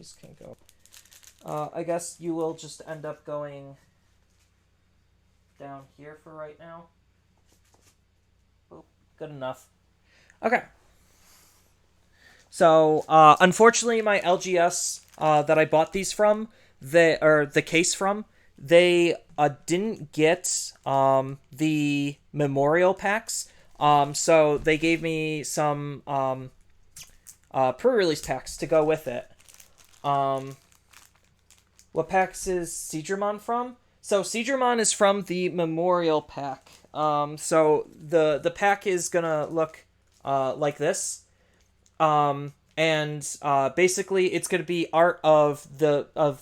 these can go. I guess you will just end up going down here for right now. Oh, good enough. Okay. So, unfortunately, my LGS that I bought these from, the case from, they didn't get the memorial packs. So they gave me some pre-release packs to go with it. What packs is Digimon from? So Digimon is from the memorial pack. So the pack is gonna look like this. And basically it's going to be art of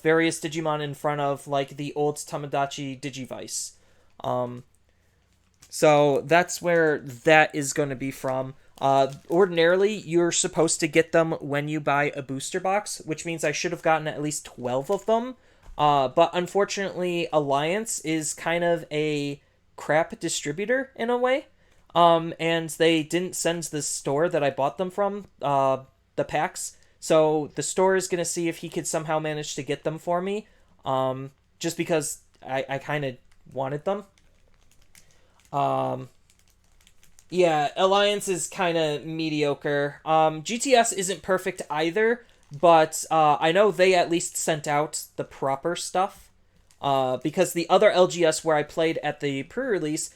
various Digimon in front of like the old Tamagotchi Digivice. So that's where that is going to be from. Ordinarily, you're supposed to get them when you buy a booster box, which means I should have gotten at least 12 of them. But unfortunately, Alliance is kind of a crap distributor in a way. And they didn't send the store that I bought them from, the packs. So the store is going to see if he could somehow manage to get them for me. Just because I kind of wanted them. Yeah, Alliance is kind of mediocre. GTS isn't perfect either, but I know they at least sent out the proper stuff. Because the other LGS where I played at the pre-release,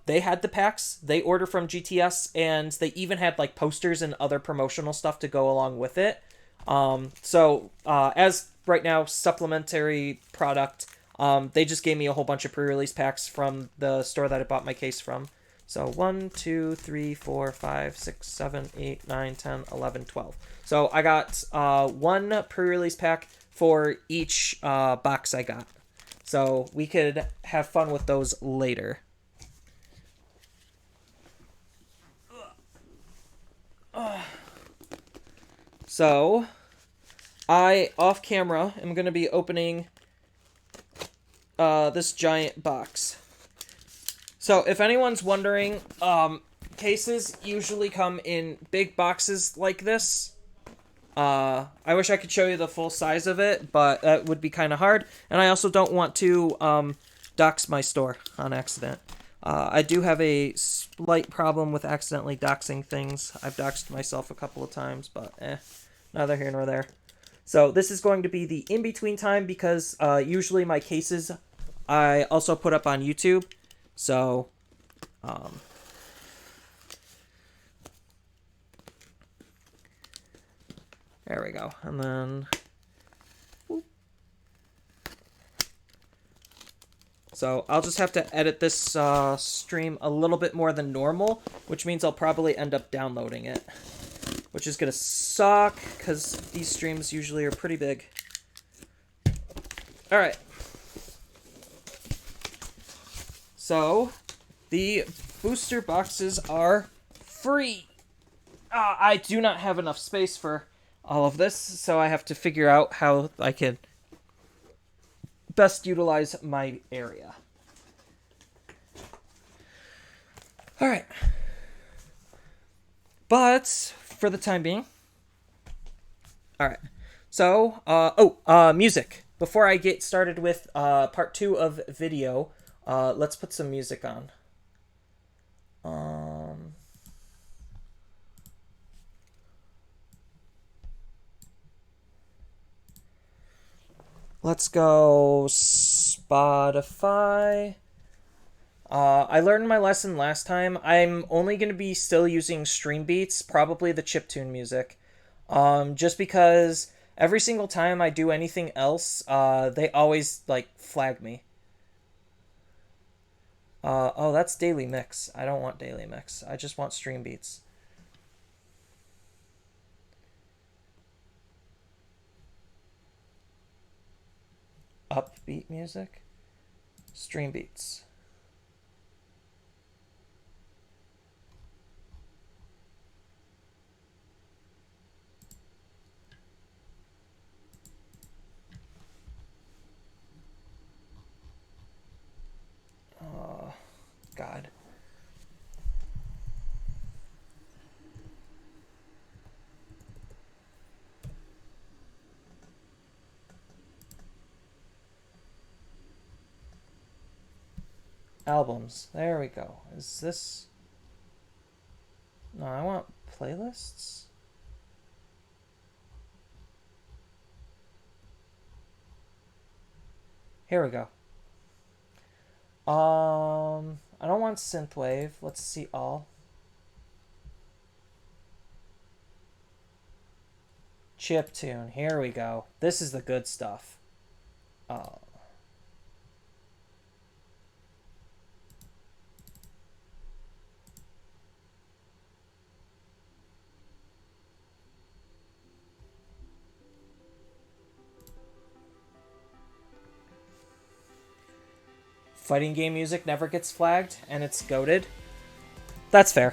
they had the packs, they order from GTS, and they even had like posters and other promotional stuff to go along with it. So as right now, supplementary product, they just gave me a whole bunch of pre-release packs from the store that I bought my case from. So 1, 2, 3, 4, 5, 6, 7, 8, 9, 10, 11, 12. So I got one pre-release pack for each box I got. So we could have fun with those later. So I, off camera, am going to be opening this giant box. So if anyone's wondering, cases usually come in big boxes like this. I wish I could show you the full size of it, but that would be kind of hard. And I also don't want to dox my store on accident. I do have a slight problem with accidentally doxing things. I've doxed myself a couple of times, but neither here nor there. So this is going to be the in-between time because usually my cases I also put up on YouTube. So, there we go. And then, whoop. So I'll just have to edit this stream a little bit more than normal, which means I'll probably end up downloading it, which is going to suck because these streams usually are pretty big. All right. So, the booster boxes are free. I do not have enough space for all of this, so I have to figure out how I can best utilize my area. Alright. But, for the time being... Alright. So, music. Before I get started with part 2 of video... let's put some music on. Let's go Spotify. I learned my lesson last time. I'm only going to be still using Stream Beats, probably the chiptune music. Just because every single time I do anything else, they always, flag me. Oh, that's Daily Mix. I don't want Daily Mix. I just want Stream Beats. Upbeat music. Stream Beats. God. Albums. There we go. Is this... No, I want playlists. Here we go. I don't want synthwave. Let's see all. Chiptune. Here we go. This is the good stuff. Fighting game music never gets flagged, and it's goated. That's fair.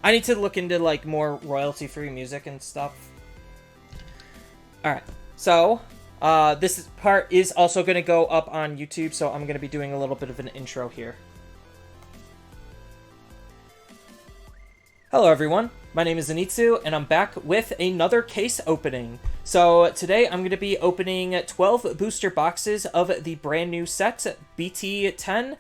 I need to look into, like, more royalty-free music and stuff. Alright, so, this part is also going to go up on YouTube, so I'm going to be doing a little bit of an intro here. Hello everyone, my name is Zenitsu, and I'm back with another case opening. So today I'm going to be opening 12 booster boxes of the brand new set, BT10,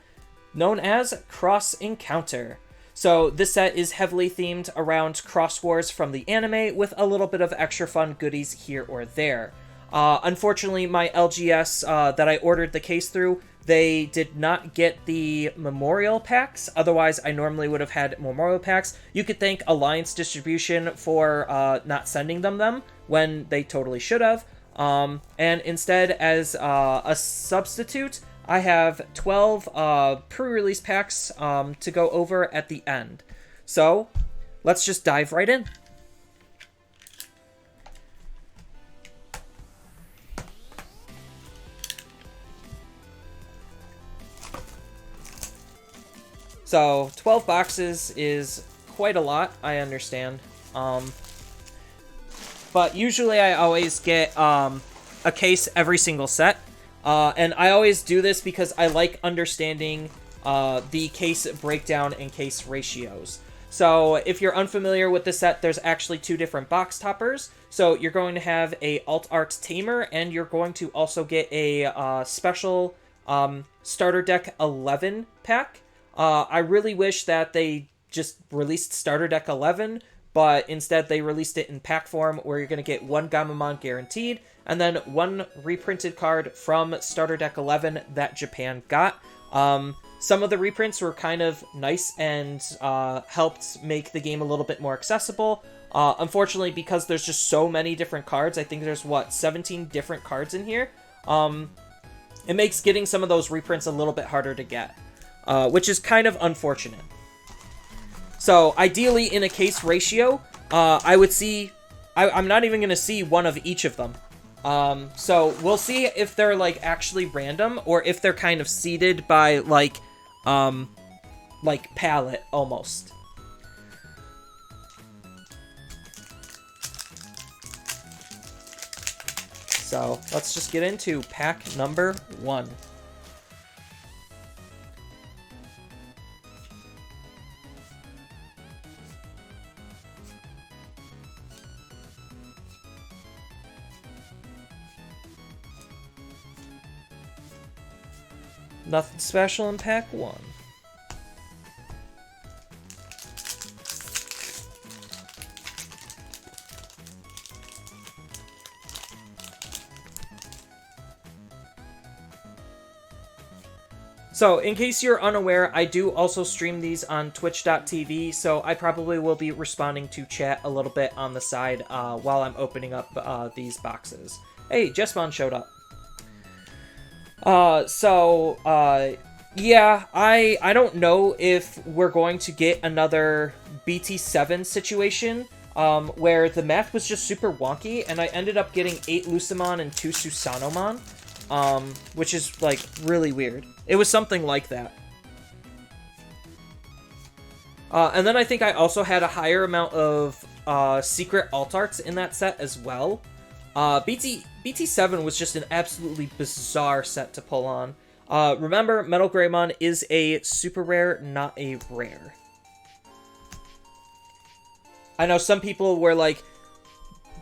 known as Cross Encounter. So this set is heavily themed around Cross Wars from the anime, with a little bit of extra fun goodies here or there. Unfortunately, my LGS that I ordered the case through, they did not get the memorial packs. Otherwise, I normally would have had memorial packs. You could thank Alliance Distribution for not sending them when they totally should have. And instead, as a substitute, I have 12 pre-release packs to go over at the end. So, let's just dive right in. So, 12 boxes is quite a lot, I understand. But usually I always get a case every single set. And I always do this because I like understanding the case breakdown and case ratios. So, if you're unfamiliar with the set, there's actually two different box toppers. So, you're going to have a Alt Art Tamer, and you're going to also get a special Starter Deck 11 pack. I really wish that they just released Starter Deck 11, but instead they released it in pack form, where you're going to get one Gamamon guaranteed, and then one reprinted card from Starter Deck 11 that Japan got. Some of the reprints were kind of nice and helped make the game a little bit more accessible. Unfortunately, because there's just so many different cards, I think there's, 17 different cards in here, it makes getting some of those reprints a little bit harder to get. Which is kind of unfortunate. So, ideally, in a case ratio, I would see... I'm not even going to see one of each of them. So, we'll see if they're, like, actually random, or if they're kind of seeded by, like palette, almost. So, let's just get into pack number 1. Nothing special in pack 1. So, in case you're unaware, I do also stream these on twitch.tv, so I probably will be responding to chat a little bit on the side while I'm opening up these boxes. Hey, Jessmon showed up. Yeah, I don't know if we're going to get another BT7 situation, where the math was just super wonky, and I ended up getting 8 Lucemon and 2 Susanomon, which is, like, really weird. It was something like that. And then I think I also had a higher amount of, secret alt arts in that set as well. BT7 was just an absolutely bizarre set to pull on. Remember, Metal Greymon is a super rare, not a rare. I know some people were like,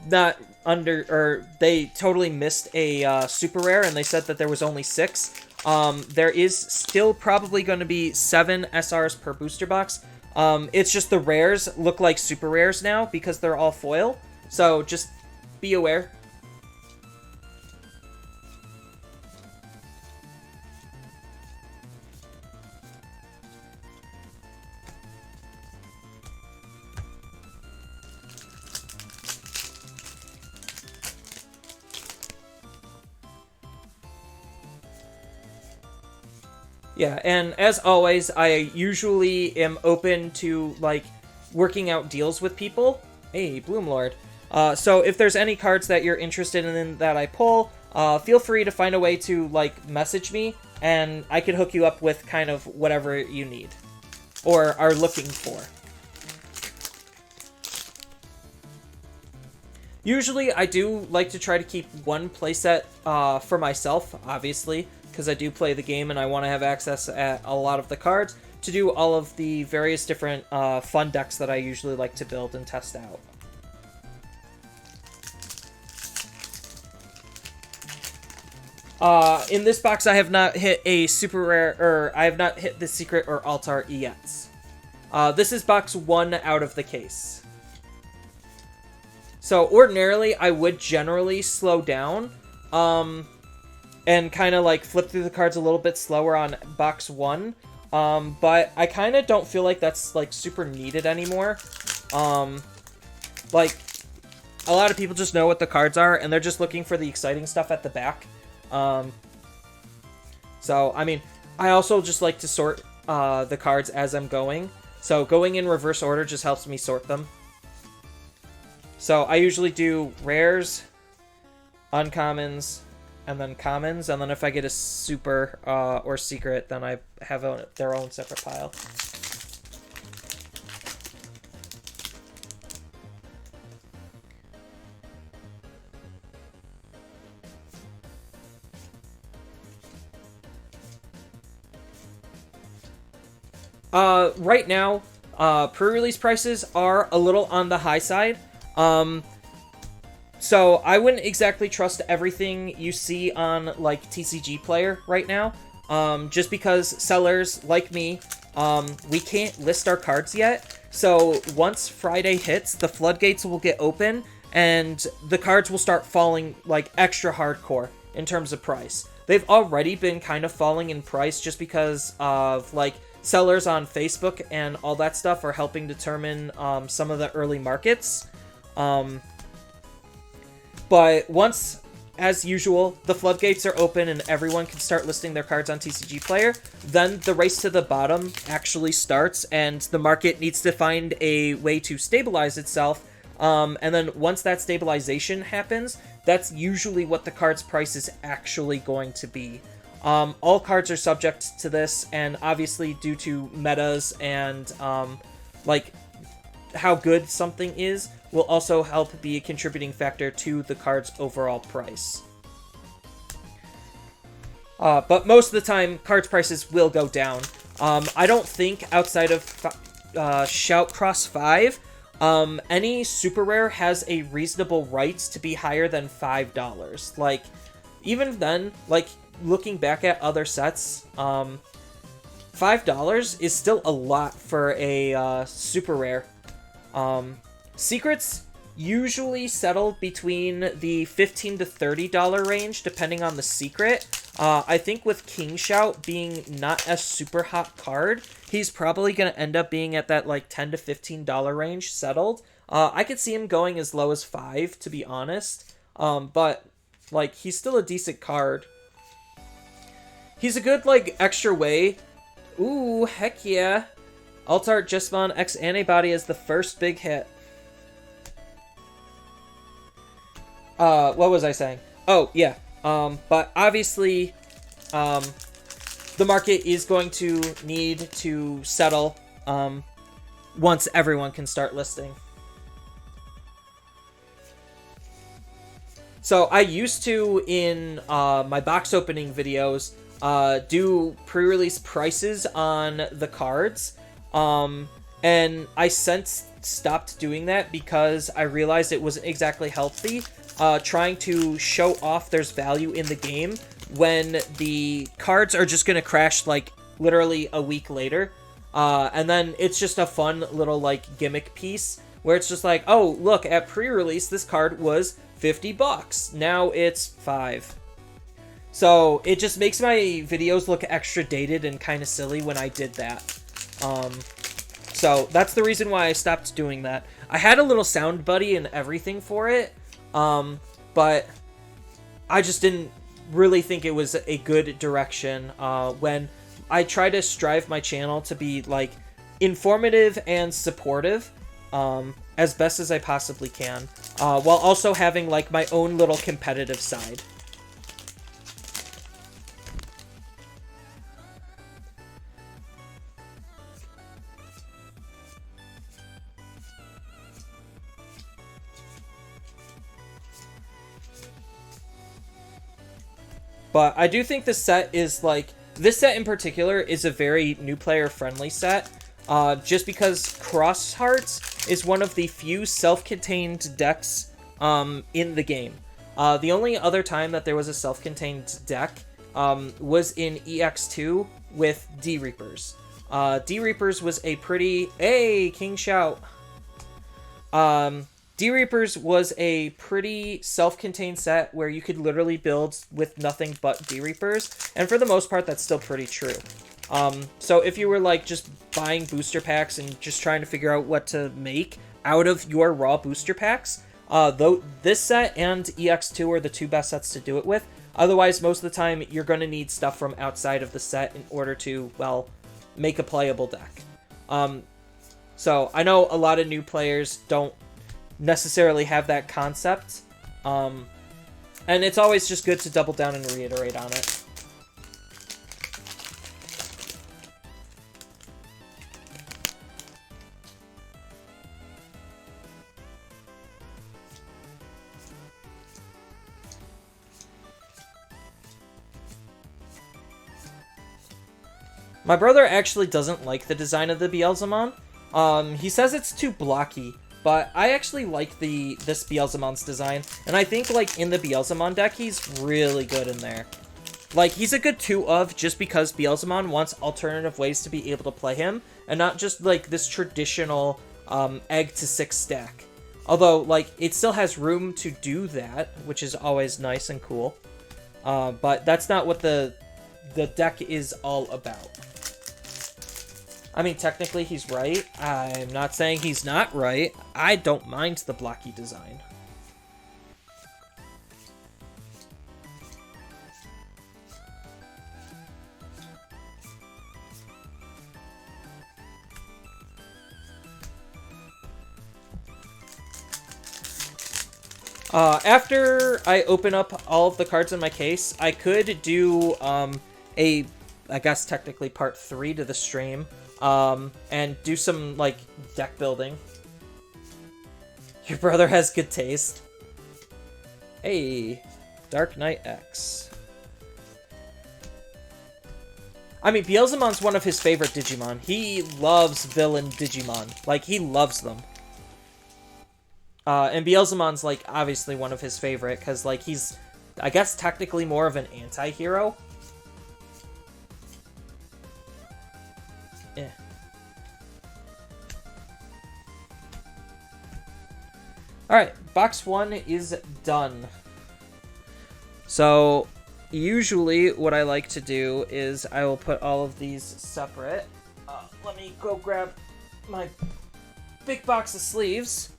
not under, or they totally missed a super rare, and they said that there was only 6. there is still probably going to be 7 SRs per booster box. It's just the rares look like super rares now because they're all foil. So just be aware. Yeah, and as always, I usually am open to, like, working out deals with people. Hey, Bloomlord. So if there's any cards that you're interested in that I pull, feel free to find a way to, like, message me, and I can hook you up with kind of whatever you need or are looking for. Usually, I do like to try to keep one playset for myself, obviously, because I do play the game and I want to have access at a lot of the cards to do all of the various different fun decks that I usually like to build and test out. In this box, I have not hit a super rare, or I have not hit the secret or altar yet. This is box 1 out of the case. So ordinarily, I would generally slow down, and kind of like flip through the cards a little bit slower on box 1. But I kind of don't feel like that's like super needed anymore. Like a lot of people just know what the cards are and they're just looking for the exciting stuff at the back. So I mean, I also just like to sort the cards as I'm going. So going in reverse order just helps me sort them. So I usually do rares, uncommons, and then commons, and then if I get a super or secret, then I have their own separate pile. Right now, pre-release prices are a little on the high side. So I wouldn't exactly trust everything you see on like TCG Player right now, just because sellers like me, we can't list our cards yet. So once Friday hits, the floodgates will get open and the cards will start falling like extra hardcore in terms of price. They've already been kind of falling in price just because of like sellers on Facebook and all that stuff are helping determine some of the early markets. But once, as usual, the floodgates are open and everyone can start listing their cards on TCG Player, then the race to the bottom actually starts and the market needs to find a way to stabilize itself. And then once that stabilization happens, that's usually what the card's price is actually going to be. All cards are subject to this, and obviously due to metas and like how good something is, will also help be a contributing factor to the card's overall price. But most of the time, cards prices will go down. I don't think outside of Shoutcross 5, any super rare has a reasonable right to be higher than $5. Like, even then, like, looking back at other sets, $5 is still a lot for a super rare. Secrets usually settle between the $15 to $30 range, depending on the secret. I think with King Shout being not a super hot card, he's probably going to end up being at that like $10 to $15 range settled. I could see him going as low as $5, to be honest. But like, he's still a decent card. He's a good like extra way. Ooh, heck yeah. Altar Jesmon X Antibody is the first big hit. What was I saying? Oh, yeah. But obviously, the market is going to need to settle, once everyone can start listing. So I used to, in, my box opening videos, do pre-release prices on the cards, and I since stopped doing that because I realized it wasn't exactly healthy. Trying to show off there's value in the game when the cards are just going to crash, like, literally a week later. And then it's just a fun little, like, gimmick piece where it's just like, oh, look, at pre-release, this card was $50. Now it's $5. So it just makes my videos look extra dated and kind of silly when I did that. So that's the reason why I stopped doing that. I had a little sound buddy and everything for it, but I just didn't really think it was a good direction when I try to strive my channel to be, like, informative and supportive as best as I possibly can, while also having, like, my own little competitive side. But I do think this set is, like, this set in particular is a very new player friendly set, just because Cross Hearts is one of the few self-contained decks in the game. The only other time that there was a self-contained deck was in EX2 with D-Reapers. D-Reapers was a pretty... Hey, King Shout! D-Reapers was a pretty self-contained set where you could literally build with nothing but D-Reapers, and for the most part, that's still pretty true. So if you were, like, just buying booster packs and just trying to figure out what to make out of your raw booster packs, though this set and EX2 are the two best sets to do it with. Otherwise, most of the time, you're going to need stuff from outside of the set in order to, well, make a playable deck. So I know a lot of new players don't necessarily have that concept, and it's always just good to double down and reiterate on it. My brother actually doesn't like the design of the Beelzemon. He says it's too blocky. But I actually like this Beelzemon's design, and I think, like, in the Beelzemon deck, he's really good in there. Like, he's a good 2-of just because Beelzemon wants alternative ways to be able to play him, and not just, like, this traditional egg to 6 stack. Although, like, it still has room to do that, which is always nice and cool. But that's not what the deck is all about. I mean, technically he's right. I'm not saying he's not right. I don't mind the blocky design. After I open up all of the cards in my case, I could do I guess technically part 3 to the stream. And do some, like, deck building. Your brother has good taste. Hey, Dark Knight X. I mean, Beelzemon's one of his favorite Digimon. He loves villain Digimon. Like, he loves them. And Beelzemon's, like, obviously one of his favorite, because, like, he's, I guess, technically more of an anti-hero. Yeah. Alright, box 1 is done. So, usually what I like to do is I will put all of these separate. Let me go grab my big box of sleeves.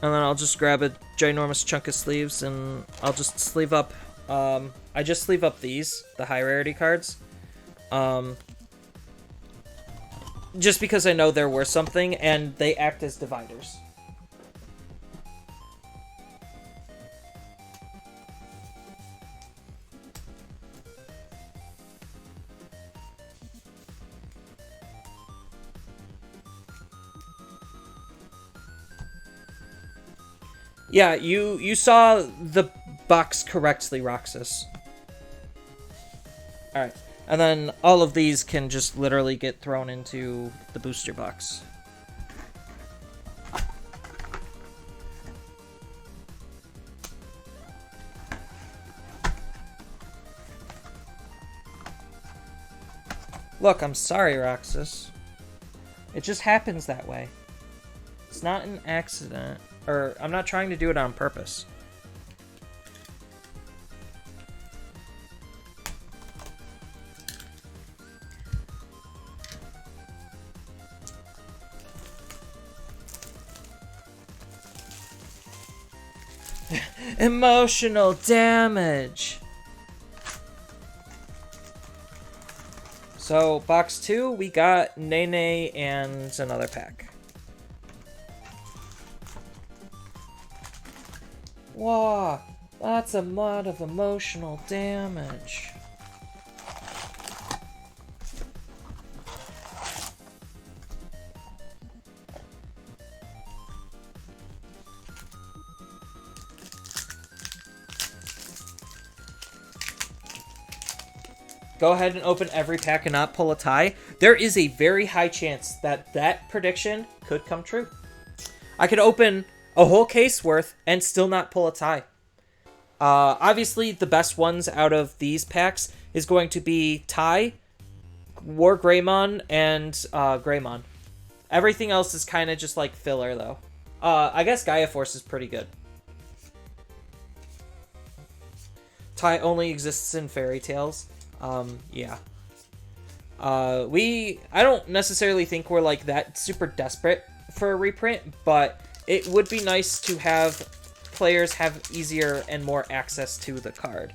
And then I'll just grab a ginormous chunk of sleeves, and I'll just sleeve up, I just sleeve up these, the high rarity cards. Just because I know they're worth something, and they act as dividers. Yeah, you saw the box correctly, Roxas. Alright, And then all of these can just literally get thrown into the booster box. Look, I'm sorry, Roxas. It just happens that way. It's not an accident. Or, I'm not trying to do it on purpose. Emotional damage! So, box 2, we got Nene and another pack. Wow, that's a lot of emotional damage. Go ahead and open every pack and not pull a tie. There is a very high chance that that prediction could come true. I could open a whole case worth and still not pull a tie. Obviously, the best ones out of these packs is going to be tie, War Greymon, and Greymon. Everything else is kind of just like filler, though. I guess Gaia Force is pretty good. Tie only exists in fairy tales. Yeah. I don't necessarily think we're like that super desperate for a reprint, but it would be nice to have players have easier and more access to the card.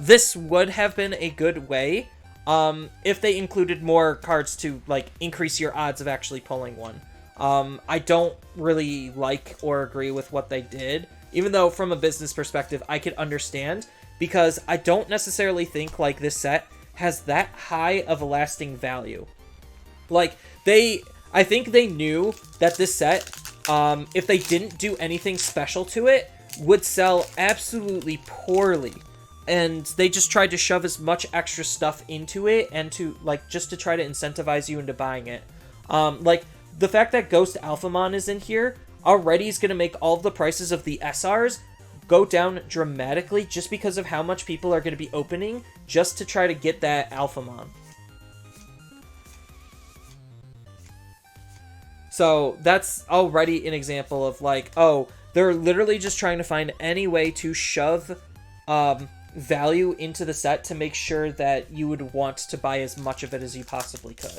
This would have been a good way, if they included more cards to, like, increase your odds of actually pulling one. I don't really like or agree with what they did, even though from a business perspective, I could understand, because I don't necessarily think, like, this set has that high of a lasting value. Like, I think they knew that this set, if they didn't do anything special to it, would sell absolutely poorly. And they just tried to shove as much extra stuff into it and to, like, just to try to incentivize you into buying it. Like, the fact that Ghost Alphamon is in here already is going to make all of the prices of the SRs go down dramatically just because of how much people are going to be opening just to try to get that Alphamon. So that's already an example of, like, oh, they're literally just trying to find any way to shove value into the set to make sure that you would want to buy as much of it as you possibly could.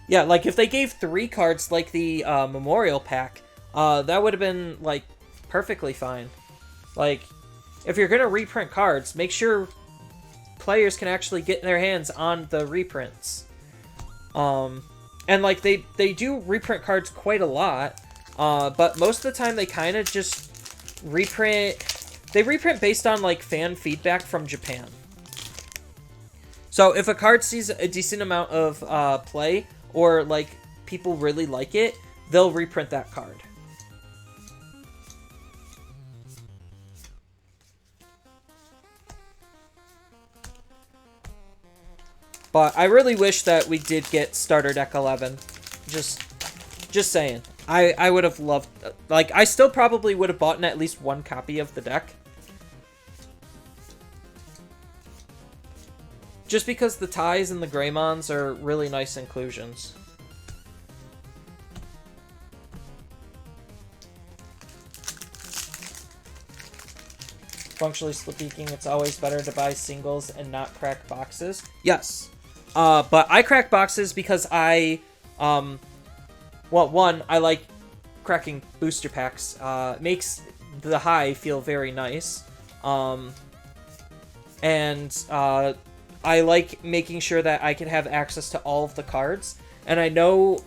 Yeah, like, if they gave 3 cards like the Memorial Pack, that would have been, like, perfectly fine. Like, if you're going to reprint cards, make sure players can actually get their hands on the reprints. And, like, they do reprint cards quite a lot, but most of the time they kind of just reprint... They reprint based on, like, fan feedback from Japan. So if a card sees a decent amount of play, or, like, people really like it, they'll reprint that card. But I really wish that we did get Starter Deck 11. Just saying. I would have loved... Like, I still probably would have bought at least one copy of the deck. Just because the ties and the Greymons are really nice inclusions. Functionally speaking, it's always better to buy singles and not crack boxes. Yes. But I crack boxes because I... well, one, I like cracking booster packs. Makes the high feel very nice. I like making sure that I can have access to all of the cards. And I know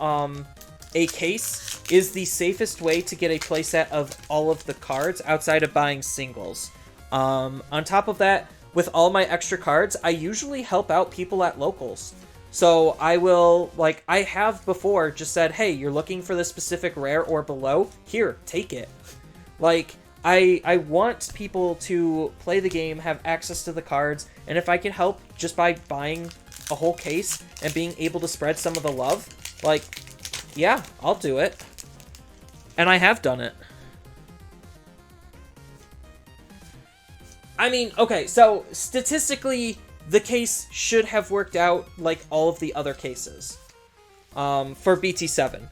a case is the safest way to get a playset of all of the cards outside of buying singles. On top of that, with all my extra cards, I usually help out people at locals. So I will, like, I have before just said, hey, you're looking for the specific rare or below? Here, take it. Like, I want people to play the game, have access to the cards, and if I can help just by buying a whole case and being able to spread some of the love, like, yeah, I'll do it. And I have done it. I mean, okay, so statistically, the case should have worked out like all of the other cases for BT7.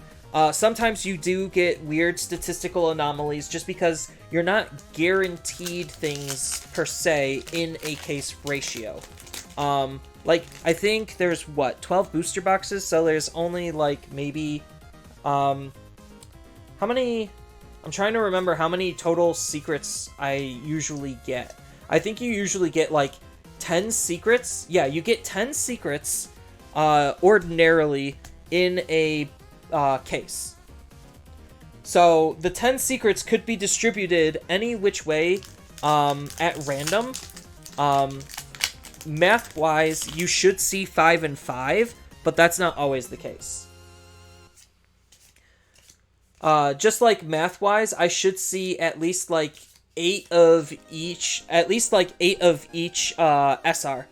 Sometimes you do get weird statistical anomalies just because you're not guaranteed things per se in a case ratio. Like, I think there's, 12 booster boxes? So there's only, like, maybe, how many, I'm trying to remember how many total secrets I usually get. I think you usually get, like, 10 secrets. Yeah, you get 10 secrets, ordinarily in a, case. So, the 10 secrets could be distributed any which way, at random. Math-wise, you should see 5 and 5, but that's not always the case. Just like math-wise, I should see at least, like, 8 of each, SR.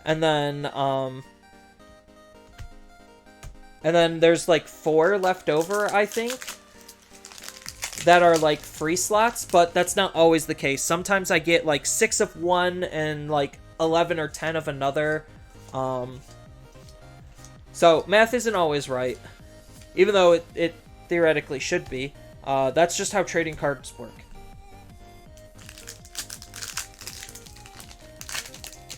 And then there's, like, 4 left over, I think, that are, like, free slots, but that's not always the case. Sometimes I get, like, 6 of one and, like, 11 or 10 of another. So, math isn't always right. Even though it theoretically should be. That's just how trading cards work.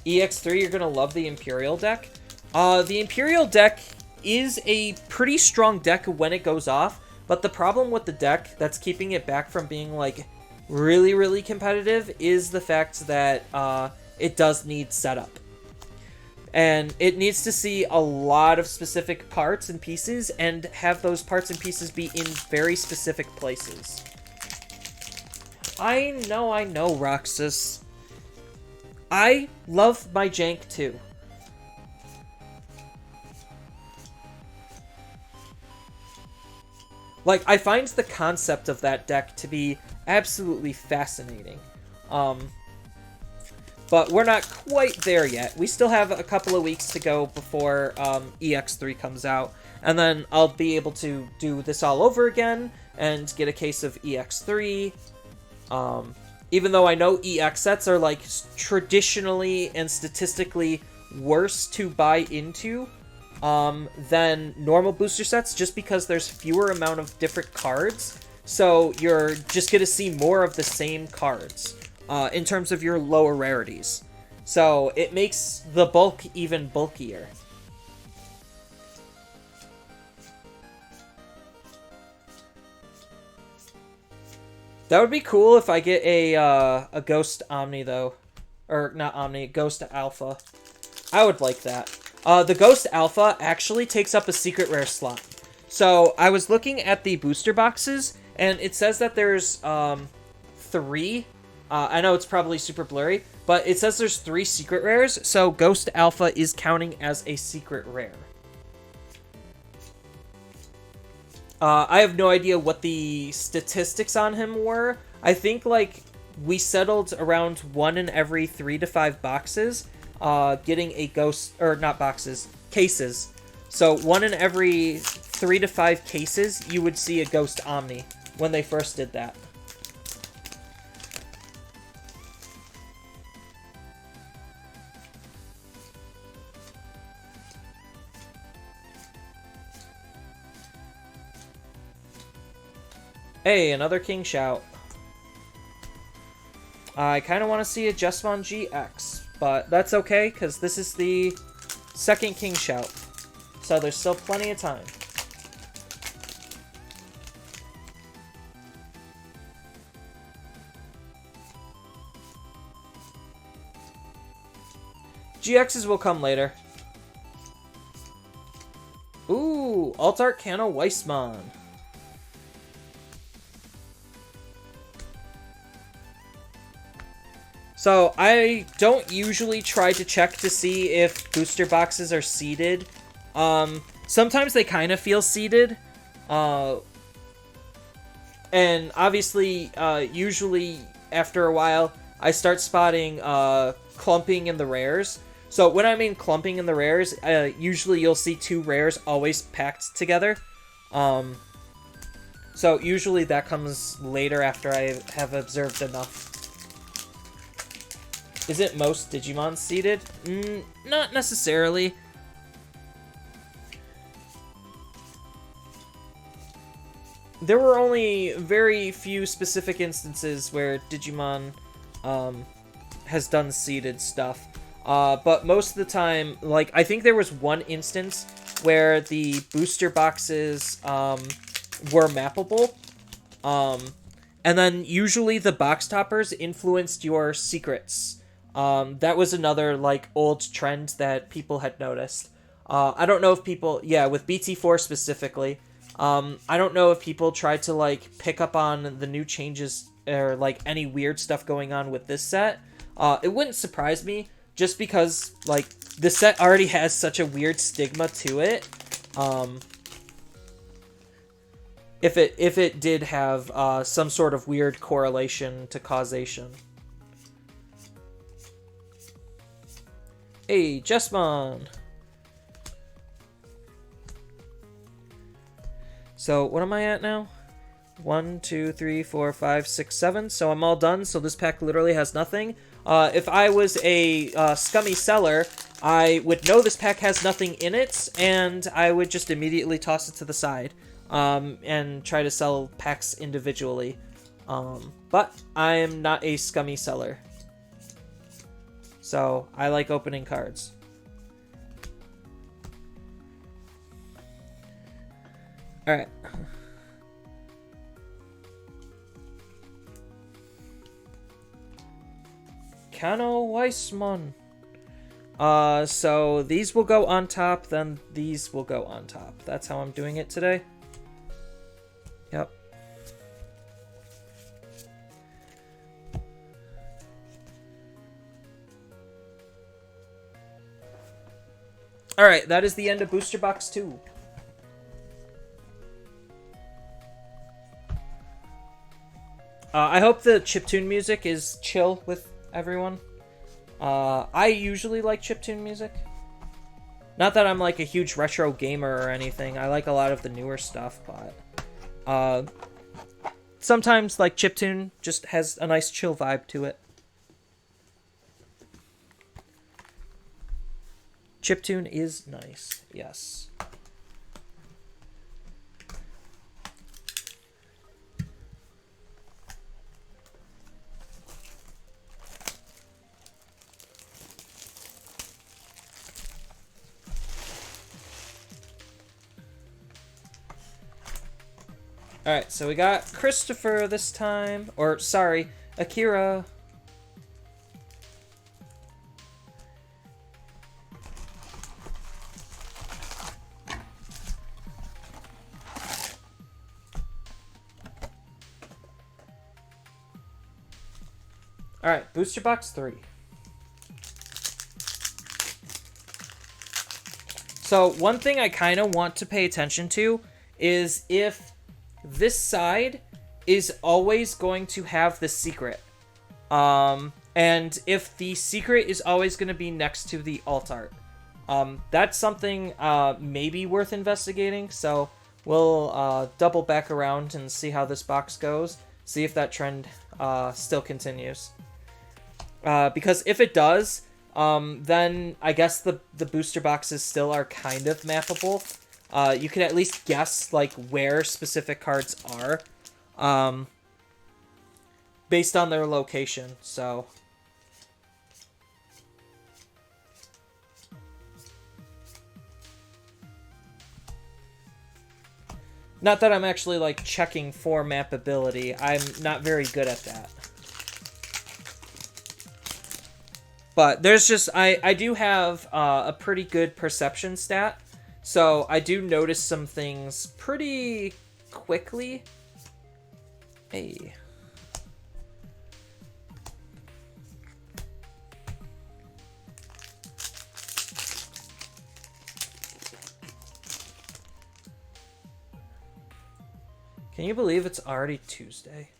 EX3, you're gonna love the Imperial deck. The Imperial deck is a pretty strong deck when it goes off, but the problem with the deck that's keeping it back from being, like, really, really competitive is the fact that, it does need setup. And it needs to see a lot of specific parts and pieces, and have those parts and pieces be in very specific places. I know, Roxas. I love my jank too. Like, I find the concept of that deck to be absolutely fascinating. But we're not quite there yet. We still have a couple of weeks to go before EX3 comes out. And then I'll be able to do this all over again and get a case of EX3. Even though I know EX sets are, like, traditionally and statistically worse to buy into than normal booster sets, just because there's fewer amount of different cards. So you're just going to see more of the same cards in terms of your lower rarities. So it makes the bulk even bulkier. That would be cool if I get a Ghost Omni, though. Or, not Omni, Ghost Alpha. I would like that. The Ghost Alpha actually takes up a secret rare slot. So, I was looking at the booster boxes, and it says that there's 3. I know it's probably super blurry, but it says there's 3 secret rares, so Ghost Alpha is counting as a secret rare. I have no idea what the statistics on him were. I think, like, we settled around 1 in every 3 to 5 boxes, getting a ghost, or not boxes, cases. So 1 in every 3 to 5 cases, you would see a Ghost Omni when they first did that. Hey, another King Shout. I kind of want to see a Jesmon GX, but that's okay, because this is the second King Shout. So there's still plenty of time. GXs will come later. Ooh, Alt Arcana Weissmon. So, I don't usually try to check to see if booster boxes are seeded Sometimes they kind of feel seeded. And obviously, usually after a while, I start spotting clumping in the rares. So when I mean clumping in the rares, usually you'll see 2 rares always packed together. So usually that comes later after I have observed enough. Isn't most Digimon seeded? Not necessarily. There were only very few specific instances where Digimon has done seeded stuff. But most of the time, like, I think there was one instance where the booster boxes were mappable. And then usually the box toppers influenced your secrets. That was another, like, old trend that people had noticed. I don't know if people... Yeah, with BT4 specifically. I don't know if people tried to, like, pick up on the new changes or, like, any weird stuff going on with this set. It wouldn't surprise me, just because, like, the set already has such a weird stigma to it. If it did have some sort of weird correlation to causation. Hey, Jessmon! So, what am I at now? 1, 2, 3, 4, 5, 6, 7. So I'm all done, so this pack literally has nothing. If I was a scummy seller, I would know this pack has nothing in it, and I would just immediately toss it to the side. And try to sell packs individually. But I am not a scummy seller. So, I like opening cards. Alright. Kano Weissman. So these will go on top, then these will go on top. That's how I'm doing it today. Yep. Alright, that is the end of Booster Box 2. I hope the chiptune music is chill with everyone. I usually like chiptune music. Not that I'm like a huge retro gamer or anything. I like a lot of the newer stuff, but sometimes like chiptune just has a nice chill vibe to it. Chiptune is nice, yes. Alright, so we got Christopher this time. Or, sorry, Akira. Alright, Booster Box 3. So, one thing I kind of want to pay attention to is if this side is always going to have the secret. And if the secret is always going to be next to the alt art. That's something maybe worth investigating, so we'll double back around and see how this box goes. See if that trend still continues. Because if it does, then I guess the booster boxes still are kind of mappable. You can at least guess like where specific cards are, based on their location. So, not that I'm actually like checking for mappability. I'm not very good at that. But there's just I do have a pretty good perception stat. So I do notice some things pretty quickly. Hey. Can you believe it's already Tuesday?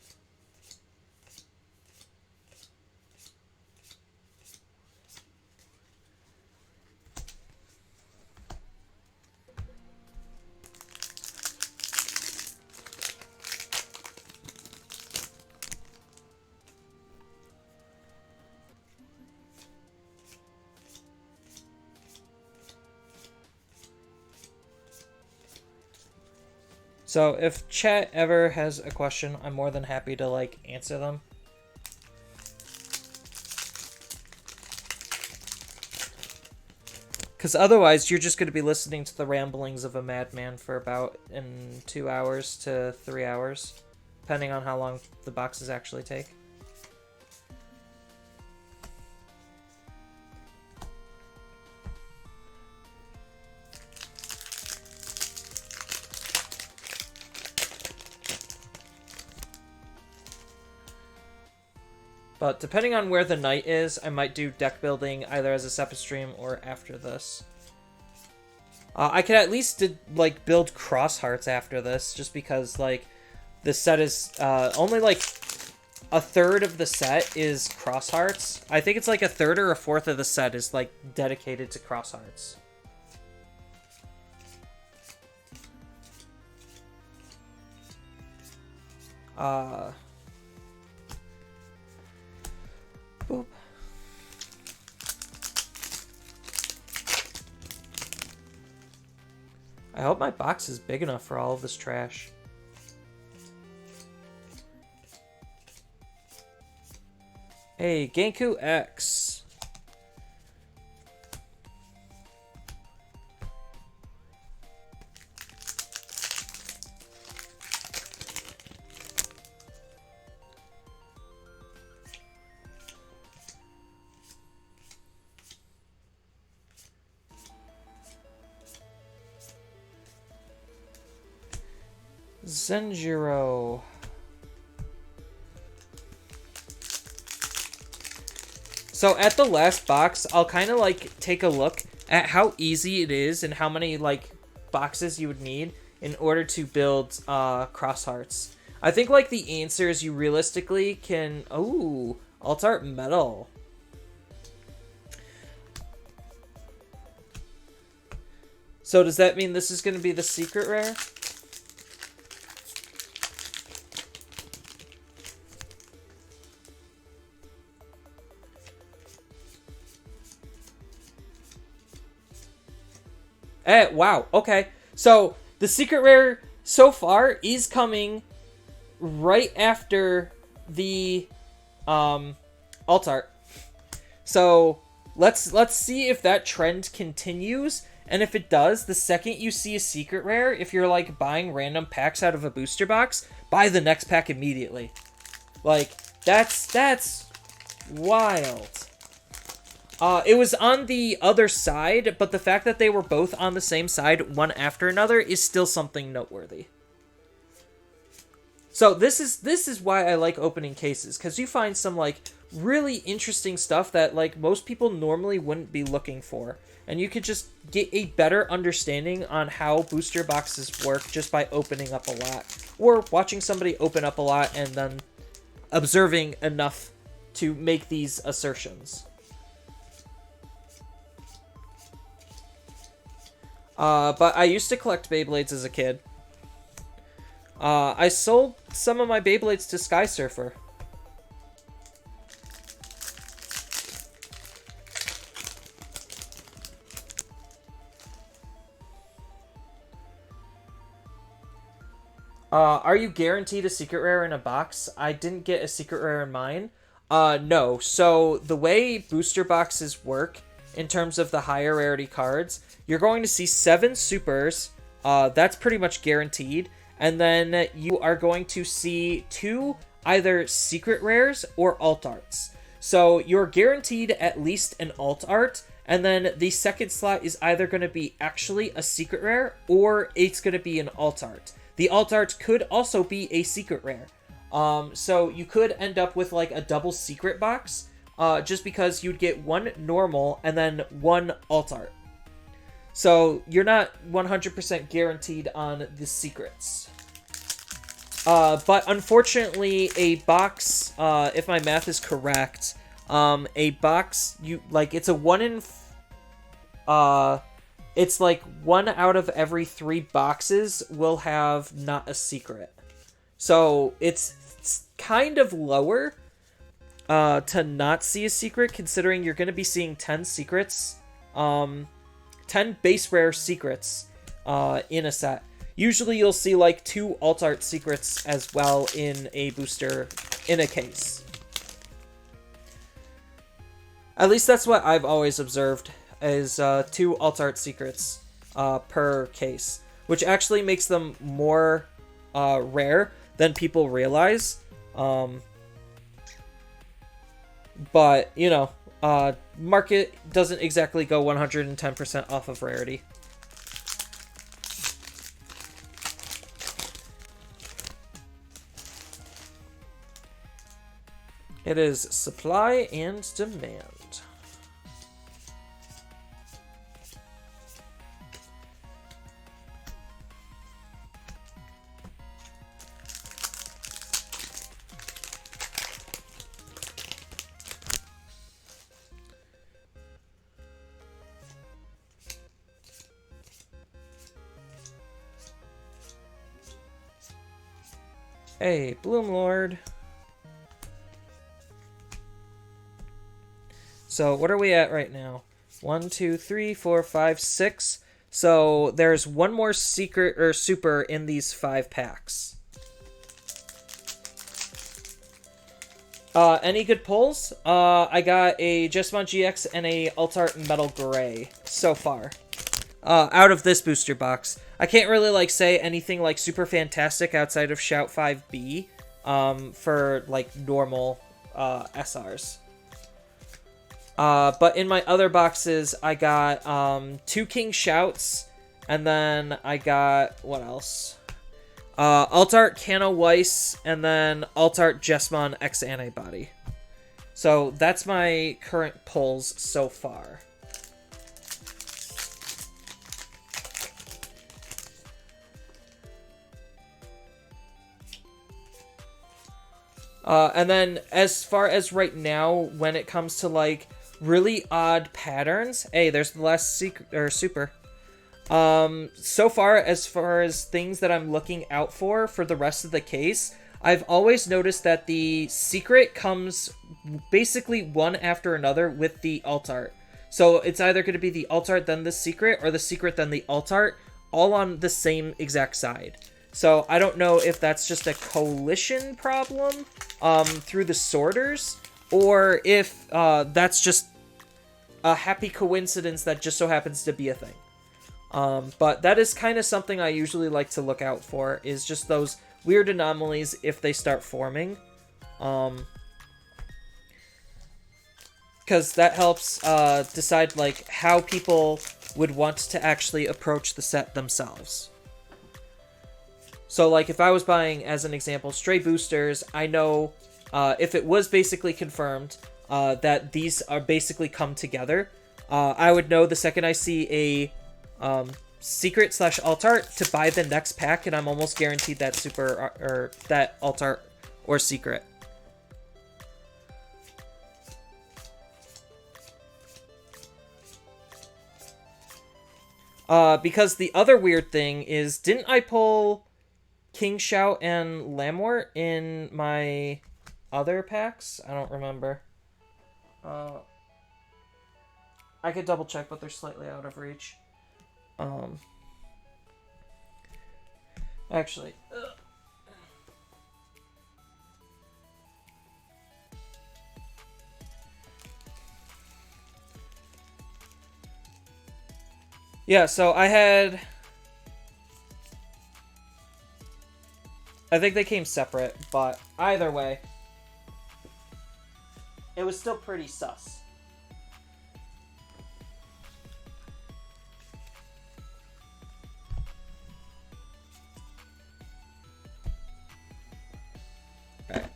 So if chat ever has a question, I'm more than happy to like answer them. Because otherwise, you're just going to be listening to the ramblings of a madman for about 2 hours to 3 hours, depending on how long the boxes actually take. But depending on where the night is, I might do deck building either as a separate stream or after this. I could at least like build cross hearts after this, just because like the set is only like a third of the set is cross hearts. I think it's like a third or a fourth of the set is like dedicated to cross hearts. Boop. I hope my box is big enough for all of this trash. Hey, Genku X. Zenjiro. So at the last box, I'll kind of like take a look at how easy it is and how many like boxes you would need in order to build cross hearts. I think like the answers you realistically can... Ooh, alt art metal. So does that mean this is going to be the secret rare? Wow, okay. So, the secret rare so far is coming right after the alt art. So, let's see if that trend continues. And if it does, the second you see a secret rare, if you're like buying random packs out of a booster box, buy the next pack immediately. Like, that's wild. It was on the other side, but the fact that they were both on the same side, one after another, is still something noteworthy. So this is why I like opening cases, because you find some like really interesting stuff that like most people normally wouldn't be looking for, and you could just get a better understanding on how booster boxes work just by opening up a lot, or watching somebody open up a lot and then observing enough to make these assertions. But I used to collect Beyblades as a kid. I sold some of my Beyblades to Sky Surfer. Are you guaranteed a secret rare in a box? I didn't get a secret rare in mine. No. So the way booster boxes work in terms of the higher rarity cards, you're going to see 7 supers. That's pretty much guaranteed. And then you are going to see 2 either secret rares or alt arts. So you're guaranteed at least an alt art. And then the second slot is either going to be actually a secret rare or it's going to be an alt art. The alt art could also be a secret rare. So you could end up with like a double secret box. Just because you'd get 1 normal and then 1 alt art. So you're not 100% guaranteed on the secrets. But unfortunately, a box, if my math is correct, a box, it's a it's like 1 out of every 3 boxes will have not a secret. So it's kind of lower, to not see a secret, considering you're going to be seeing 10 secrets, 10 base rare secrets, in a set. Usually you'll see like 2 alt art secrets as well in a booster, in a case. At least that's what I've always observed, is 2 alt art secrets per case, which actually makes them more rare than people realize. But, you know, market doesn't exactly go 110% off of rarity. It is supply and demand. Hey, Bloomlord. So what are we at right now? 1, 2, 3, 4, 5, 6. So there's one more secret or super in these 5 packs. Any good pulls? I got a Jessamon GX and a Altart Metal Gray so far. Out of this booster box. I can't really like say anything like super fantastic outside of Shout 5B for like normal SRs. But in my other boxes, I got 2 King Shouts, and then I got, what else? Altart Cano Weiss, and then Altart Jessamon X Antibody. So that's my current pulls so far. And then as far as right now, when it comes to like really odd patterns, hey, there's the last secret or super. So far as things that I'm looking out for the rest of the case, I've always noticed that the secret comes basically one after another with the alt art. So it's either going to be the alt art then the secret, or the secret then the alt art, all on the same exact side. So I don't know if that's just a coalition problem through the sorters, or if that's just a happy coincidence that just so happens to be a thing. But that is kind of something I usually like to look out for, is just those weird anomalies if they start forming. Because that helps decide like how people would want to actually approach the set themselves. So like if I was buying, as an example, stray boosters, I know if it was basically confirmed that these are basically come together, I would know the second I see a secret / alt art to buy the next pack, and I'm almost guaranteed that super or that alt art or secret. Because the other weird thing is, didn't I pull King Shout and Lamort in my other packs? I don't remember. I could double check, but they're slightly out of reach. Actually, yeah, so I think they came separate, but either way, it was still pretty sus. Alright,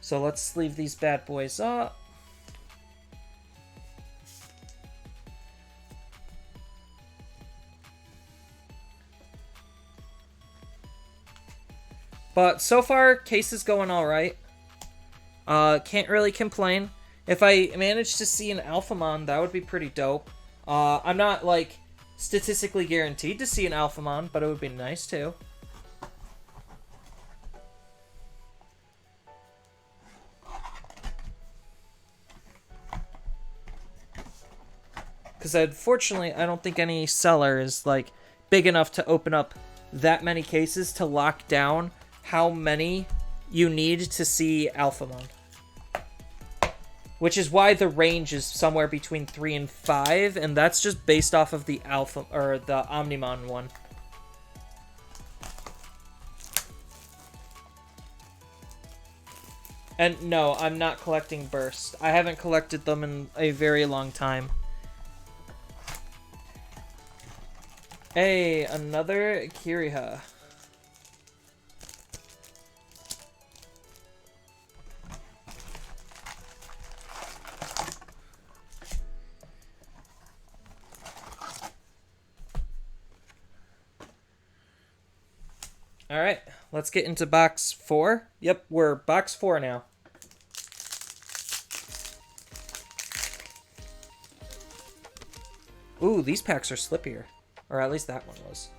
so let's leave these bad boys up. But so far, case is going alright. Can't really complain. If I managed to see an Alphamon, that would be pretty dope. I'm not, like, statistically guaranteed to see an Alphamon, but it would be nice too. Because unfortunately, I don't think any seller is, like, big enough to open up that many cases to lock down how many you need to see Alphamon. Which is why the range is somewhere between 3 and 5, and that's just based off of the Alpha, or the Omnimon one. And no, I'm not collecting Burst. I haven't collected them in a very long time. Hey, another Kiriha. Alright, let's get into box 4. Yep, we're box 4 now. Ooh, these packs are slippier. Or at least that one was.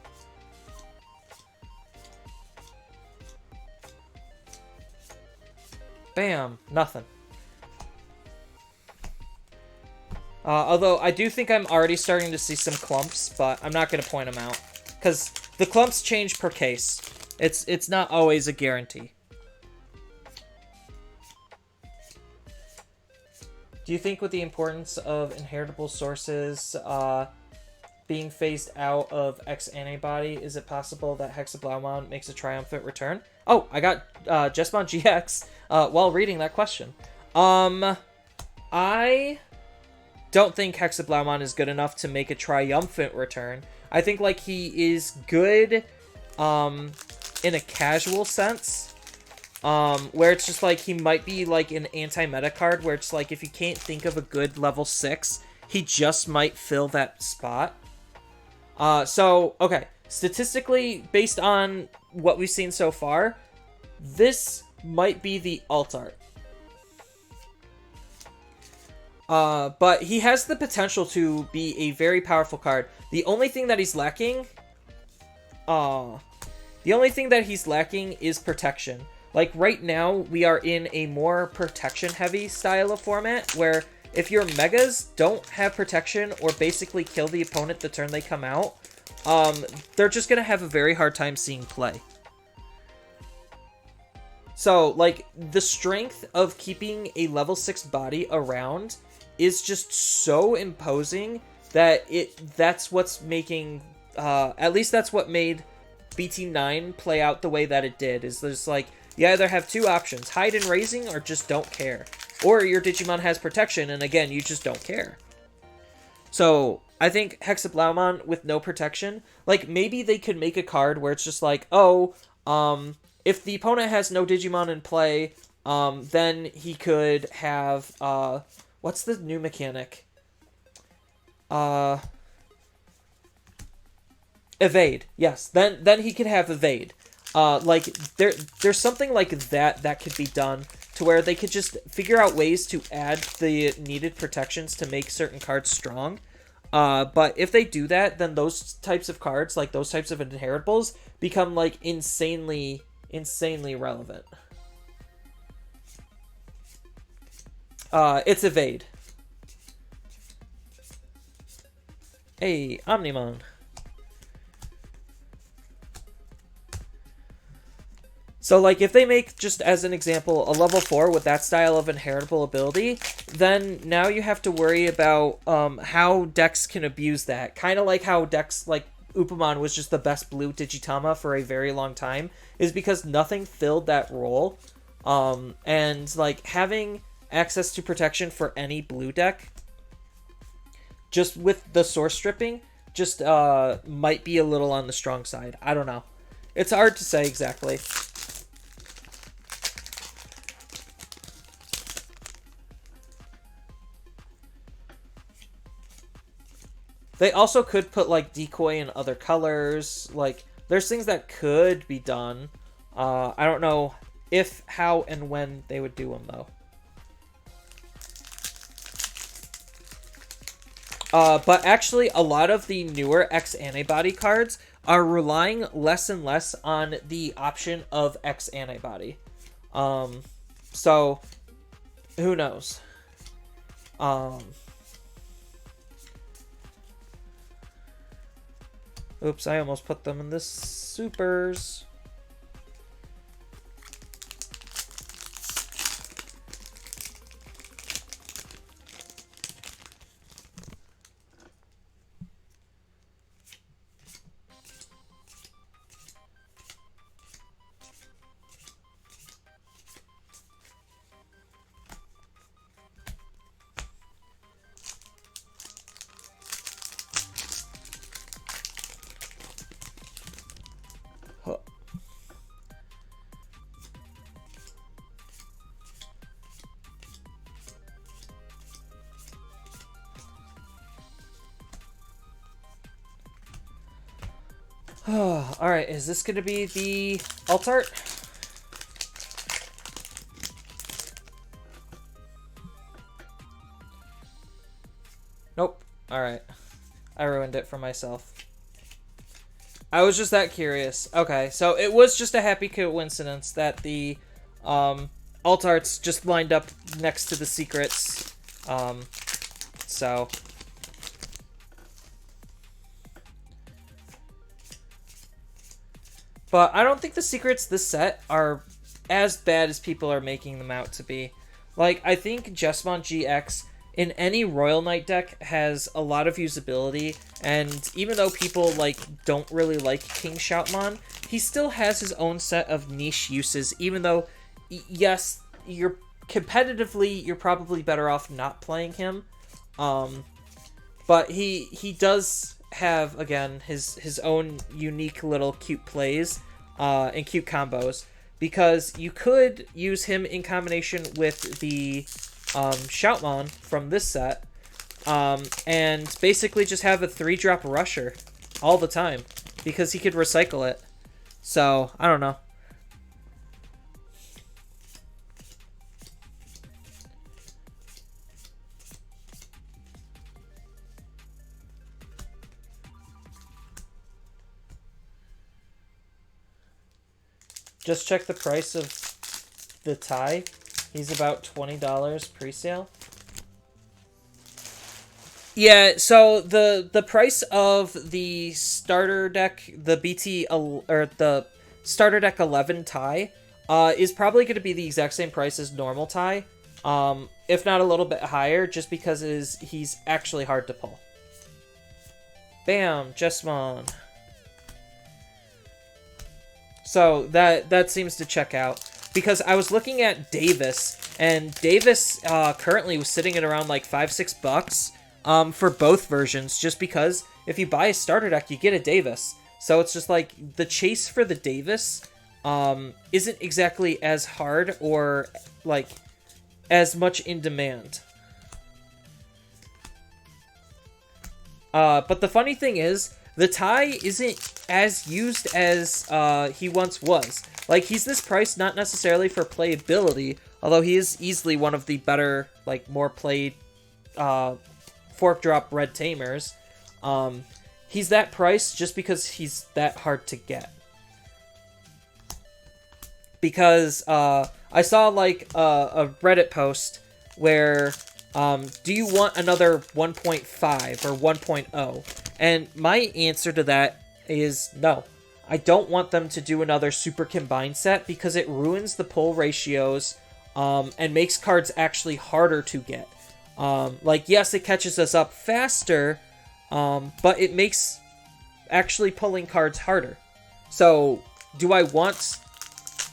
Bam, nothing. Although, I do think I'm already starting to see some clumps, but I'm not going to point them out. Because the clumps change per case. It's not always a guarantee. Do you think with the importance of inheritable sources being phased out of X antibody, is it possible that Hexablaumon makes a triumphant return? Oh, I got Jesmon GX while reading that question. I don't think Hexablaumon is good enough to make a triumphant return. I think, like, he is good in a casual sense, where it's just, like, he might be, like, an anti-meta card, where it's, like, if you can't think of a good level 6, he just might fill that spot. So, okay, statistically, based on what we've seen so far, this might be the alt art. But he has the potential to be a very powerful card. The only thing that he's lacking... the only thing that he's lacking is protection. Like, right now, we are in a more protection-heavy style of format, where if your Megas don't have protection or basically kill the opponent the turn they come out, they're just going to have a very hard time seeing play. So, like, the strength of keeping a level 6 body around is just so imposing that that's what's making, at least that's what made BT9 play out the way that it did, is there's, like, you either have two options, hide and raising or just don't care. Or your Digimon has protection, and again, you just don't care. So, I think Hexablaumon with no protection, like, maybe they could make a card where it's just like, oh, if the opponent has no Digimon in play, then he could have, what's the new mechanic? Evade. Yes, then he could have evade. Like, there's something like that could be done to where they could just figure out ways to add the needed protections to make certain cards strong. But if they do that, then those types of cards, like those types of inheritables, become, like, insanely relevant. It's evade. Hey, Omnimon. So, like, if they make, just as an example, a level 4 with that style of inheritable ability, then now you have to worry about how decks can abuse that. Kind of like how decks like Upamon was just the best blue Digitama for a very long time, is because nothing filled that role. And, like, having access to protection for any blue deck, just with the source stripping, just might be a little on the strong side. I don't know. It's hard to say exactly. They also could put, like, decoy in other colors. Like, there's things that could be done. I don't know if, how, and when they would do them, though. But actually, a lot of the newer X antibody cards are relying less and less on the option of X antibody. So, who knows? Oops, I almost put them in the supers. Alright, is this going to be the alt art? Nope. Alright. I ruined it for myself. I was just that curious. Okay, so it was just a happy coincidence that the alt arts just lined up next to the secrets. So... But I don't think the secrets this set are as bad as people are making them out to be. Like, I think Jesmon GX in any Royal Knight deck has a lot of usability, and even though people, like, don't really like King Shoutmon, he still has his own set of niche uses, even though, yes, you're probably better off not playing him. But he does have, again, his own unique little cute plays and cute combos, because you could use him in combination with the Shoutmon from this set, and basically just have a 3-drop rusher all the time, because he could recycle it. So, I don't know. Just check the price of the tie. He's about $20 pre-sale. Yeah, so the price of the starter deck, the the starter deck 11 tie, is probably going to be the exact same price as normal tie, if not a little bit higher, just because he's actually hard to pull. Bam, Jesmon. So that seems to check out, because I was looking at Davis, and Davis currently was sitting at around like $5-6 for both versions, just because if you buy a starter deck, you get a Davis. So it's just like the chase for the Davis isn't exactly as hard or like as much in demand. But the funny thing is, the tie isn't as used as he once was. Like, he's this price not necessarily for playability, although he is easily one of the better, like, more played fork drop red tamers. He's that price just because he's that hard to get. Because I saw, like, a Reddit post where, do you want another 1.5 or 1.0? And my answer to that is no. I don't want them to do another super combined set, because it ruins the pull ratios and makes cards actually harder to get. Like, yes, it catches us up faster, but it makes actually pulling cards harder. So, do I want...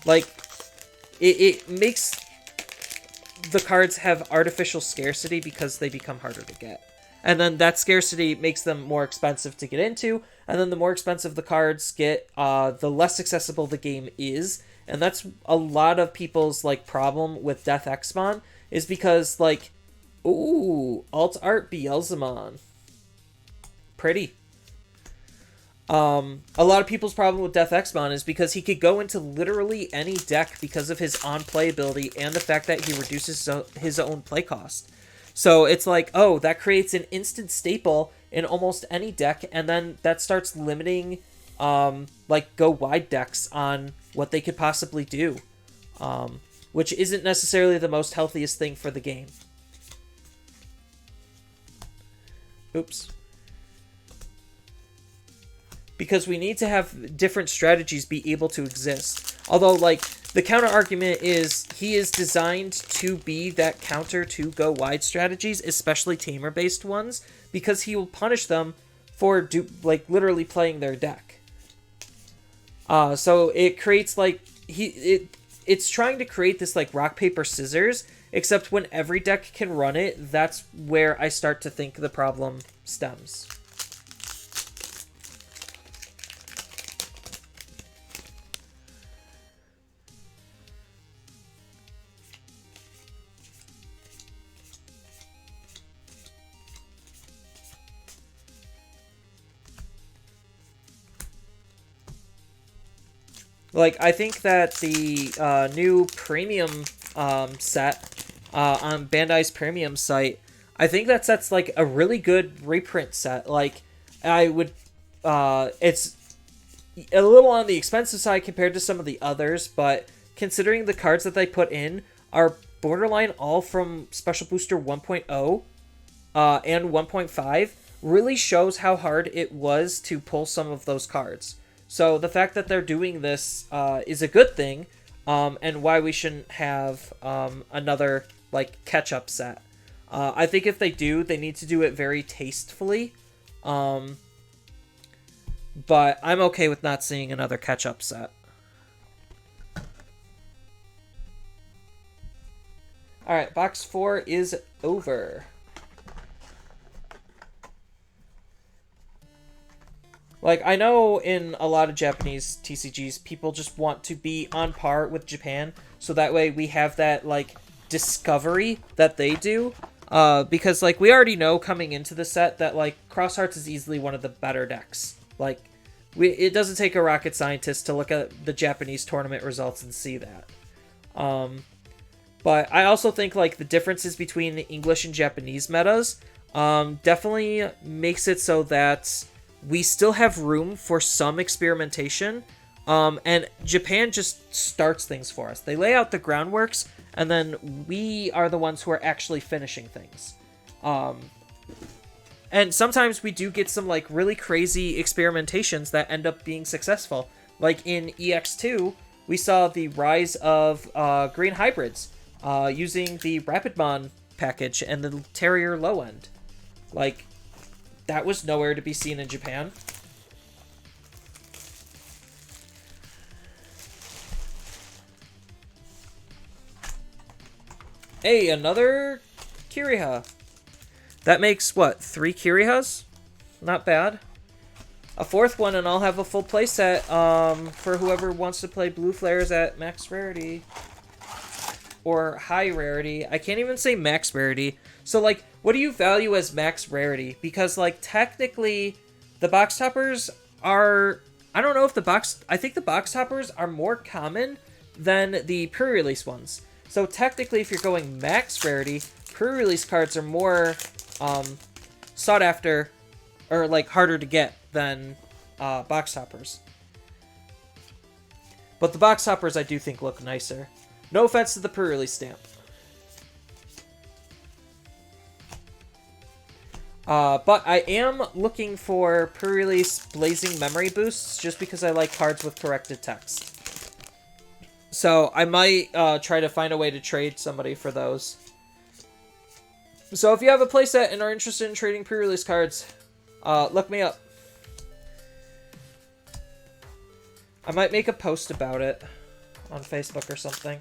Like, it makes the cards have artificial scarcity because they become harder to get. And then that scarcity makes them more expensive to get into, and then the more expensive the cards get, the less accessible the game is. And that's a lot of people's, like, problem with Death Exmon, is because, like, ooh, alt art Beelzemon. Pretty. A lot of people's problem with Death Exmon is because he could go into literally any deck because of his on-play ability and the fact that he reduces his own play cost. So it's like, oh, that creates an instant staple in almost any deck, and then that starts limiting, like, go-wide decks on what they could possibly do, which isn't necessarily the most healthiest thing for the game. Oops. Because we need to have different strategies be able to exist. Although, like, the counter argument is he is designed to be that counter to go wide strategies, especially tamer based ones, because he will punish them for literally playing their deck. So it creates like it's trying to create this like rock paper scissors, except when every deck can run it, that's where I start to think the problem stems. Like, I think that the new premium set on Bandai's premium site, I think that set's like a really good reprint set. Like, I would, it's a little on the expensive side compared to some of the others, but considering the cards that they put in are borderline all from Special Booster 1.0 and 1.5, really shows how hard it was to pull some of those cards. So the fact that they're doing this is a good thing, and why we shouldn't have another like catch-up set. I think if they do, they need to do it very tastefully. But I'm okay with not seeing another catch-up set. Alright, box 4 is over. Like, I know in a lot of Japanese TCGs, people just want to be on par with Japan, so that way we have that, like, discovery that they do. Because, like, we already know coming into the set that, like, Cross Hearts is easily one of the better decks. Like, it doesn't take a rocket scientist to look at the Japanese tournament results and see that. But I also think, like, the differences between the English and Japanese metas definitely makes it so that we still have room for some experimentation, and Japan just starts things for us. They lay out the groundworks, and then we are the ones who are actually finishing things. And sometimes we do get some like really crazy experimentations that end up being successful. Like in EX2, we saw the rise of green hybrids using the Rapidmon package and the Terrier low end. Like, that was nowhere to be seen in Japan. Hey, another Kiriha. That makes, what, 3 Kirihas? Not bad. A 4th one, and I'll have a full playset for whoever wants to play Blue Flares at max rarity. Or high rarity. I can't even say max rarity. So, like, what do you value as max rarity? Because, like, technically, the box toppers are... I don't know if the box... I think the box toppers are more common than the pre-release ones. So, technically, if you're going max rarity, pre-release cards are more sought after, or, like, harder to get than box toppers. But the box toppers, I do think, look nicer. No offense to the pre-release stamp. But I am looking for pre-release Blazing Memory Boosts just because I like cards with corrected text. So I might try to find a way to trade somebody for those. So if you have a playset and are interested in trading pre-release cards, look me up. I might make a post about it on Facebook or something.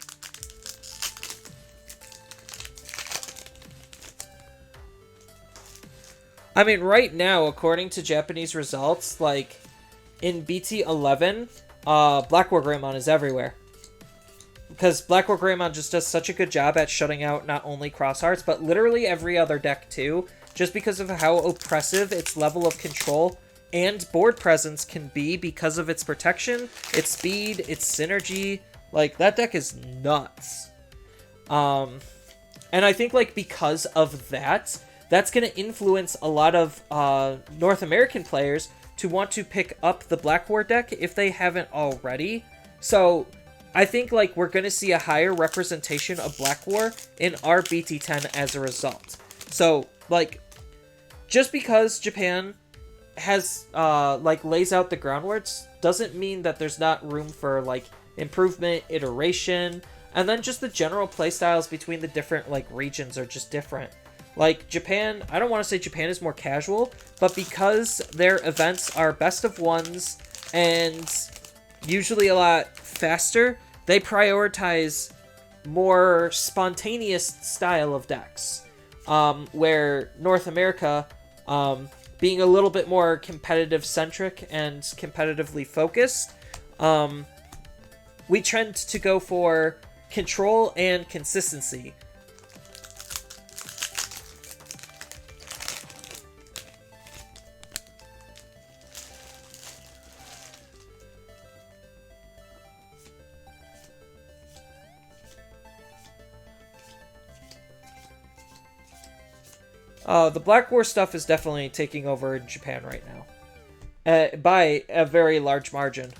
I mean, right now, according to Japanese results, like, in BT11, Black War Greymon is everywhere. Because Black War Greymon just does such a good job at shutting out not only Cross Hearts, but literally every other deck, too. Just because of how oppressive its level of control and board presence can be because of its protection, its speed, its synergy. Like, that deck is nuts. And I think, like, because of that, that's going to influence a lot of North American players to want to pick up the Black War deck if they haven't already. So I think, like, we're going to see a higher representation of Black War in our BT10 as a result. So, like, just because Japan has, like, lays out the groundwork doesn't mean that there's not room for, like, improvement, iteration, and then just the general playstyles between the different, like, regions are just different. Like, Japan, I don't want to say Japan is more casual, but because their events are best of ones and usually a lot faster, they prioritize more spontaneous style of decks. Where North America, being a little bit more competitive-centric and competitively focused, we tend to go for control and consistency. The Black War stuff is definitely taking over in Japan right now. By a very large margin.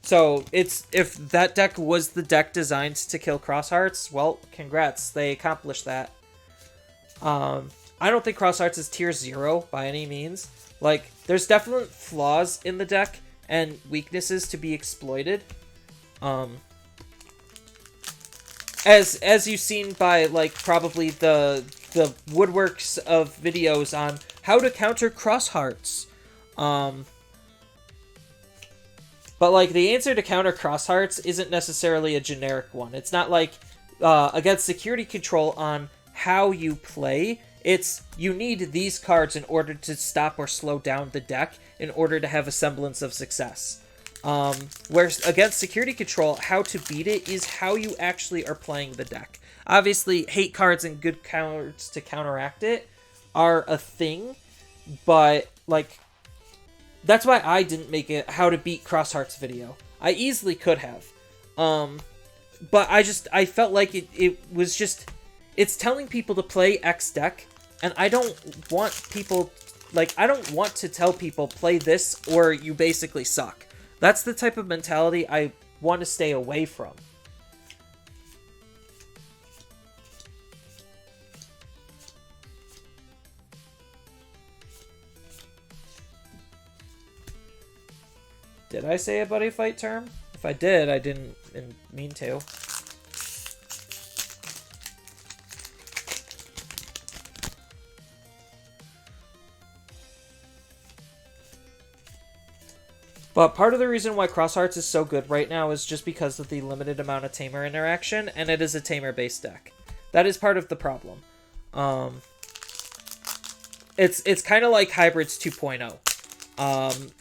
So, if that deck was the deck designed to kill Cross Hearts, well, congrats, they accomplished that. I don't think Cross Hearts is tier 0 by any means. Like, there's definite flaws in the deck and weaknesses to be exploited. As you've seen by, like, probably the woodworks of videos on how to counter Cross Hearts. But, like, the answer to counter Cross Hearts isn't necessarily a generic one. It's not like, against security control on how you play. It's, you need these cards in order to stop or slow down the deck in order to have a semblance of success. Whereas against security control, how to beat it is how you actually are playing the deck. Obviously, hate cards and good cards to counteract it are a thing, but, like, that's why I didn't make a how to beat Cross Hearts video. I easily could have. But I felt like it was just, it's telling people to play X deck, and I don't want people, like, I don't want to tell people play this or you basically suck. That's the type of mentality I want to stay away from. Did I say a buddy fight term? If I did, I didn't mean to. But part of the reason why Cross Hearts is so good right now is just because of the limited amount of Tamer interaction, and it is a Tamer-based deck. That is part of the problem. It's kind of like Hybrids 2.0.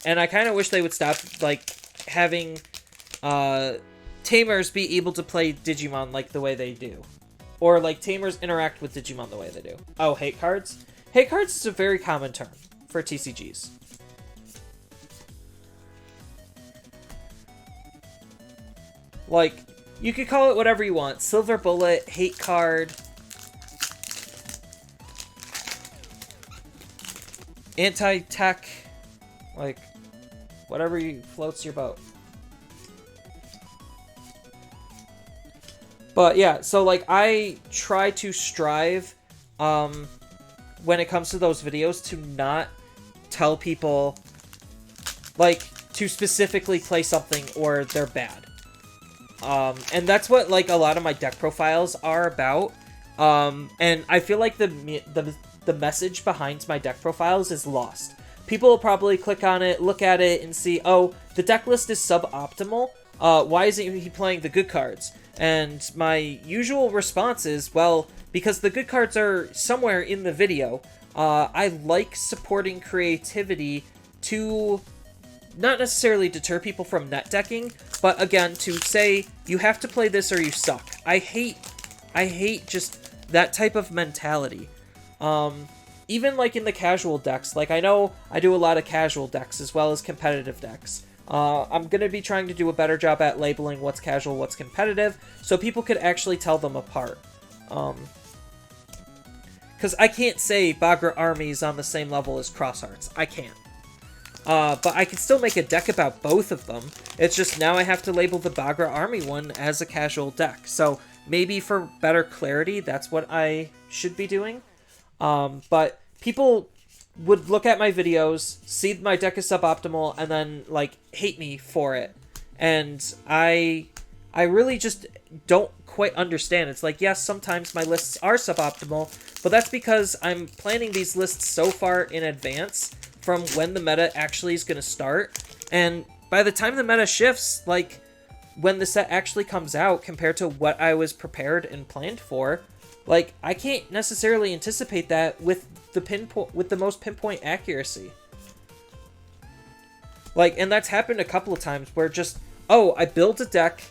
And I kind of wish they would stop, like, having Tamers be able to play Digimon like the way they do. Or, like, Tamers interact with Digimon the way they do. Oh, hate cards? Hate cards is a very common term for TCGs. Like, you could call it whatever you want. Silver Bullet, hate card, anti-tech, like, whatever floats your boat. But yeah, so, like, I try to strive, when it comes to those videos, to not tell people, like, to specifically play something or they're bad. And that's what, like, a lot of my deck profiles are about. And I feel like the message behind my deck profiles is lost. People will probably click on it, look at it, and see, oh, the deck list is suboptimal. Why isn't he playing the good cards? And my usual response is, well, because the good cards are somewhere in the video. I like supporting creativity to not necessarily deter people from net decking, but again, to say, you have to play this or you suck. I hate just that type of mentality. even like in the casual decks, like I know I do a lot of casual decks as well as competitive decks. I'm going to be trying to do a better job at labeling what's casual, what's competitive, so people could actually tell them apart. Because I can't say Bagra Army is on the same level as Cross Arts. I can't. But I can still make a deck about both of them. It's just now I have to label the Bagra Army one as a casual deck. So maybe for better clarity, that's what I should be doing. But people would look at my videos, see my deck is suboptimal, and then, like, hate me for it. And I really just don't quite understand. It's like, yes, sometimes my lists are suboptimal, but that's because I'm planning these lists so far in advance from when the meta actually is going to start. And by the time the meta shifts, like, when the set actually comes out compared to what I was prepared and planned for, like, I can't necessarily anticipate that with the most pinpoint accuracy. Like, and that's happened a couple of times where just, oh, I build a deck,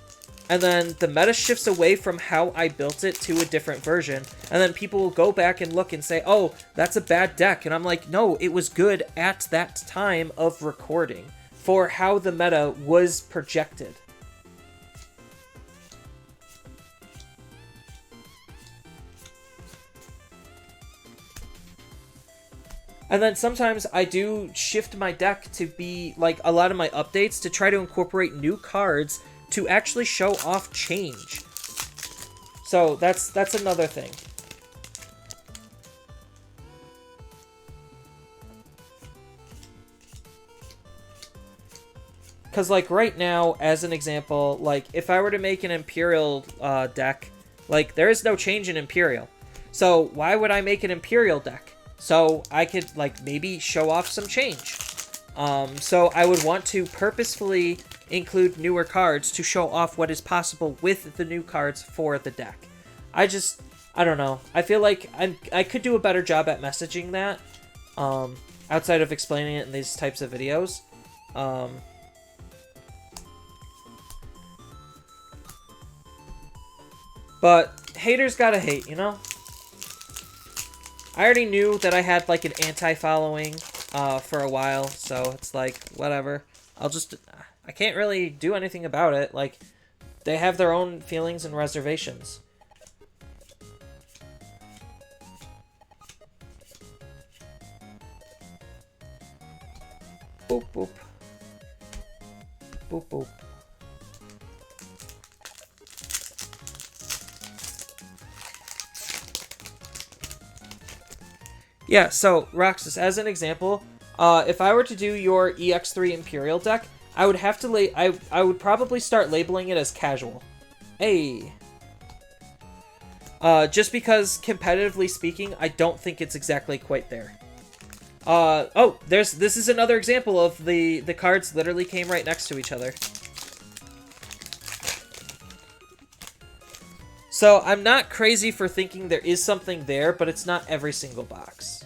and then the meta shifts away from how I built it to a different version, and then people will go back and look and say, oh, that's a bad deck, and I'm like, no, it was good at that time of recording for how the meta was projected. And then sometimes I do shift my deck to be, like, a lot of my updates to try to incorporate new cards to actually show off change. So that's another thing. Because, like, right now, as an example, like, if I were to make an Imperial deck, like, there is no change in Imperial. So why would I make an Imperial deck? So I could, like, maybe show off some change. So I would want to purposefully include newer cards to show off what is possible with the new cards for the deck. I don't know. I feel like I could do a better job at messaging that, outside of explaining it in these types of videos. But haters gotta hate, you know? I already knew that I had, like, an anti-following for a while, so it's like, whatever. I can't really do anything about it. Like, they have their own feelings and reservations. Boop, boop. Boop, boop. Yeah, so, Roxas, as an example, if I were to do your EX3 Imperial deck, I would have to I would probably start labeling it as casual. Hey. Just because, competitively speaking, I don't think it's exactly quite there. Oh, this is another example of the cards literally came right next to each other. So, I'm not crazy for thinking there is something there, but it's not every single box.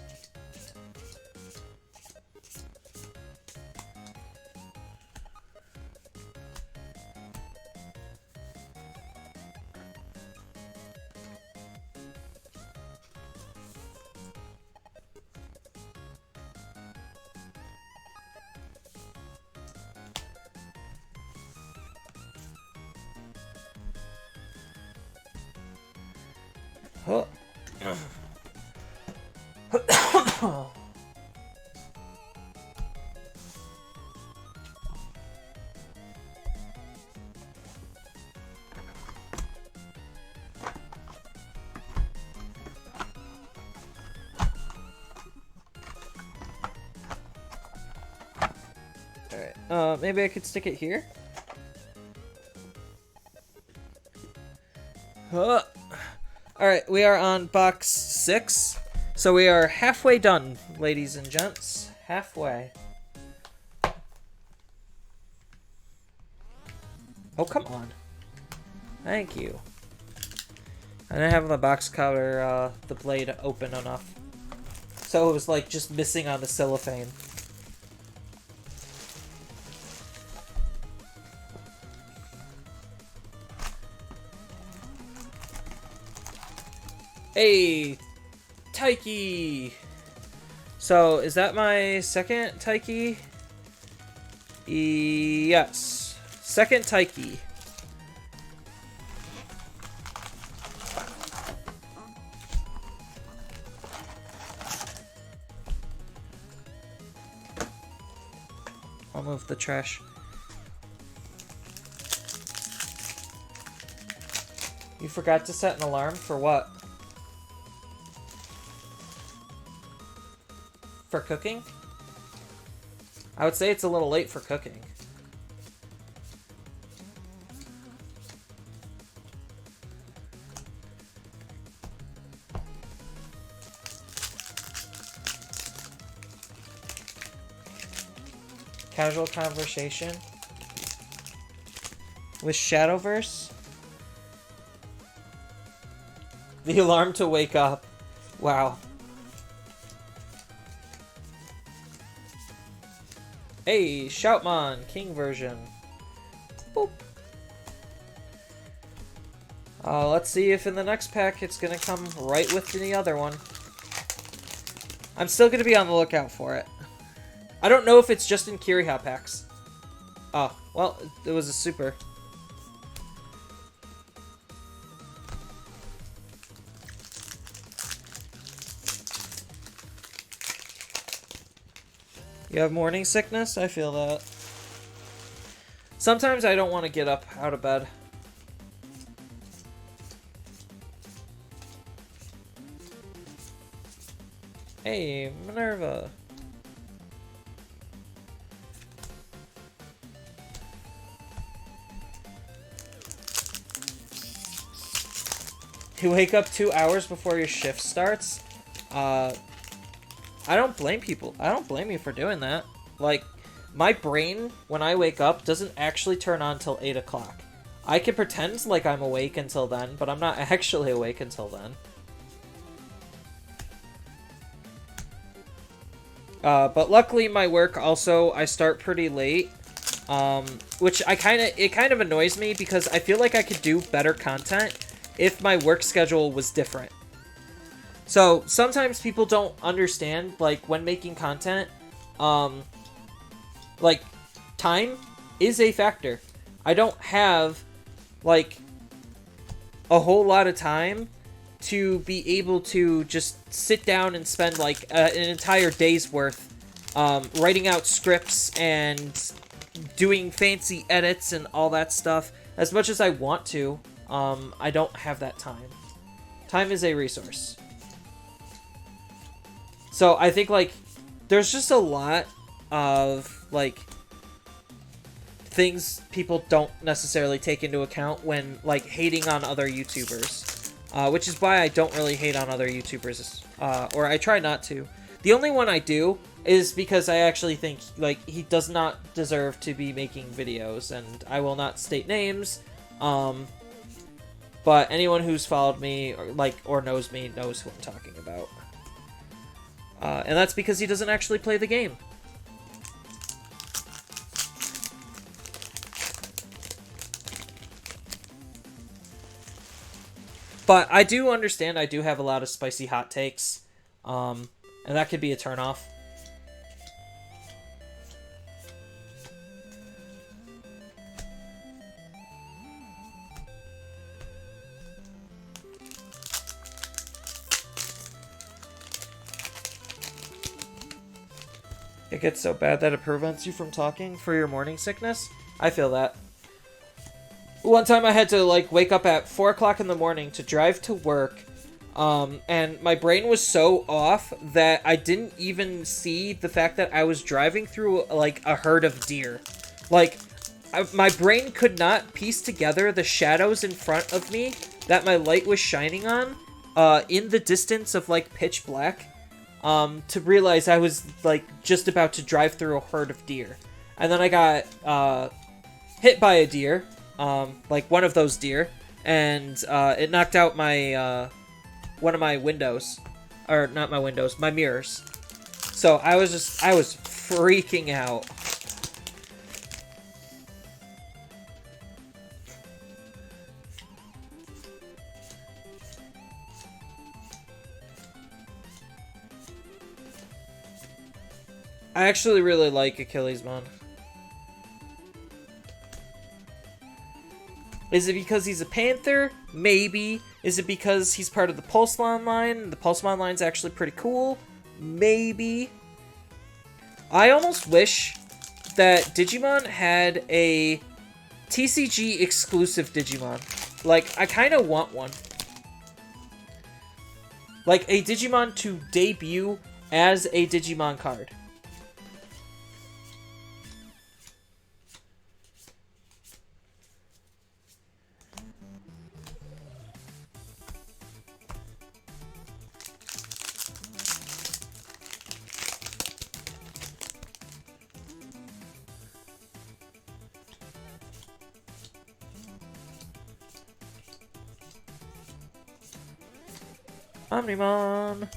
Oh. Alright, maybe I could stick it here? Alright, we are on box 6. So we are halfway done, ladies and gents. Halfway. Oh, come on. Thank you. I didn't have the box cover, the blade open enough. So it was, like, just missing on the cellophane. Hey, Taiki! So, is that my second Taiki? Yes. Second Taiki. I'll move the trash. You forgot to set an alarm for what? For cooking? I would say it's a little late for cooking. Casual conversation with Shadowverse. The alarm to wake up. Wow. Hey, Shoutmon, King version. Boop. Let's see if in the next pack it's gonna come right with the other one. I'm still gonna be on the lookout for it. I don't know if it's just in Kiriha packs. Oh, well, it was a super. You have morning sickness? I feel that. Sometimes I don't want to get up out of bed. Hey, Minerva. You wake up 2 hours before your shift starts? I don't blame people. I don't blame you for doing that. Like, my brain, when I wake up, doesn't actually turn on till 8 o'clock. I can pretend like I'm awake until then, but I'm not actually awake until then. But luckily my work also, I start pretty late. Which it kind of annoys me because I feel like I could do better content if my work schedule was different. So, sometimes people don't understand, like, when making content, like, time is a factor. I don't have, like, a whole lot of time to be able to just sit down and spend, like, an entire day's worth, writing out scripts and doing fancy edits and all that stuff. As much as I want to, I don't have that time. Time is a resource. So I think, like, there's just a lot of, like, things people don't necessarily take into account when, like, hating on other YouTubers. Which is why I don't really hate on other YouTubers, or I try not to. The only one I do is because I actually think, like, he does not deserve to be making videos, and I will not state names, but anyone who's followed me, or knows me, knows who I'm talking about. And that's because he doesn't actually play the game. But I do understand I do have a lot of spicy hot takes. And that could be a turnoff. It gets so bad that it prevents you from talking for your morning sickness? I feel that. One time I had to, like, wake up at 4 o'clock in the morning to drive to work, and my brain was so off that I didn't even see the fact that I was driving through, like, a herd of deer. Like, my brain could not piece together the shadows in front of me that my light was shining on, in the distance of, like, pitch black. To realize I was, like, just about to drive through a herd of deer. And then I got, hit by a deer, like one of those deer, and, it knocked out my, one of my windows. Or, not my windows, my mirrors. So, I was freaking out. I actually really like Achillesmon. Is it because he's a Panther? Maybe. Is it because he's part of the Pulsemon line? The Pulsemon line's actually pretty cool. Maybe. I almost wish that Digimon had a TCG exclusive Digimon. Like, I kind of want one. Like, a Digimon to debut as a Digimon card. Omnimon.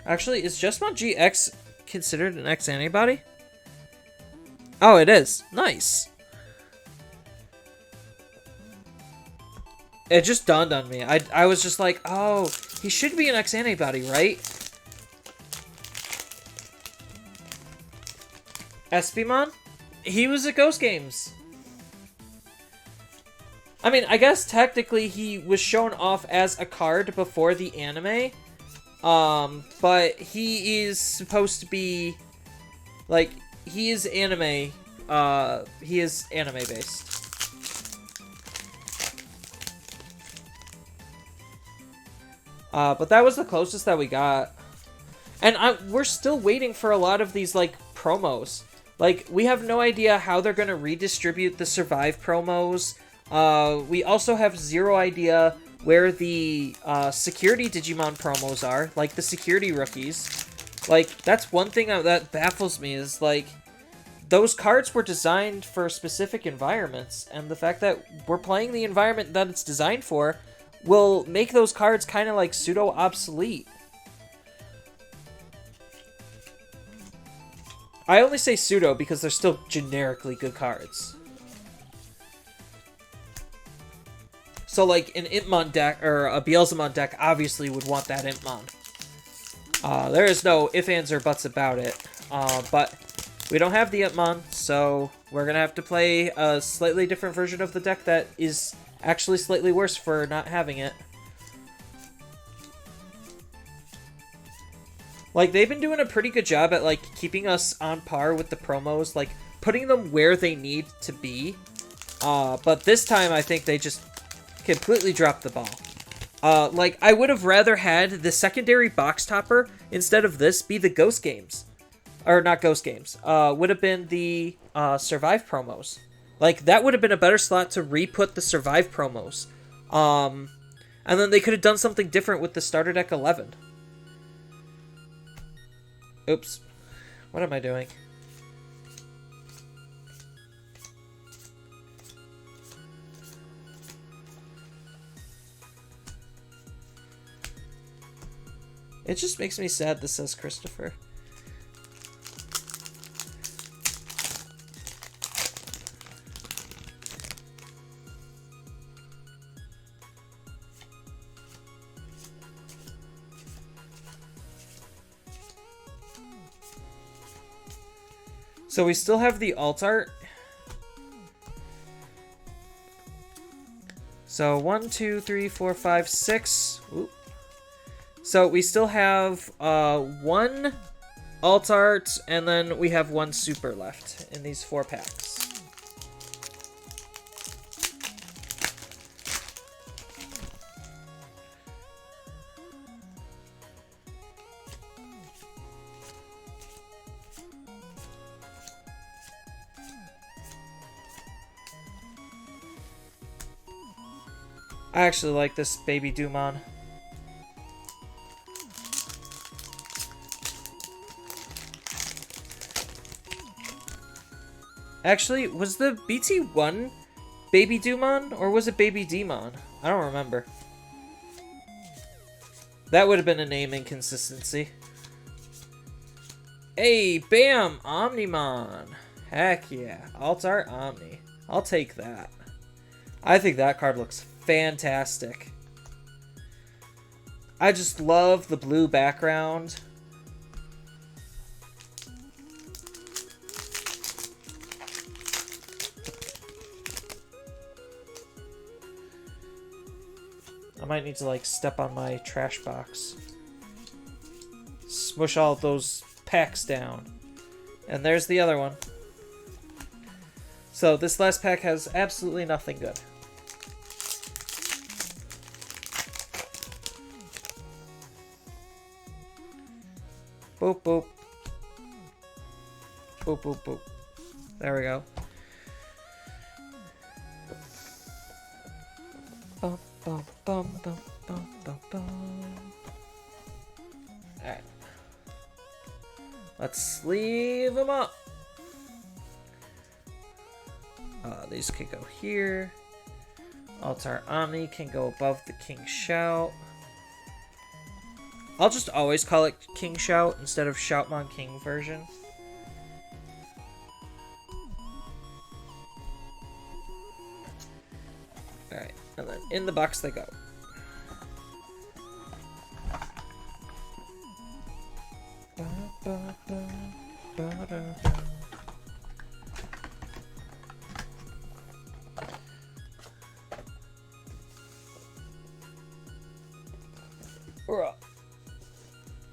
Actually, is Jesmon GX considered an X antibody? Oh, it is. Nice. It just dawned on me. I was just like, oh, he should be an X antibody, right? Espimon? He was at Ghost Games. I mean, I guess technically he was shown off as a card before the anime. But he is supposed to be, like, he is anime based. But that was the closest that we got. And we're still waiting for a lot of these, like, promos. Like, we have no idea how they're going to redistribute the Survive promos. We also have zero idea where the security Digimon promos are, like the security rookies. Like, that's one thing that baffles me is, like, those cards were designed for specific environments, and the fact that we're playing the environment that it's designed for will make those cards kind of, like, pseudo-obsolete. I only say pseudo because they're still generically good cards. So, like, an Impmon deck, or a Beelzemon deck, obviously would want that Impmon. There is no ifs, ands, or buts about it. But we don't have the Impmon, so we're going to have to play a slightly different version of the deck that is actually slightly worse for not having it. Like, they've been doing a pretty good job at, like, keeping us on par with the promos, like, putting them where they need to be. But this time, I think they just completely dropped the ball. Like, I would have rather had the secondary box topper, instead of this, be the Ghost Games. Or, not Ghost Games. Would have been the Survive promos. Like, that would have been a better slot to re-put the Survive promos. And then they could have done something different with the Starter Deck 11. Oops. What am I doing? It just makes me sad this says Christopher. So we still have the alt art. So 1, 2, 3, 4, 5, 6. Oop. So we still have one alt art, and then we have one super left in these 4 packs. I actually like this baby Dumon. Actually, was the BT1 Baby Dumon, or was it Baby Demon? I don't remember. That would have been a name inconsistency. Hey, bam! Omnimon! Heck yeah. Alt Art Omni. I'll take that. I think that card looks fantastic. I just love the blue background. I might need to, like, step on my trash box. Smush all those packs down. And there's the other one. So this last pack has absolutely nothing good. Boop, boop. Boop, boop, boop. There we go. Bum, bum, bum, bum, bum, bum, bum. Alright. Let's sleeve them up. These can go here. Altar Omni can go above the King Shout. I'll just always call it King Shout instead of Shoutmon King version. Alright, and then in the box they go.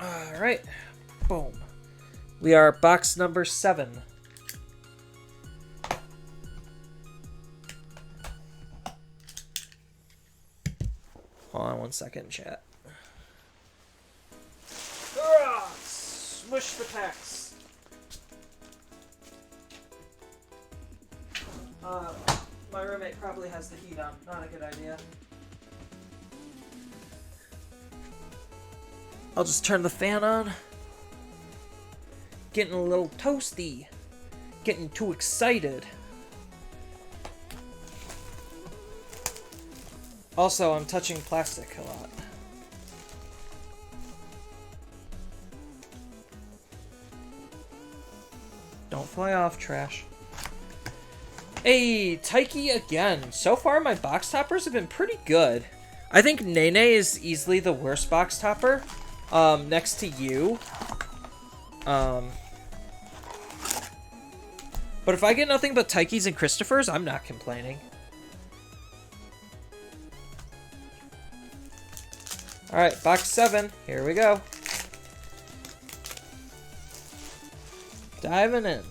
Alright, boom. We are box number 7. Hold on 1 second, chat. Smush the packs. My roommate probably has the heat on. Not a good idea. I'll just turn the fan on. Getting a little toasty. Getting too excited. Also, I'm touching plastic a lot. Don't fly off, trash. Hey, Taiki again. So far, my box toppers have been pretty good. I think Nene is easily the worst box topper. Next to you. But if I get nothing but Taikis and Christophers, I'm not complaining. Alright, box 7. Here we go. Diving in.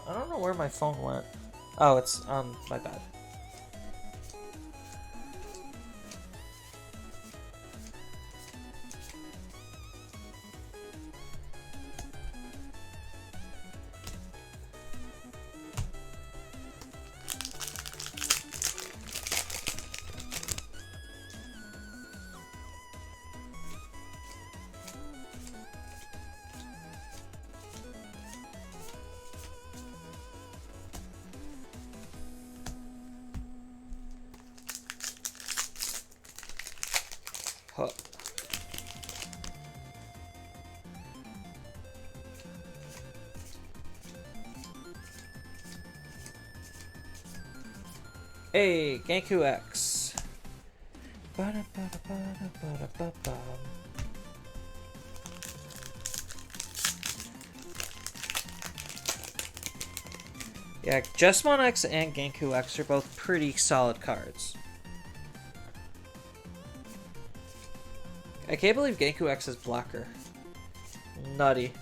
I don't know where my phone went. Oh, it's on my bed. Huh. Hey, Genku X. Yeah, Jesmon X and Genku X are both pretty solid cards. I can't believe Genku X is blocker. Nutty.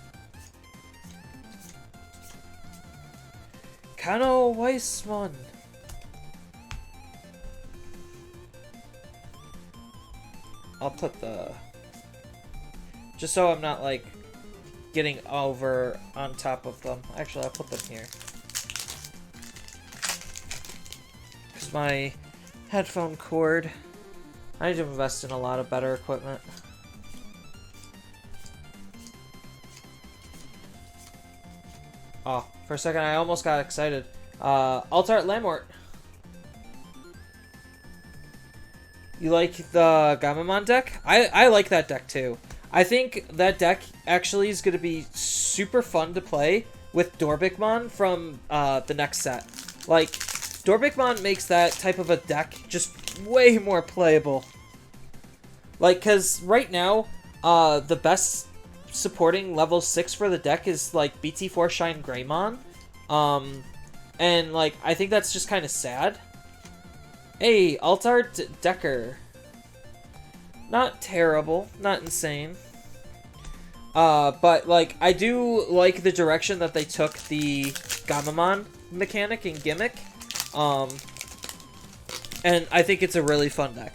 Kano Weissman. I'll put the... just so I'm not, like, getting over on top of them. Actually, I'll put them here. Because my headphone cord... I need to invest in a lot of better equipment. Oh, for a second I almost got excited. Altart Lamort. You like the Gamamon deck? I like that deck too. I think that deck actually is going to be super fun to play with Dorbikmon from the next set. Like, Dorbikmon makes that type of a deck just way more playable. Like, because right now, the best supporting level 6 for the deck is, like, BT4 Shine Greymon. And, like, I think that's just kind of sad. Hey, Altart Decker. Not terrible. Not insane. But, like, I do like the direction that they took the Gamamon mechanic and gimmick. And I think it's a really fun deck.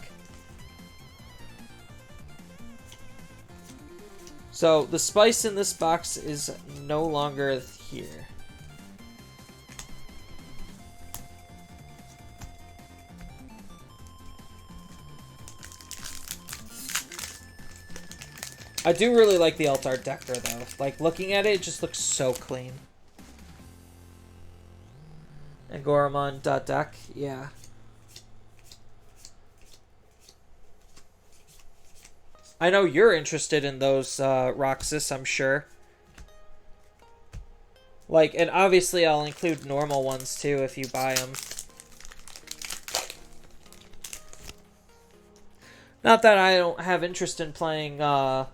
So, the spice in this box is no longer here. I do really like the Altart Decker, though. Like, looking at it, it just looks so clean. And Goramon.deck, yeah. I know you're interested in those, Roxas, I'm sure. Like, and obviously I'll include normal ones, too, if you buy them. Not that I don't have interest in playing, Lambertmon.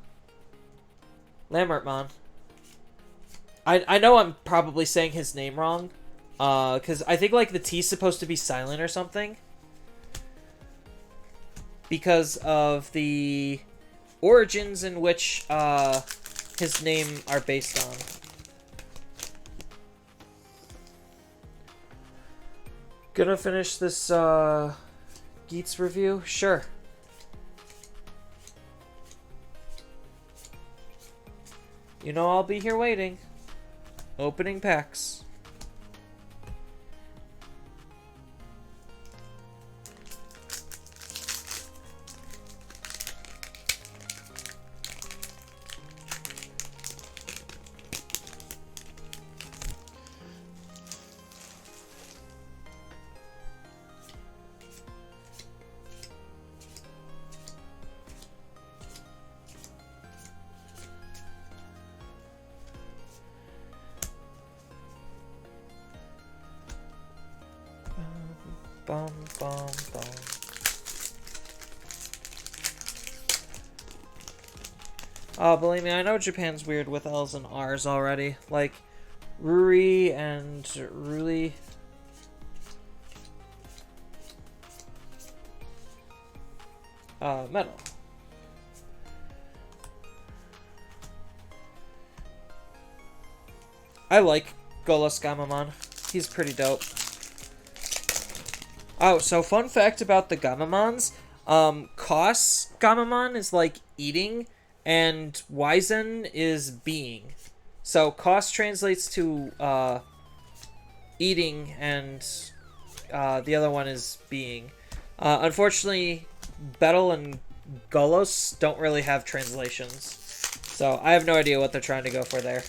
I know I'm probably saying his name wrong. Because I think, like, the T's supposed to be silent or something. Because of the origins in which, his name are based on. Gonna finish this, Geats review? Sure. You know I'll be here waiting. Opening packs. Bum, bum, bum. Oh, believe me, I know Japan's weird with L's and R's already. Like, Ruri and Ruli. Metal. I like Golos Gamamon. He's pretty dope. Oh, so fun fact about the Gamamons. Kos Gamamon is like eating, and Wizen is being. So Kos translates to eating, and the other one is being. Unfortunately, Betel and Golos don't really have translations. So I have no idea what they're trying to go for there.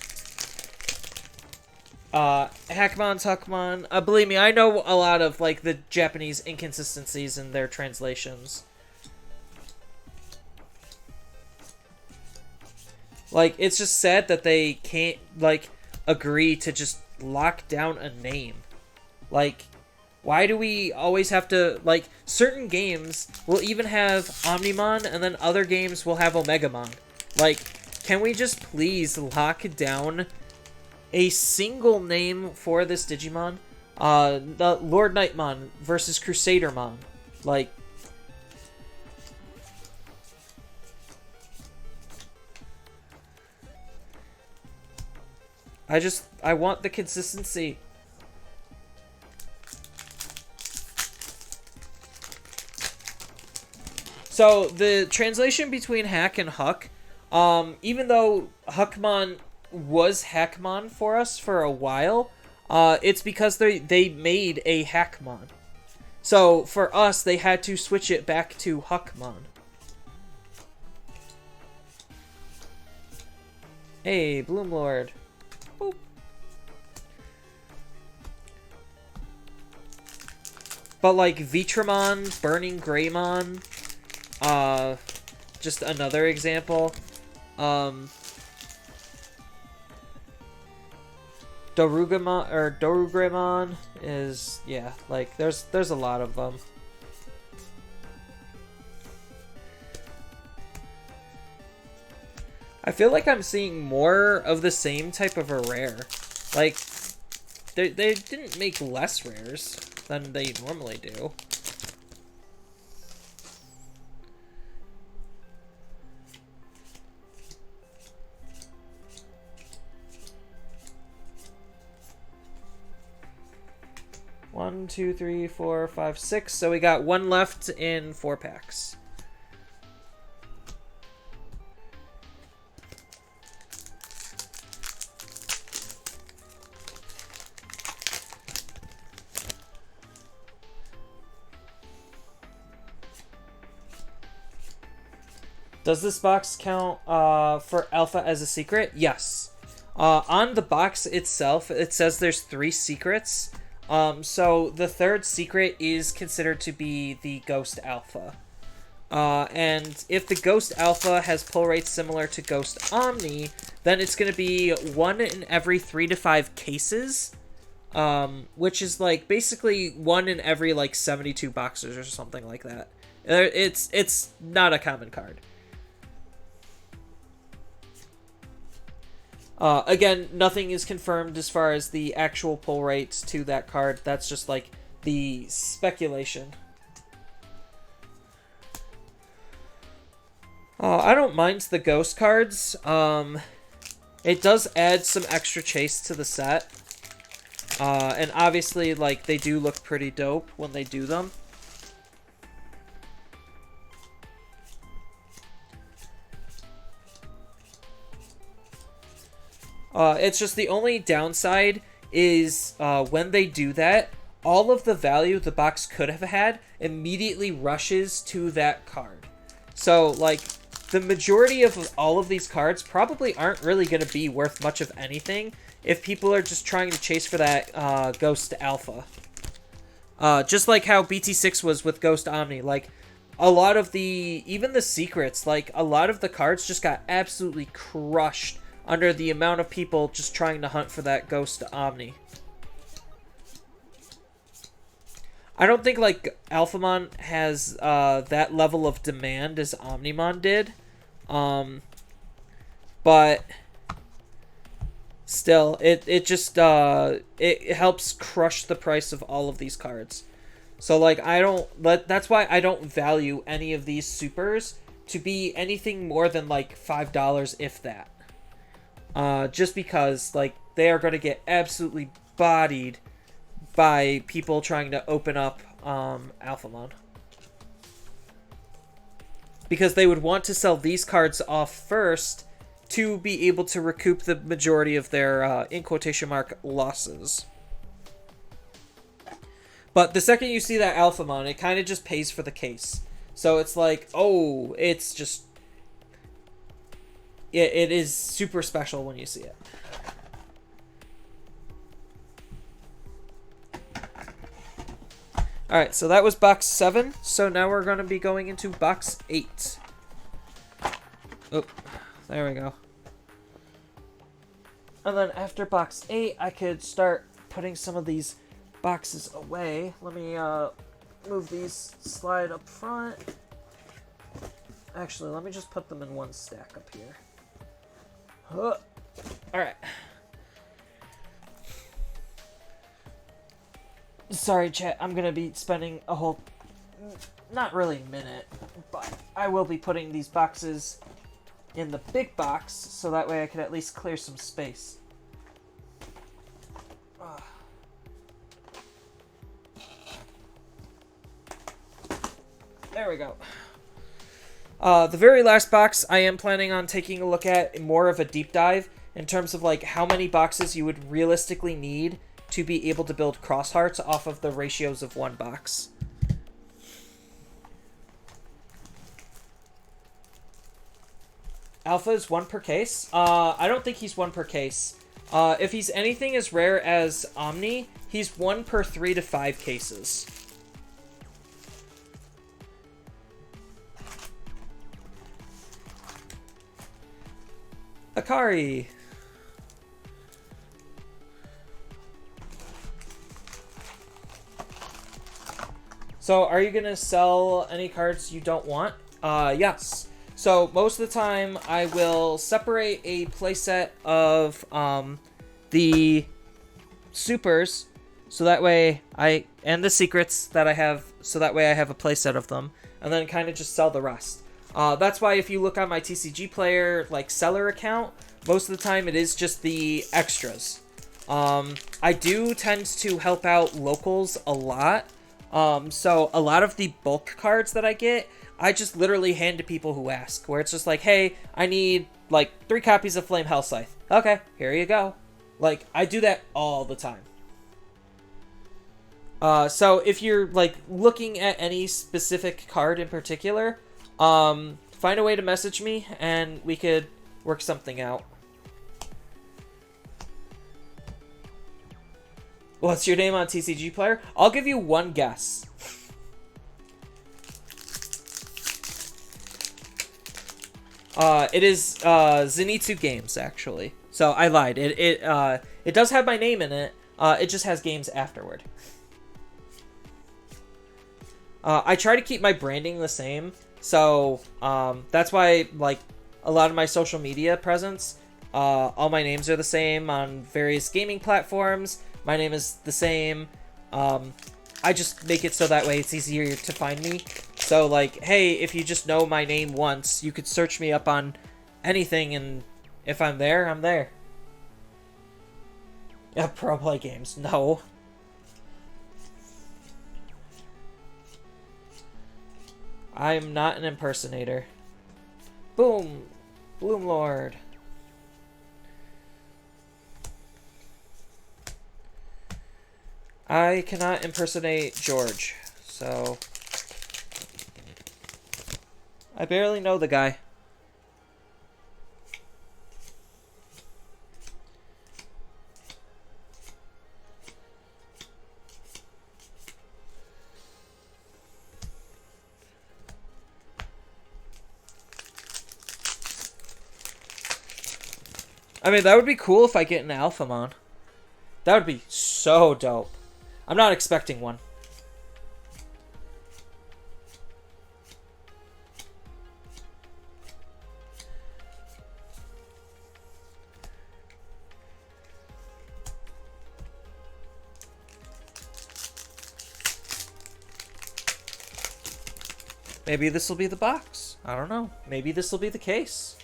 Hackmon, Tuckmon. Believe me, I know a lot of, like, the Japanese inconsistencies in their translations. Like, it's just sad that they can't, like, agree to just lock down a name. Like, why do we always have to, like, certain games will even have Omnimon, and then other games will have Omegamon. Like, can we just please lock down a single name for this Digimon? The Lord Knightmon versus Crusadermon. Like, I want the consistency. So, the translation between Hack and Huck, even though Huckmon was Hackmon for us for a while, it's because they made a Hackmon. So for us, they had to switch it back to Huckmon. Hey, Bloomlord. Boop. But like Vitramon, Burning Greymon, just another example. Dorugreymon is, yeah, like there's a lot of them. I feel like I'm seeing more of the same type of a rare. Like, they didn't make less rares than they normally do. One, two, three, four, five, six. So we got one left in 4 packs. Does this box count for alpha as a secret? Yes. On the box itself, it says there's 3 secrets. So the 3rd secret is considered to be the Ghost Alpha. And if the Ghost Alpha has pull rates similar to Ghost Omni, then it's going to be 1 in every 3 to 5 cases. Which is like basically 1 in every like 72 boxes or something like that. It's not a common card. Again, nothing is confirmed as far as the actual pull rates to that card. That's just like the speculation. I don't mind the ghost cards. It does add some extra chase to the set. And obviously, like, they do look pretty dope when they do them. It's just the only downside is when they do that, all of the value the box could have had immediately rushes to that card. So, like, the majority of all of these cards probably aren't really going to be worth much of anything if people are just trying to chase for that Ghost Alpha. Just like how BT6 was with Ghost Omni. Like, a lot of even the secrets, like, a lot of the cards just got absolutely crushed under the amount of people just trying to hunt for that Ghost Omni. I don't think, like, Alphamon has that level of demand as Omnimon did. But still, it just it helps crush the price of all of these cards. So, like, that's why I don't value any of these supers to be anything more than, like, $5, if that. Just because, like, they are going to get absolutely bodied by people trying to open up Alphamon. Because they would want to sell these cards off first to be able to recoup the majority of their, in quotation mark, losses. But the second you see that Alphamon, it kind of just pays for the case. So it's like, oh, it's just... It is super special when you see it. Alright, so that was box 7. So now we're going to be going into box 8. Oh, there we go. And then after box 8, I could start putting some of these boxes away. Let me move these slide up front. Actually, let me just put them in one stack up here. Alright. Sorry, chat. I'm going to be spending a whole... not really a minute, but I will be putting these boxes in the big box, so that way I can at least clear some space. There we go. The very last box I am planning on taking a look at more of a deep dive in terms of like how many boxes you would realistically need to be able to build cross hearts off of the ratios of one box. Alpha is 1 per case? I don't think he's 1 per case. If he's anything as rare as Omni, he's 1 per 3 to 5 cases. Akari. So, are you gonna sell any cards you don't want? Yes. So, most of the time, I will separate a playset of, the supers, so that way and the secrets that I have, so that way I have a playset of them, and then kind of just sell the rest. That's why if you look on my TCG Player, like, seller account, most of the time it is just the extras. I do tend to help out locals a lot. So a lot of the bulk cards that I get, I just literally hand to people who ask, where it's just like, hey, I need, like, 3 copies of Flame Hell Scythe. Okay, here you go. Like, I do that all the time. So if you're, like, looking at any specific card in particular, find a way to message me, and we could work something out. What's your name on TCG Player? I'll give you one guess. It is Zenitsu Games, actually. So I lied. It does have my name in it. It just has games afterward. I try to keep my branding the same, so that's why, like, a lot of my social media presence, all my names are the same on various gaming platforms. My name is the same. I just make it so that way it's easier to find me. So, like, hey, if you just know my name once, you could search me up on anything, and if I'm there, I'm there. Yeah, Pro Play Games. No. I'm not an impersonator. Boom! Bloom Lord. I cannot impersonate George, so I barely know the guy. I mean, that would be cool if I get an Alphamon. That would be so dope. I'm not expecting one. Maybe this will be the box. I don't know. Maybe this will be the case.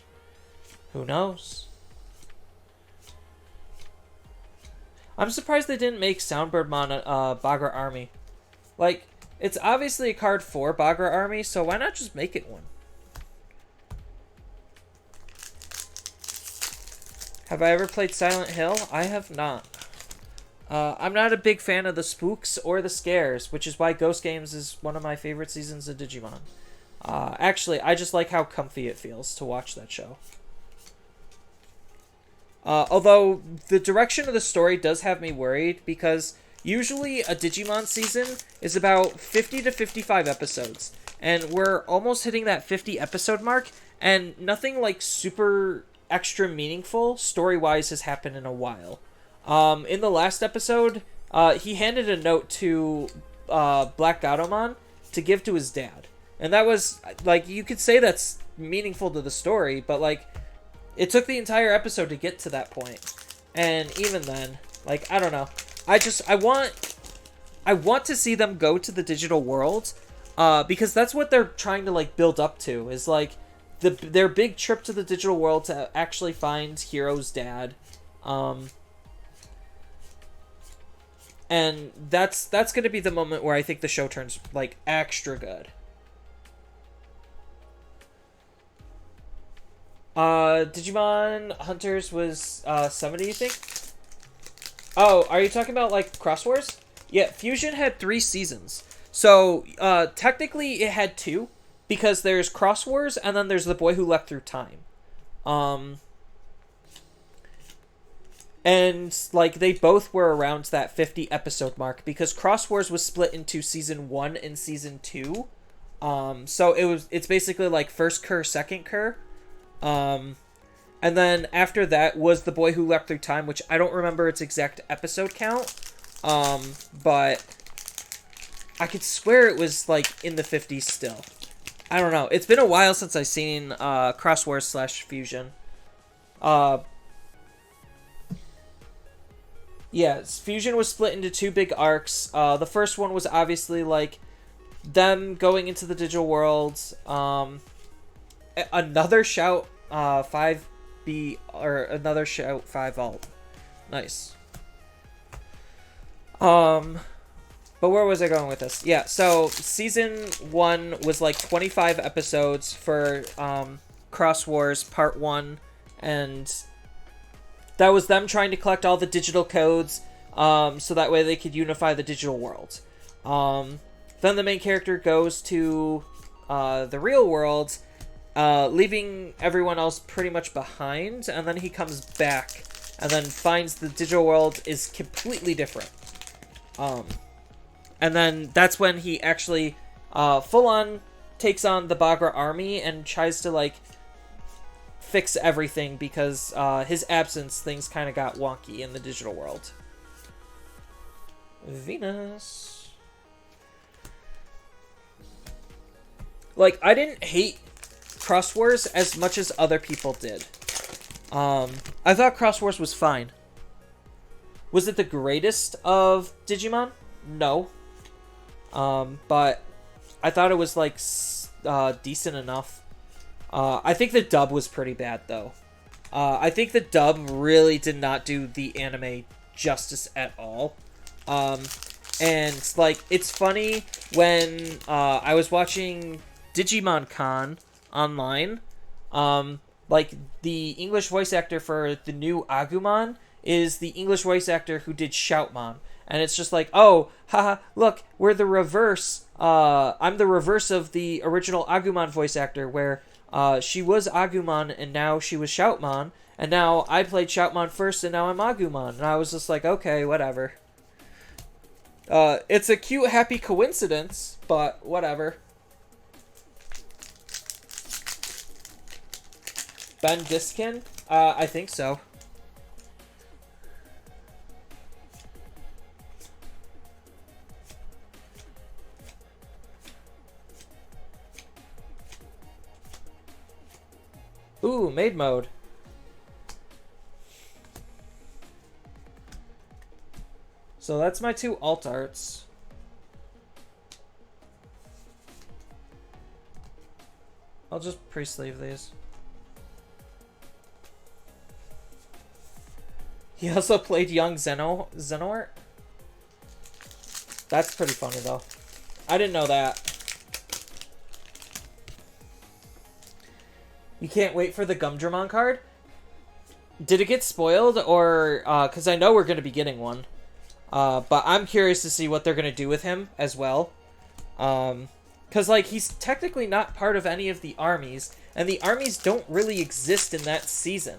Who knows? I'm surprised they didn't make Soundbirdmon Bagra Army. Like, it's obviously a card for Bagra Army, so why not just make it one? Have I ever played Silent Hill? I have not. I'm not a big fan of the spooks or the scares, which is why Ghost Games is one of my favorite seasons of Digimon. Actually, I just like how comfy it feels to watch that show. Although the direction of the story does have me worried, because usually a Digimon season is about 50 to 55 episodes, and we're almost hitting that 50 episode mark, and nothing like super extra meaningful story-wise has happened in a while. In the last episode, he handed a note to Black Gatomon to give to his dad, and that was, like, you could say that's meaningful to the story, but, like, it took the entire episode to get to that point. And even then, like, I don't know. I want to see them go to the digital world, because that's what they're trying to, like, build up to, is, like, their big trip to the digital world to actually find Hiro's dad. And that's going to be the moment where I think the show turns, like, extra good. Digimon Hunters was 70, you think? Oh, are you talking about, like, Cross Wars? Yeah, Fusion had 3 seasons. So, technically it had 2, because there's Cross Wars, and then there's The Boy Who Leapt Through Time. Um, and like they both were around that 50 episode mark because Cross Wars was split into season 1 and season 2. So it's basically like first cur, second cur. And then after that was The Boy Who Leapt Through Time, which I don't remember its exact episode count. But I could swear it was like in the 50s still. I don't know. It's been a while since I've seen Cross Wars / Fusion. Yeah, Fusion was split into 2 big arcs. The first one was obviously like them going into the digital world. Another shout 5B or another shout 5 alt. Nice. But where was I going with this? Yeah, so season 1 was like 25 episodes for Cross Wars Part 1, and that was them trying to collect all the digital codes so that way they could unify the digital world. Then the main character goes to the real world, leaving everyone else pretty much behind, and then he comes back and then finds the digital world is completely different. And then that's when he actually full-on takes on the Bagra army and tries to, like, fix everything because his absence, things kind of got wonky in the digital world. Venus. Like, I didn't hate Cross Wars as much as other people did. I thought Cross Wars was fine. Was it the greatest of Digimon? No. But I thought it was, like, decent enough. I think the dub was pretty bad, though. I think the dub really did not do the anime justice at all. And, like, it's funny when I was watching Digimon Con online, like, the English voice actor for the new Agumon is the English voice actor who did Shoutmon. And it's just like, oh, haha, look, we're the reverse. I'm the reverse of the original Agumon voice actor, where she was Agumon and now she was Shoutmon. And now I played Shoutmon first and now I'm Agumon. And I was just like, okay, whatever. It's a cute, happy coincidence, but whatever. Ben Diskin? I think so. Ooh, maid mode. So that's my 2 alt arts. I'll just pre-sleeve these. He also played young Xenoart. That's pretty funny, though. I didn't know that. You can't wait for the Gumdramon card? Did it get spoiled, or... because I know we're going to be getting one. But I'm curious to see what they're going to do with him as well. Because, like, he's technically not part of any of the armies, and the armies don't really exist in that season.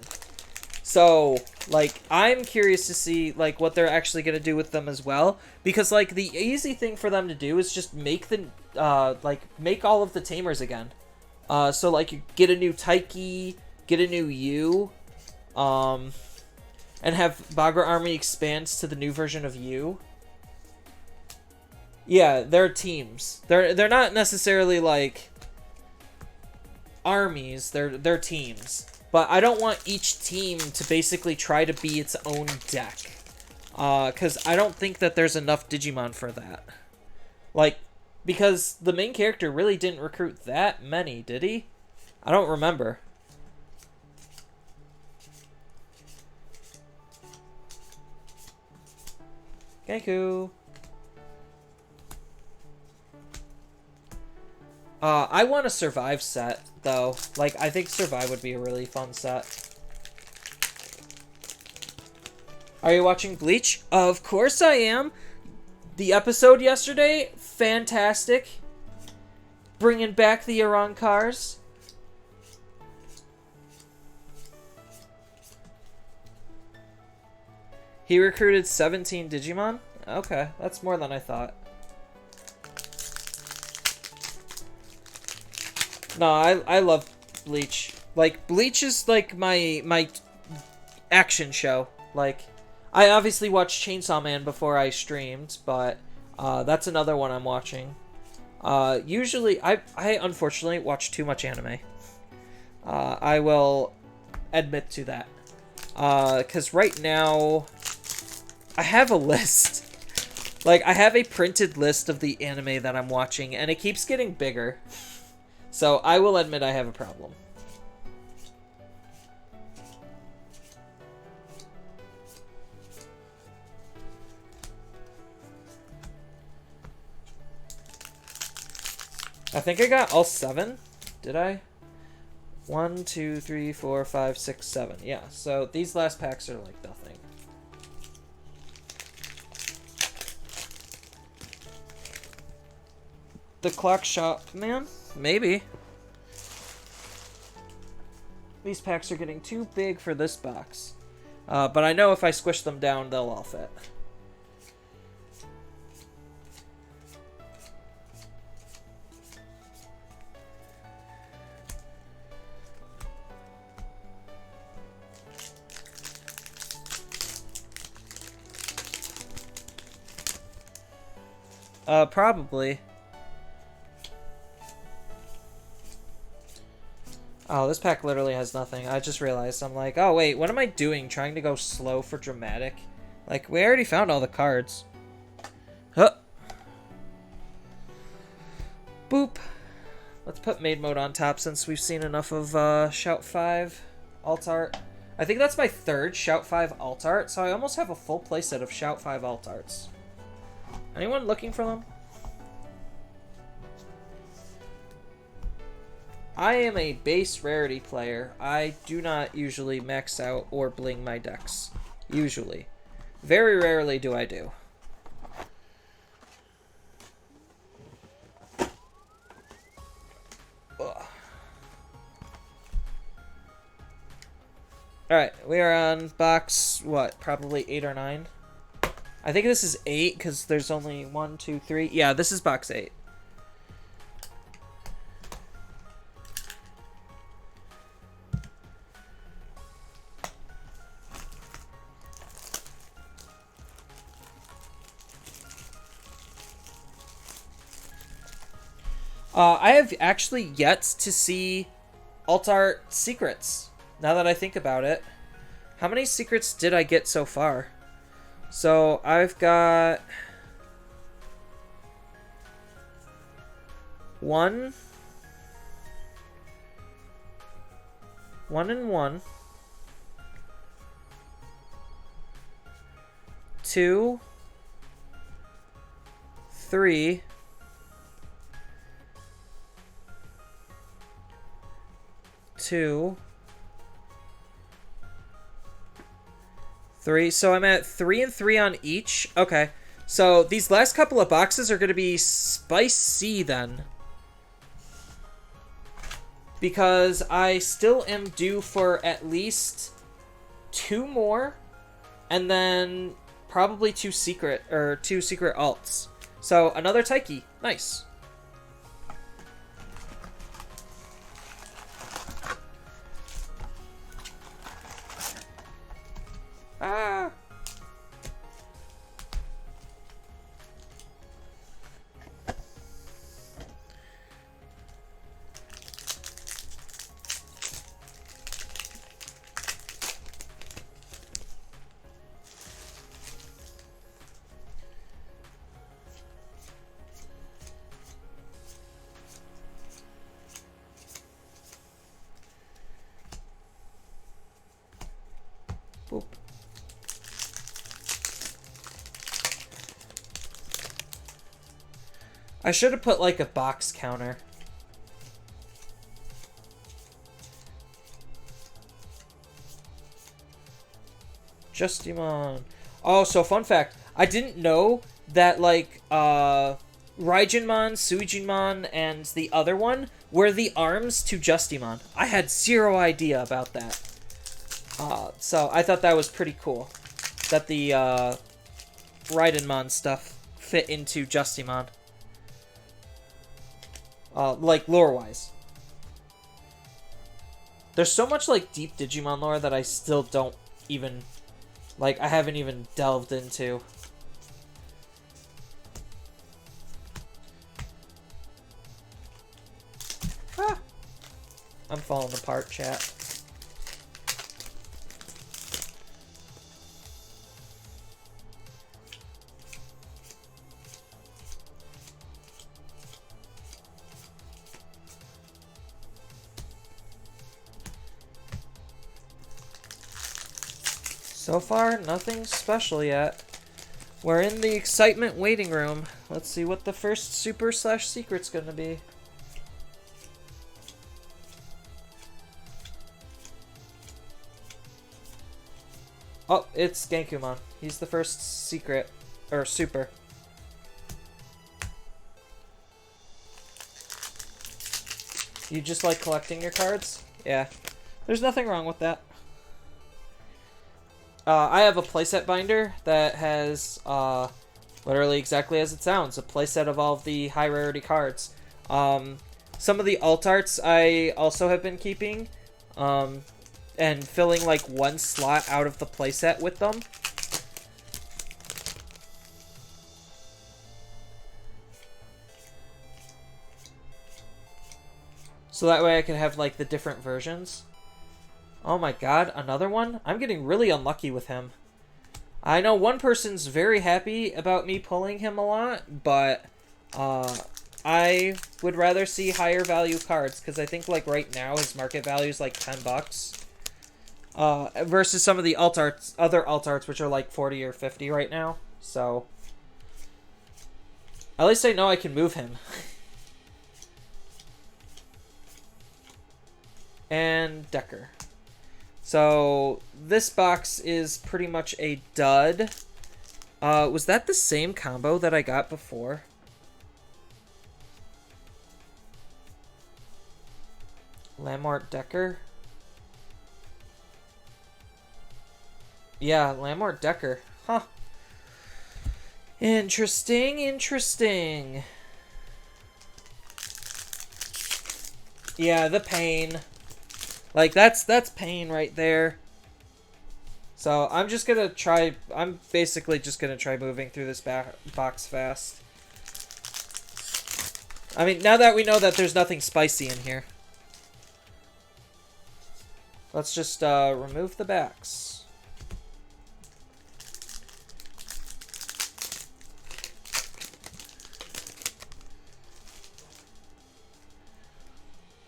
So, like, I'm curious to see, like, what they're actually going to do with them as well. Because, like, the easy thing for them to do is just make the, make all of the tamers again. So, like, you get a new Taiki, get a new Yu, and have Bagra Army expands to the new version of Yu. Yeah, they're teams. They're not necessarily, like, armies. They're teams. But I don't want each team to basically try to be its own deck. Because I don't think that there's enough Digimon for that. Like, because the main character really didn't recruit that many, did he? I don't remember. Genku. I want a Survive set, though. Like, I think Survive would be a really fun set. Are you watching Bleach? Of course I am. The episode yesterday, fantastic. Bringing back the Iran cars. He recruited 17 Digimon? Okay, that's more than I thought. No, I love Bleach. Like, Bleach is like my action show. Like, I obviously watched Chainsaw Man before I streamed, but that's another one I'm watching. Usually, I unfortunately watch too much anime. I will admit to that. Because right now, I have a list. Like, I have a printed list of the anime that I'm watching, and it keeps getting bigger. So, I will admit I have a problem. I think I got all 7. Did I? 1, 2, 3, 4, 5, 6, 7. Yeah, so these last packs are like nothing. The clock shop, man? Maybe. These packs are getting too big for this box. But I know if I squish them down, they'll all fit. Probably. Oh, this pack literally has nothing. I just realized. I'm like, oh wait, what am I doing? Trying to go slow for dramatic? Like, we already found all the cards. Huh. Boop. Let's put Maid Mode on top since we've seen enough of Shout 5 alt art. I think that's my 3rd Shout 5 alt art, so I almost have a full playset of Shout 5 alt arts. Anyone looking for them? I am a base rarity player. I do not usually max out or bling my decks. Usually. Very rarely do I do. Alright, we are on box, what, probably 8 or 9? I think this is 8, because there's only 1, 2, 3. Yeah, this is box 8. I have actually yet to see alt art secrets, now that I think about it. How many secrets did I get so far? So, I've got 1 and 1, 2, 3, 2, 3. So I'm at 3 and 3 on each. Okay. So these last couple of boxes are going to be spicy then. Because I still am due for at least 2 more. And then probably 2 secret alts. So another Taiki. Nice. Ah. Boop. I should have put like a box counter. Digimon. Oh, so fun fact. I didn't know that like Raijinmon, Suijinmon, and the other one were the arms to Justimon. I had zero idea about that. So I thought that was pretty cool. that the Raidenmon stuff fit into Justimon. Like, lore-wise. There's so much, like, deep Digimon lore that I still don't even... Like, I haven't even delved into. Ah! I'm falling apart, chat. So far, nothing special yet. We're in the excitement waiting room. Let's see what the first super/secret's gonna be. Oh, it's Genkumon. He's the first secret. Or super. You just like collecting your cards? Yeah. There's nothing wrong with that. I have a playset binder that has, literally exactly as it sounds, a playset of all of the high rarity cards. Some of the alt arts I also have been keeping, and filling like one slot out of the playset with them. So that way I can have like the different versions. Oh my god, another one? I'm getting really unlucky with him. I know one person's very happy about me pulling him a lot, but I would rather see higher value cards, because I think like right now his market value is like $10. Versus some of the alt arts, other alt arts, which are like 40 or 50 right now. So at least I know I can move him. And Decker. So this box is pretty much a dud. Was that the same combo that I got before? Lamort Decker? Yeah, Lamort Decker. Huh. Interesting, interesting. Yeah, the pain. Like, that's pain right there. So, I'm just gonna try... I'm basically just gonna try moving through this box fast. I mean, now that we know that there's nothing spicy in here. Let's just remove the backs.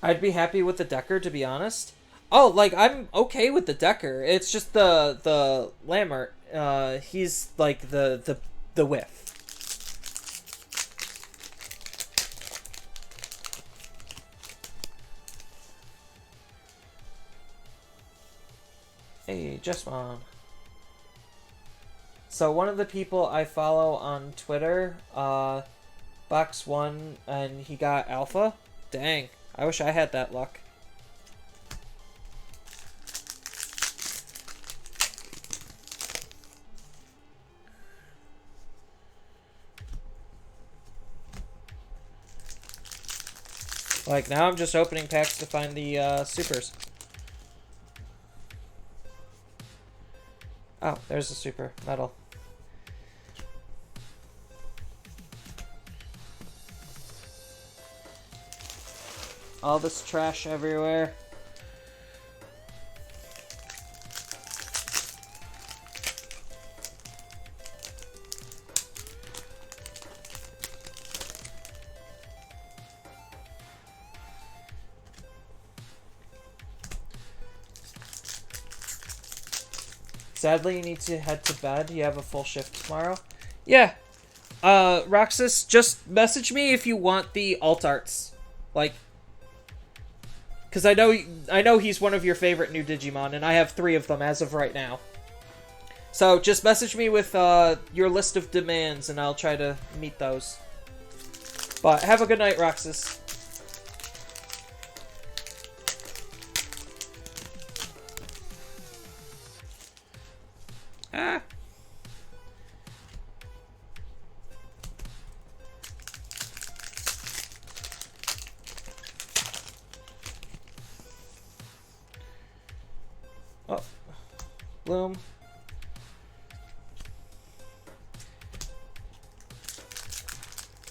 I'd be happy with the Decker, to be honest. Oh, like, I'm okay with the Decker. It's just the Lamert. He's, like, the whiff. Hey, Jessmon. So, one of the people I follow on Twitter, Box 1, and he got Alpha. Dang. I wish I had that luck. Like, now I'm just opening packs to find the supers. Oh, there's the super. Metal. All this trash everywhere. Sadly, you need to head to bed. You have a full shift tomorrow. Yeah. Roxas, just message me if you want the alt arts. Like, because I know he's one of your favorite new Digimon, and I have 3 of them as of right now. So just message me with your list of demands, and I'll try to meet those. But have a good night, Roxas. Ah. Oh, Bloom.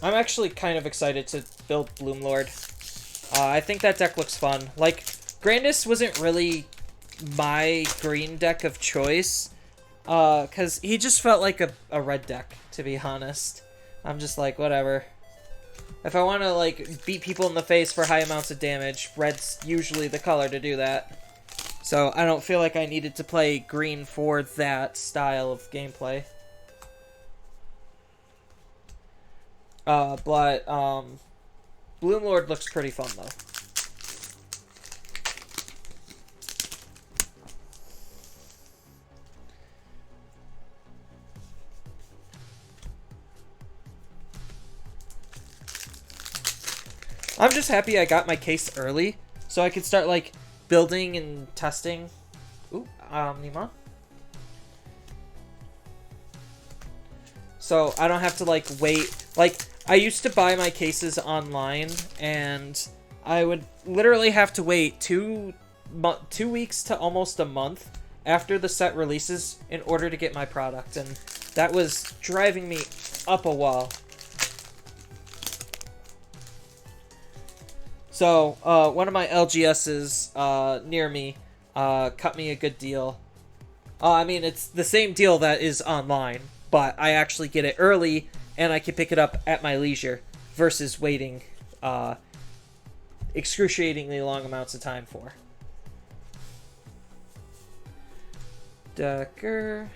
I'm actually kind of excited to build Bloom Lord. I think that deck looks fun. Like, Grandis wasn't really my green deck of choice, because he just felt like a red deck, to be honest. I'm just like, whatever. If I want to, like, beat people in the face for high amounts of damage, red's usually the color to do that. So I don't feel like I needed to play green for that style of gameplay. But Bloom Lord looks pretty fun, though. I'm just happy I got my case early, so I could start, like, building and testing. Ooh, Nima. So I don't have to, like, wait. Like, I used to buy my cases online, and I would literally have to wait 2 weeks to almost a month after the set releases in order to get my product, and that was driving me up a wall. So, one of my LGSs near me cut me a good deal. I mean, it's the same deal that is online, but I actually get it early, and I can pick it up at my leisure, versus waiting excruciatingly long amounts of time for. Decker.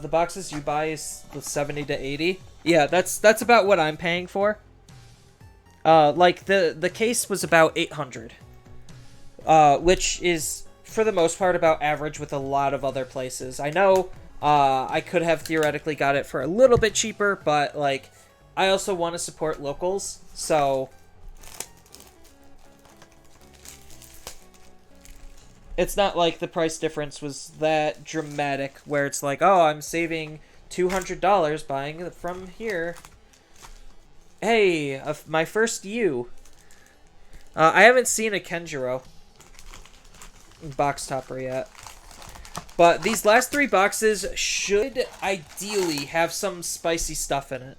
The boxes you buy is the 70 to 80. Yeah, that's about what I'm paying for. Like the case was about 800. Which is for the most part about average with a lot of other places. I know I could have theoretically got it for a little bit cheaper, but like I also want to support locals, so it's not like the price difference was that dramatic where it's like, oh, I'm saving $200 buying it from here. Hey, my first U. I haven't seen a Kenjiro box topper yet. But these last 3 boxes should ideally have some spicy stuff in it.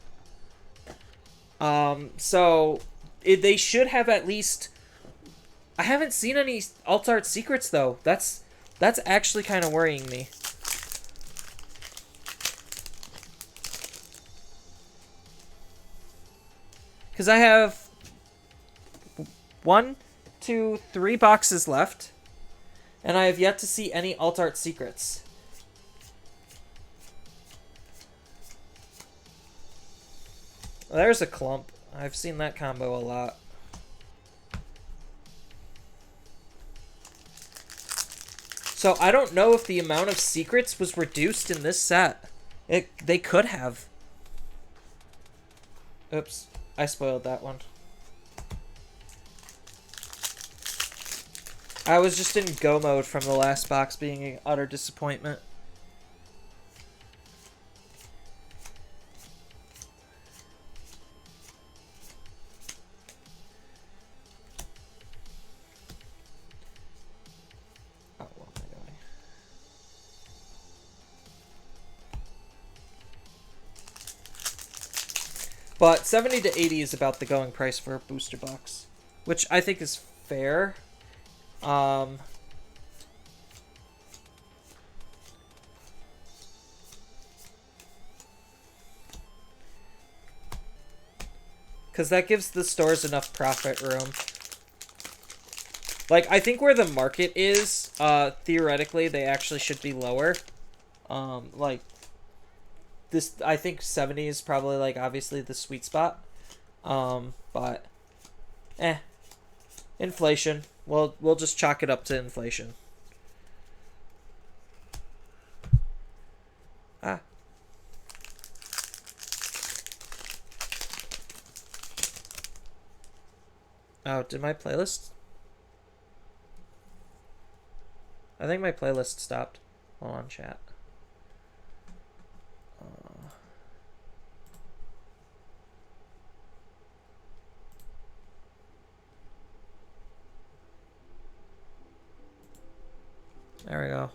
So they should have at least... I haven't seen any alt art secrets though. That's actually kind of worrying me. Because I have 1, 2, 3 boxes left, and I have yet to see any alt art secrets. There's a clump. I've seen that combo a lot. So I don't know if the amount of secrets was reduced in this set. They could have. Oops, I spoiled that one. I was just in go mode from the last box being an utter disappointment. But 70 to 80 is about the going price for a booster box, which I think is fair. Because that gives the stores enough profit room. Like, I think where the market is, theoretically, they actually should be lower. Like, this, I think 70 is probably, like, obviously the sweet spot. But, inflation. We'll just chalk it up to inflation. Oh, did my playlist? I think my playlist stopped. Hold on, chat. There we go.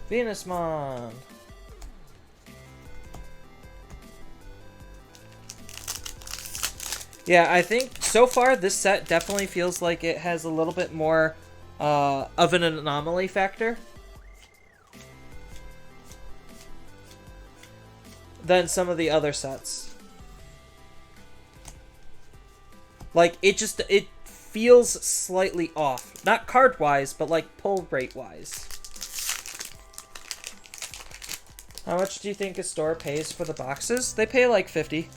Venusmon. Yeah, I think so far this set definitely feels like it has a little bit more of an anomaly factor than some of the other sets. Like, it feels slightly off. Not card-wise, but like pull rate-wise. How much do you think a store pays for the boxes? They pay like 50.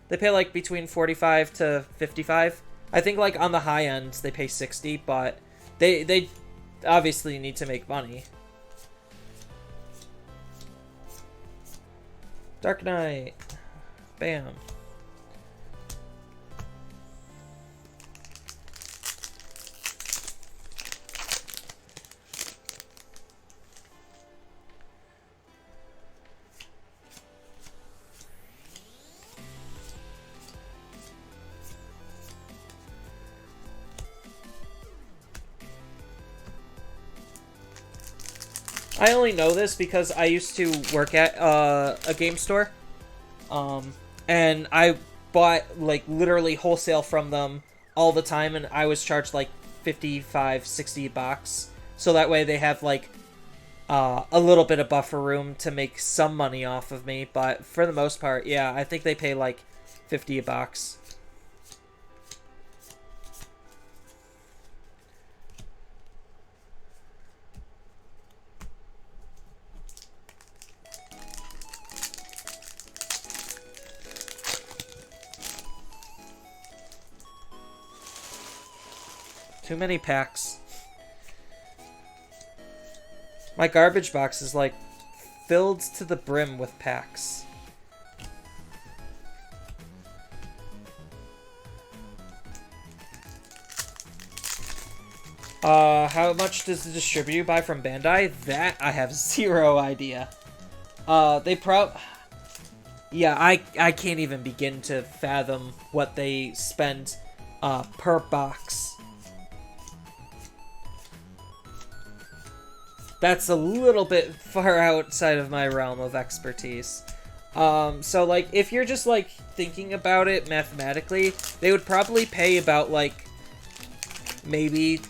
They pay like between 45 to 55. I think like on the high end they pay 60, but they obviously need to make money. Dark Knight. Bam. I only know this because I used to work at a game store, and I bought like literally wholesale from them all the time, and I was charged like 55, 60 bucks, so that way they have like a little bit of buffer room to make some money off of me. But for the most part, yeah, I think they pay like 50 bucks. Too many packs. My garbage box is like filled to the brim with packs. How much does the distributor buy from Bandai? That I have zero idea. Yeah, I can't even begin to fathom what they spend per box. That's a little bit far outside of my realm of expertise. So, like, if you're just, like, thinking about it mathematically, they would probably pay about, like, maybe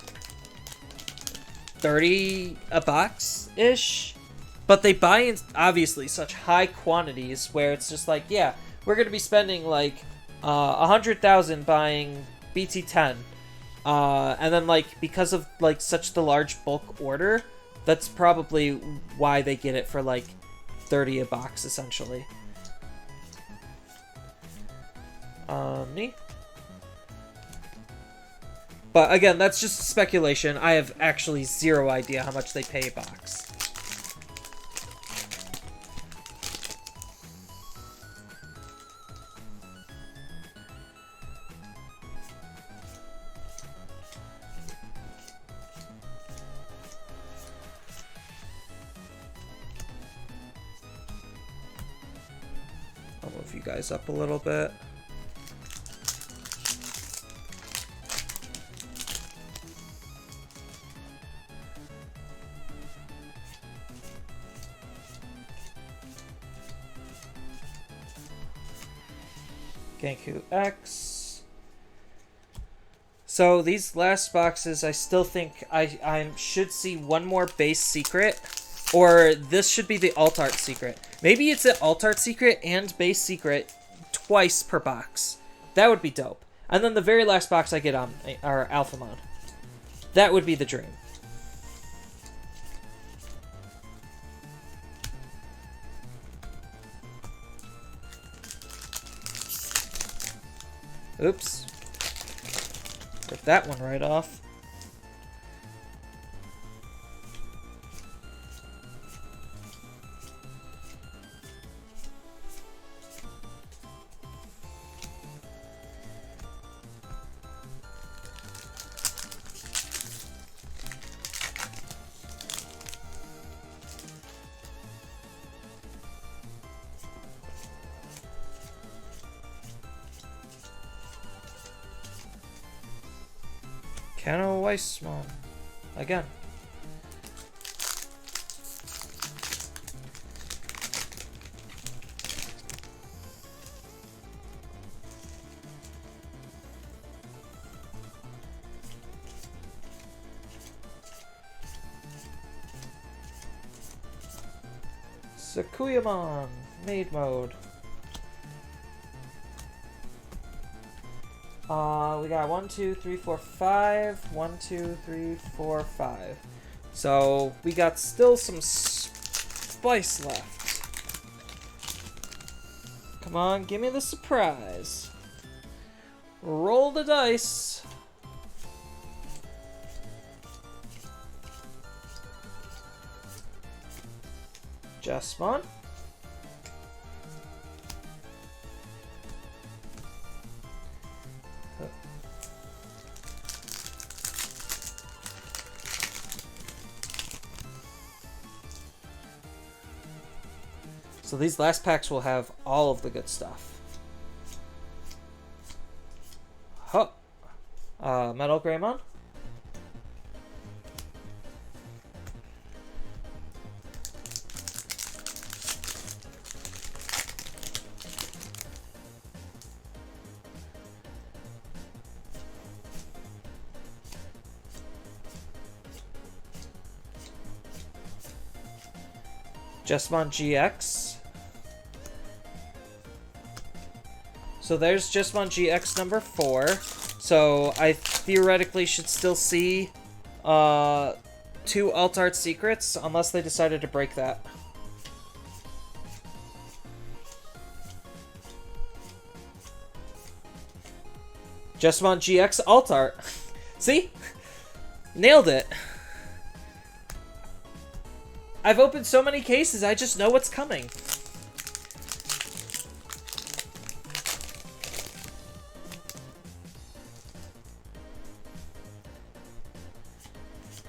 30 a box-ish. But they buy in, obviously, such high quantities where it's just like, yeah, we're going to be spending, like, 100,000 buying BT10. And then, like, because of, like, such the large bulk order, that's probably why they get it for, like, 30 a box, essentially. Me? But, again, that's just speculation. I have actually zero idea how much they pay a box. I'll move you guys up a little bit. Genku X. So these last boxes, I still think I should see one more base secret, or this should be the alt art secret. Maybe it's an alt art secret and base secret twice per box. That would be dope. And then the very last box I get on are Alphamon. That would be the dream. Oops. Rip that one right off. Kano Weissman. Again. Sakuyamon, maid mode. We got 1, 2, 3, 4, 5. 1, 2, 3, 4, 5. So we got still some spice left. Come on, give me the surprise. Roll the dice. Jesmon. So these last packs will have all of the good stuff. Huh. Metal Greymon. Jesmon GX. So there's Jesmon GX number 4. So I theoretically should still see 2 alt art secrets unless they decided to break that. Jesmon GX alt art. See? Nailed it. I've opened so many cases, I just know what's coming.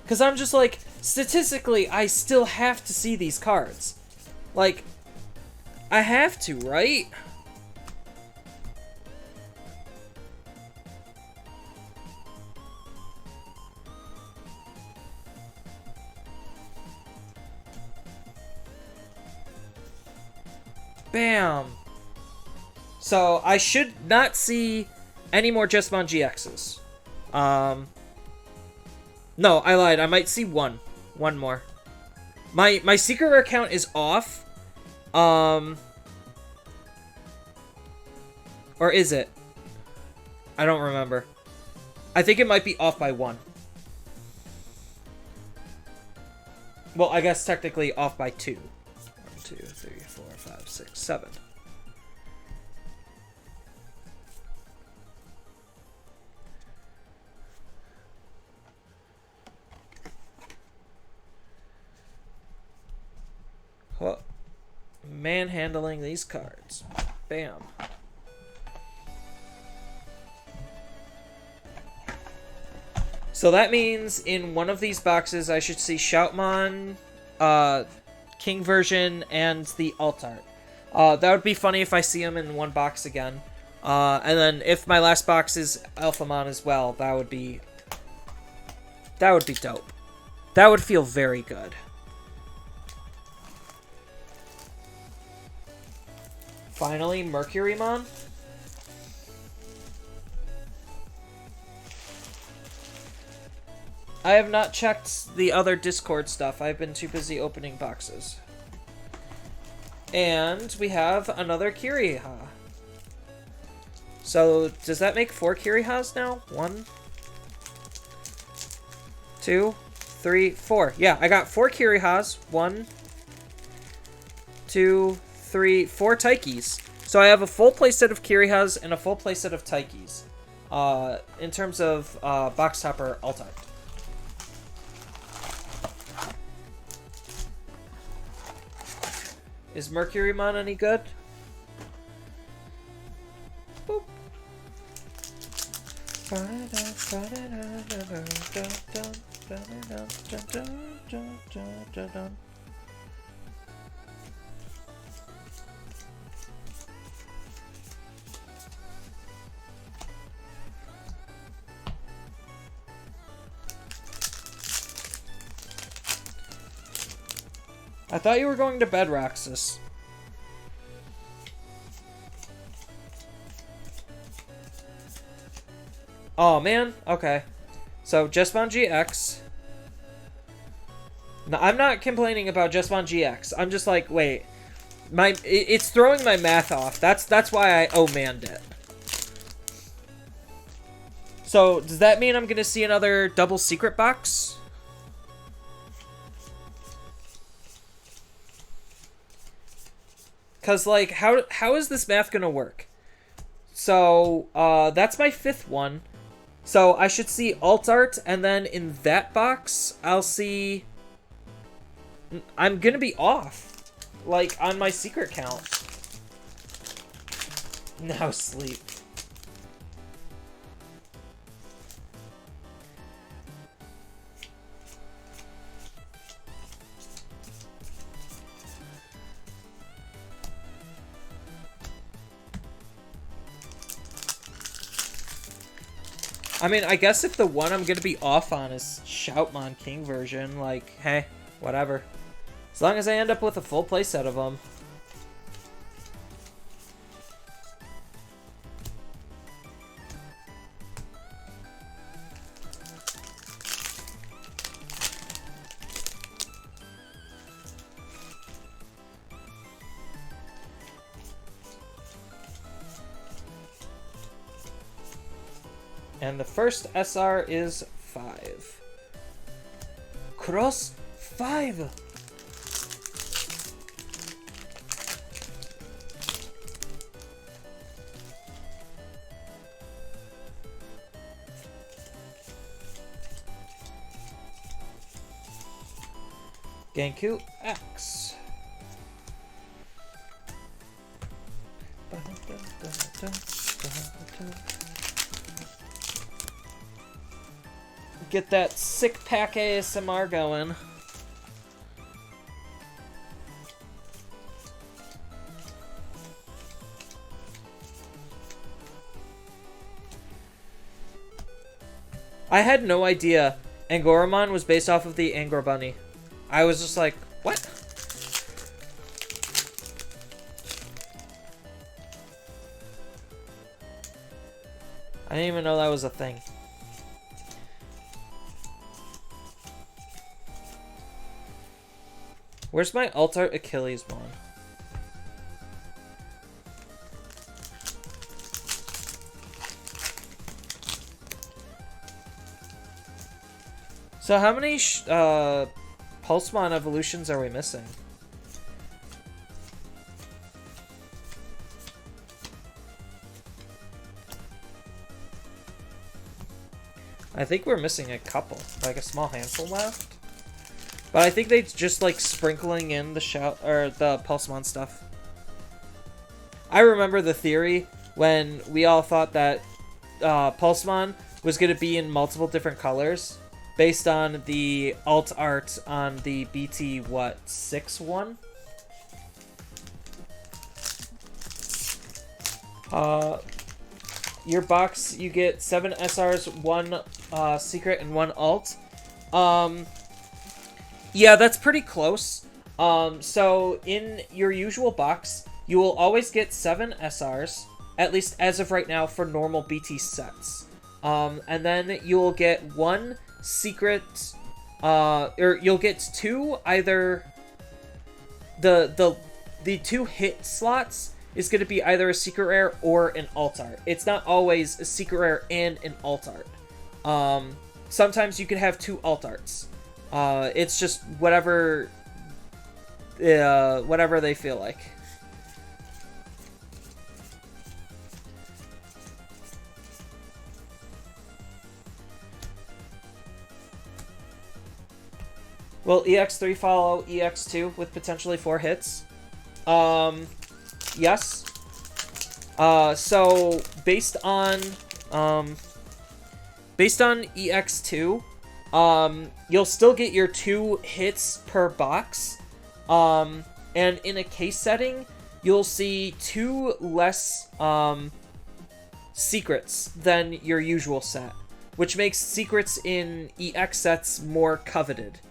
Because I'm just like, statistically, I still have to see these cards. Like, I have to, right? Bam! So, I should not see any more Jesmon GXs. No, I lied. I might see one. One more. My secret rare count is off. Or is it? I don't remember. I think it might be off by 1. Well, I guess technically off by 2. 1, 2, 3, 4, 5, 6, 7. Oh, manhandling these cards. Bam. So that means in one of these boxes I should see Shoutmon, King version, and the alt art. That would be funny if I see them in one box again. And then if my last box is Alphamon as well, that would be dope. That would feel very good. Finally, Mercurymon. I have not checked the other Discord stuff. I've been too busy opening boxes. And we have another Kiriha. So, does that make 4 Kirihas now? 1, 2, 3, 4. Yeah, I got 4 Kirihas. 1, 2, 3, 4 Taikis. So I have a full playset of Kirihas and a full playset of Taikis. In terms of box topper alt art. Is Mercurymon any good? Boop. I thought you were going to bed, Roxas. Oh, man. Okay. So, Jesmon GX. No, I'm not complaining about Jesmon GX. I'm just like, wait. It's throwing my math off. That's why I oh-manned it. So, does that mean I'm going to see another double secret box? Because, like, how is this math going to work? So, that's my 5th one. So, I should see alt art, and then in that box, I'll see... I'm going to be off. Like, on my secret count. Now sleep. I mean, I guess if the one I'm gonna be off on is Shoutmon King version, like, hey, whatever. As long as I end up with a full playset of them. And the first SR is 5. Cross 5! Genku X. Get that sick pack ASMR going. I had no idea Angoramon was based off of the Angor Bunny. I was just like, what? I didn't even know that was a thing. Where's my Alt-Art Achillesmon? So how many Pulsemon evolutions are we missing? I think we're missing a couple, like a small handful left. But I think they just like sprinkling in the the Pulsemon stuff. I remember the theory when we all thought that Pulsemon was going to be in multiple different colors based on the alt art on the BT 6 one. Your box, you get 7 SRs, 1 secret, and 1 alt. Yeah, that's pretty close. So in your usual box, you will always get 7 SRs, at least as of right now for normal BT sets. And then you'll get 1 secret, or you'll get 2 either the 2 hit slots is going to be either a secret rare or an alt art. It's not always a secret rare and an alt art. Sometimes you can have 2 alt arts. It's just whatever they feel like. Will EX3 follow EX2 with potentially 4 hits? Yes. So based on EX2, you'll still get your 2 hits per box. And in a case setting, you'll see 2 less secrets than your usual set, which makes secrets in EX sets more coveted.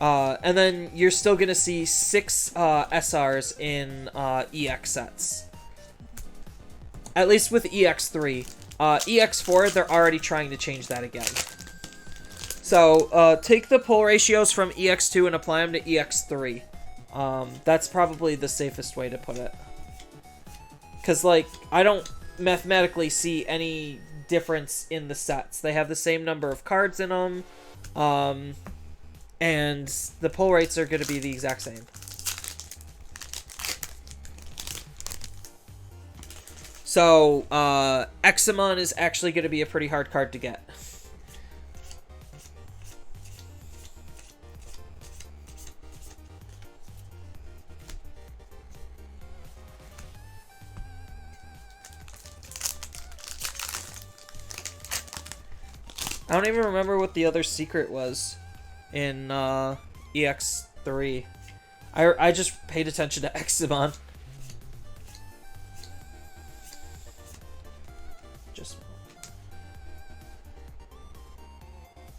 And then you're still gonna see 6 SRs in EX sets. At least with EX3. EX4, they're already trying to change that again. So, take the pull ratios from EX2 and apply them to EX3. That's probably the safest way to put it. Because, like, I don't mathematically see any difference in the sets. They have the same number of cards in them. And the pull rates are going to be the exact same. So, Examon is actually going to be a pretty hard card to get. I don't even remember what the other secret was in EX3. I just paid attention to Examon. Just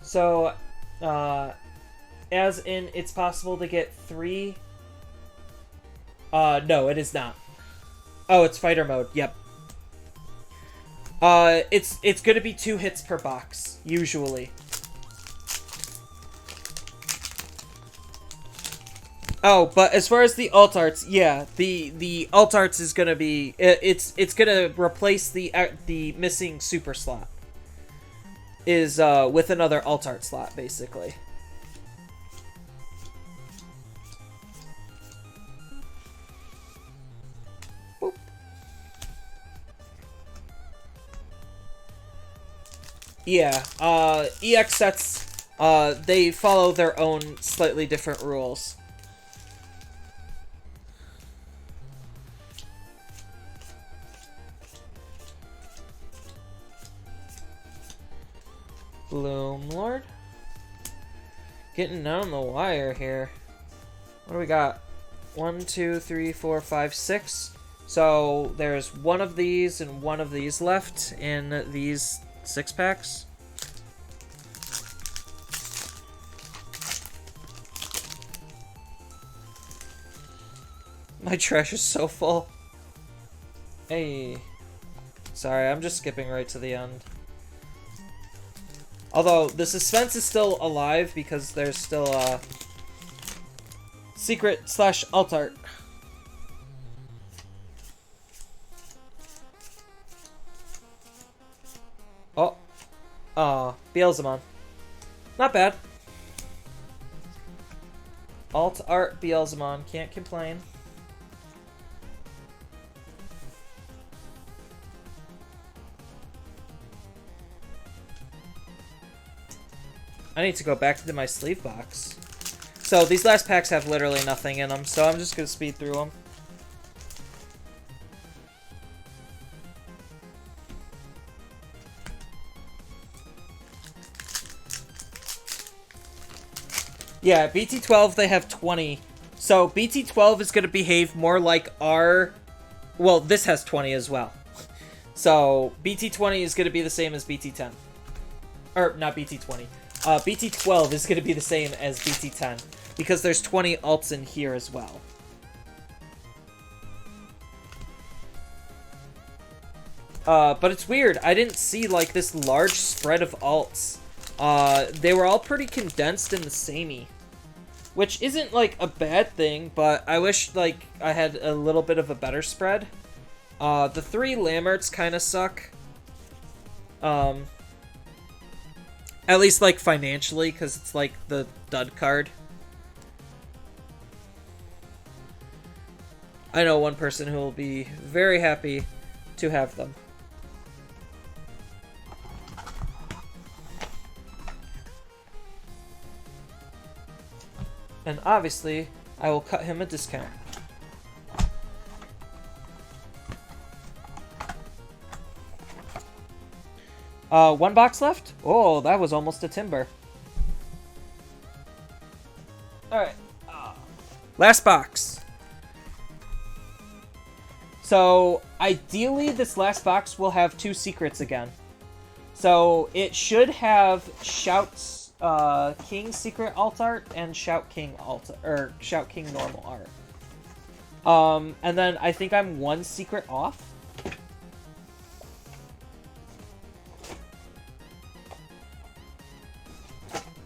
so, as in, it's possible to get 3. No, it is not. Oh, it's fighter mode. Yep. It's gonna be 2 hits per box, usually. Oh, but as far as the alt arts, yeah, the alt arts is gonna be it's gonna replace the missing super slot. Is with another alt art slot, basically. Yeah, EX sets, they follow their own slightly different rules. Bloom Lord. Getting down the wire here. What do we got? 1, 2, 3, 4, 5, 6. So there's one of these and one of these left in these 6-packs. My trash is so full. Hey. Sorry, I'm just skipping right to the end. Although, the suspense is still alive because there's still a secret/alt art. Oh. Beelzemon. Not bad. Alt art Beelzemon. Can't complain. I need to go back to my sleeve box. So these last packs have literally nothing in them, so I'm just going to speed through them. Yeah, BT12, they have 20. So BT12 is going to behave more like our... Well, this has 20 as well. So BT20 is going to be the same as BT10. Or, not BT20. BT12 is going to be the same as BT10. Because there's 20 alts in here as well. But it's weird. I didn't see, like, this large spread of alts. They were all pretty condensed in the samey. Which isn't, like, a bad thing, but I wish, like, I had a little bit of a better spread. The 3 Lammerts kind of suck. At least, like, financially, because it's, like, the dud card. I know one person who will be very happy to have them. And obviously, I will cut him a discount. One box left? Oh, that was almost a timber. Alright. Last box. So, ideally, this last box will have 2 secrets again. So, it should have Shouts King Secret Alt Art and Shout King Alt or Shout King Normal Art. And then I think I'm one secret off.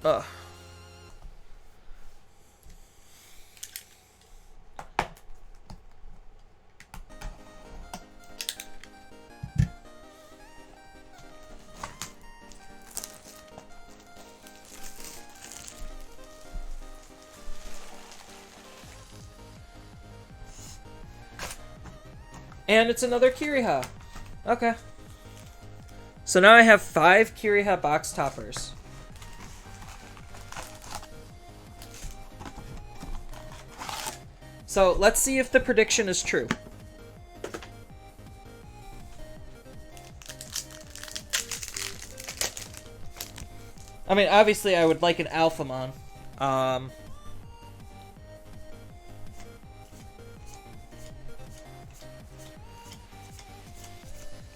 Ugh. And it's another Kiriha. Okay. So now I have 5 Kiriha box toppers. So let's see if the prediction is true. I mean, obviously I would like an Alphamon.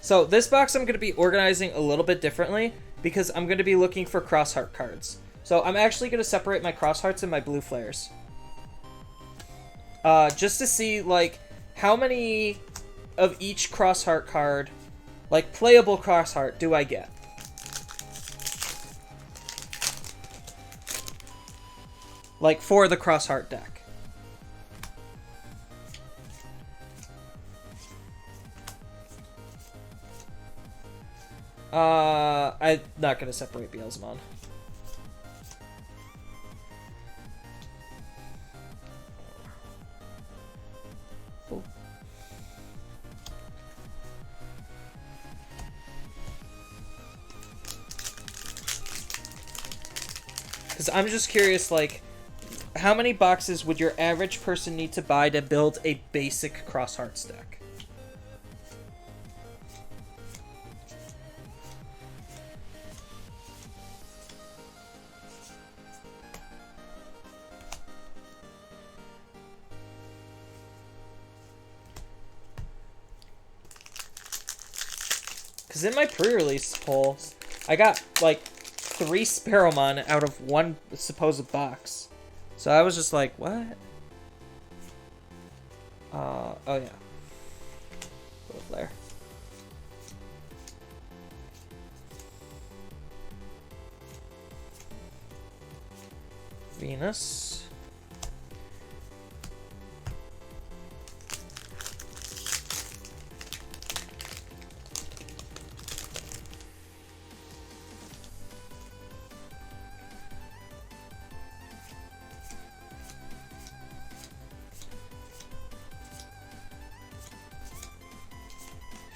So this box I'm going to be organizing a little bit differently because I'm going to be looking for Crossheart cards. So I'm actually going to separate my Crosshearts and my Blue Flares. Just to see, like, how many of each Crossheart card, like, playable Crossheart, do I get? Like, for the Crossheart deck. I'm not gonna separate Beelzemon. Because I'm just curious, like, how many boxes would your average person need to buy to build a basic Crosshearts deck? Because in my pre-release polls, I got, like, 3 Sparrowmon out of 1 supposed box. So I was just like, what? Oh yeah. Go flare. Venus.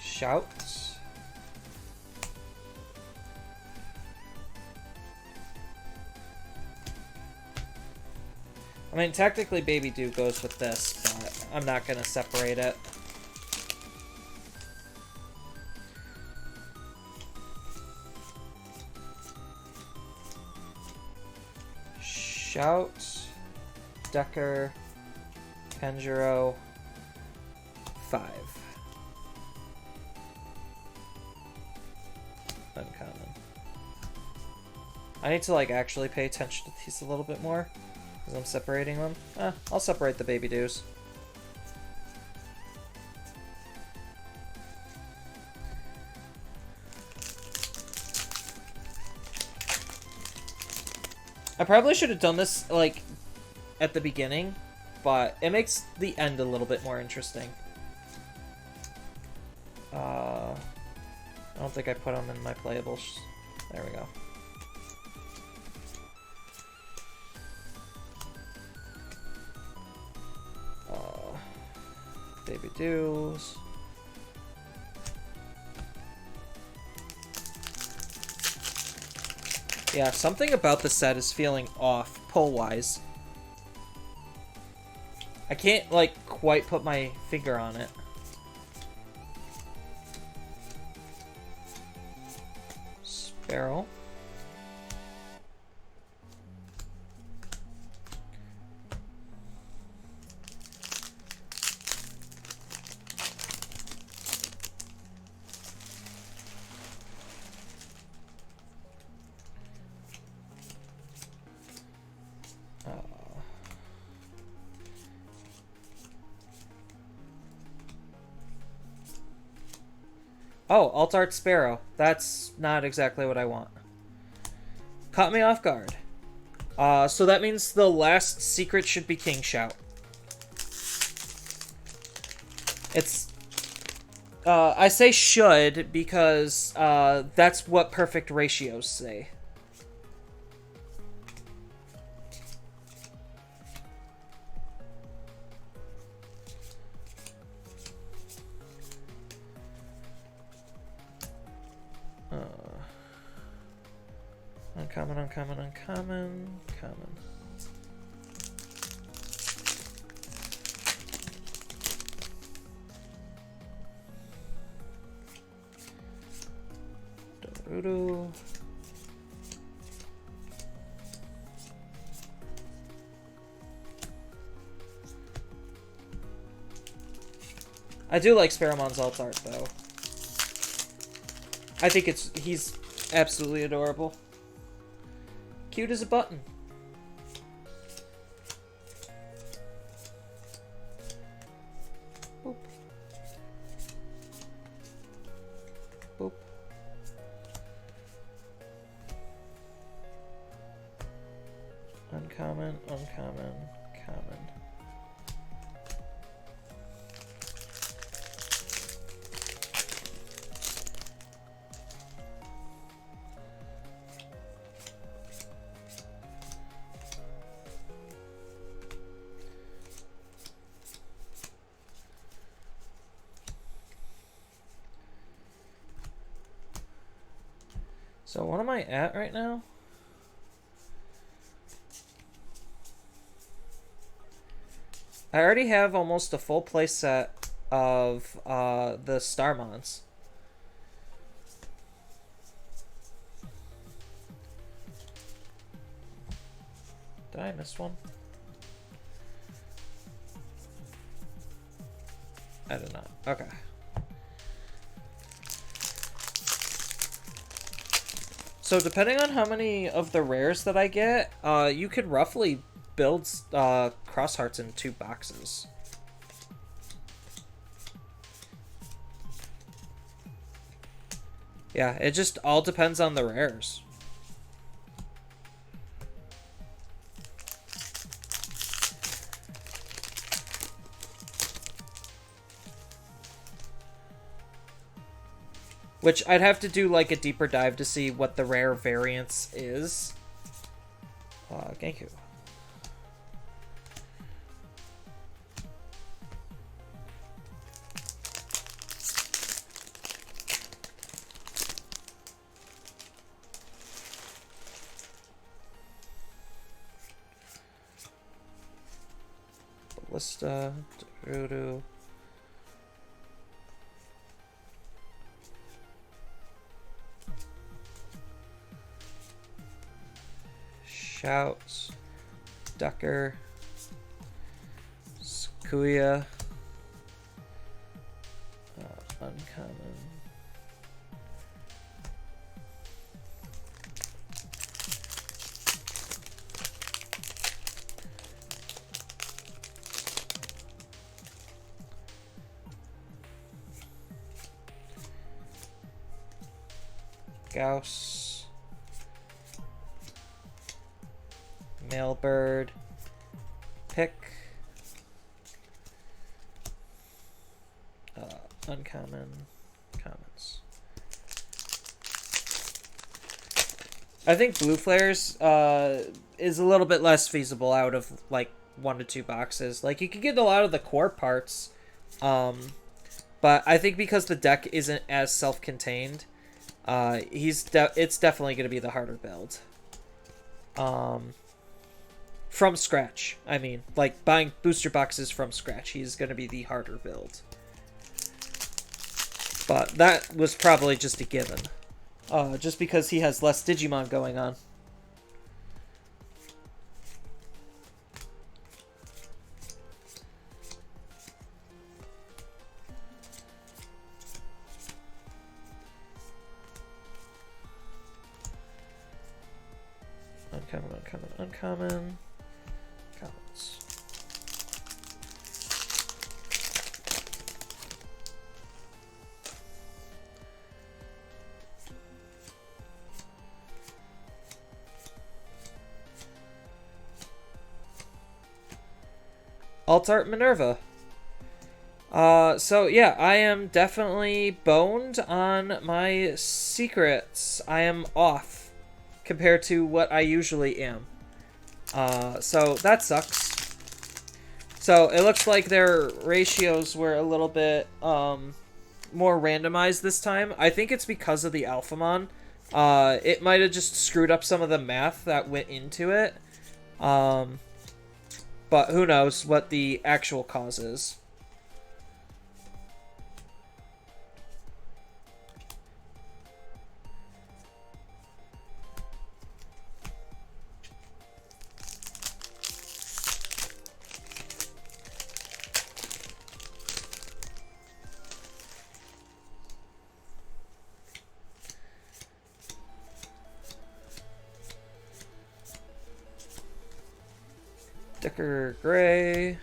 Shout. I mean, technically Baby Dew goes with this, but I'm not going to separate it. Shout, Decker, Kenjiro, 5. Uncommon. I need to, like, actually pay attention to these a little bit more, because I'm separating them. I'll separate the Baby Dews. I probably should have done this, like, at the beginning, but it makes the end a little bit more interesting. I don't think I put them in my playables. There we go. Baby Dews. Yeah, something about the set is feeling off, pull-wise. I can't, like, quite put my finger on it. Sparrow. Oh, Alt Art Sparrow. That's not exactly what I want. Caught me off guard. So that means the last secret should be King Shout. It's... I say should because that's what perfect ratios say. Uncommon, uncommon, uncommon, common. Dorudo. I do like Sparrowmon's alt art though. I think he's absolutely adorable. Cute as a button. Boop. Boop. Uncommon, uncommon, common. So what am I at right now? I already have almost a full play set of the Starmons. Did I miss one? I did not. Okay. So depending on how many of the rares that I get, you could roughly build cross hearts in 2 boxes. Yeah, it just all depends on the rares. Which I'd have to do like a deeper dive to see what the rare variance is. Genku. Ballista, Darudo. Shouts, Ducker, Skuya, uncommon. Gauss, Mailbird, Pick, uncommon, commons. I think Blue Flares is a little bit less feasible out of like 1 to 2 boxes. Like you could get a lot of the core parts, but I think because the deck isn't as self-contained, it's definitely going to be the harder build. From scratch, I mean, like buying booster boxes from scratch, he's going to be the harder build. But that was probably just a given. Just because he has less Digimon going on. Uncommon, uncommon, uncommon. Commons. Alt Art Minerva. So yeah, I am definitely boned on my secrets. I am off compared to what I usually am. So that sucks. So it looks like their ratios were a little bit more randomized this time. I think it's because of the Alphamon. It might have just screwed up some of the math that went into it. But who knows what the actual cause is. Dicker Gray.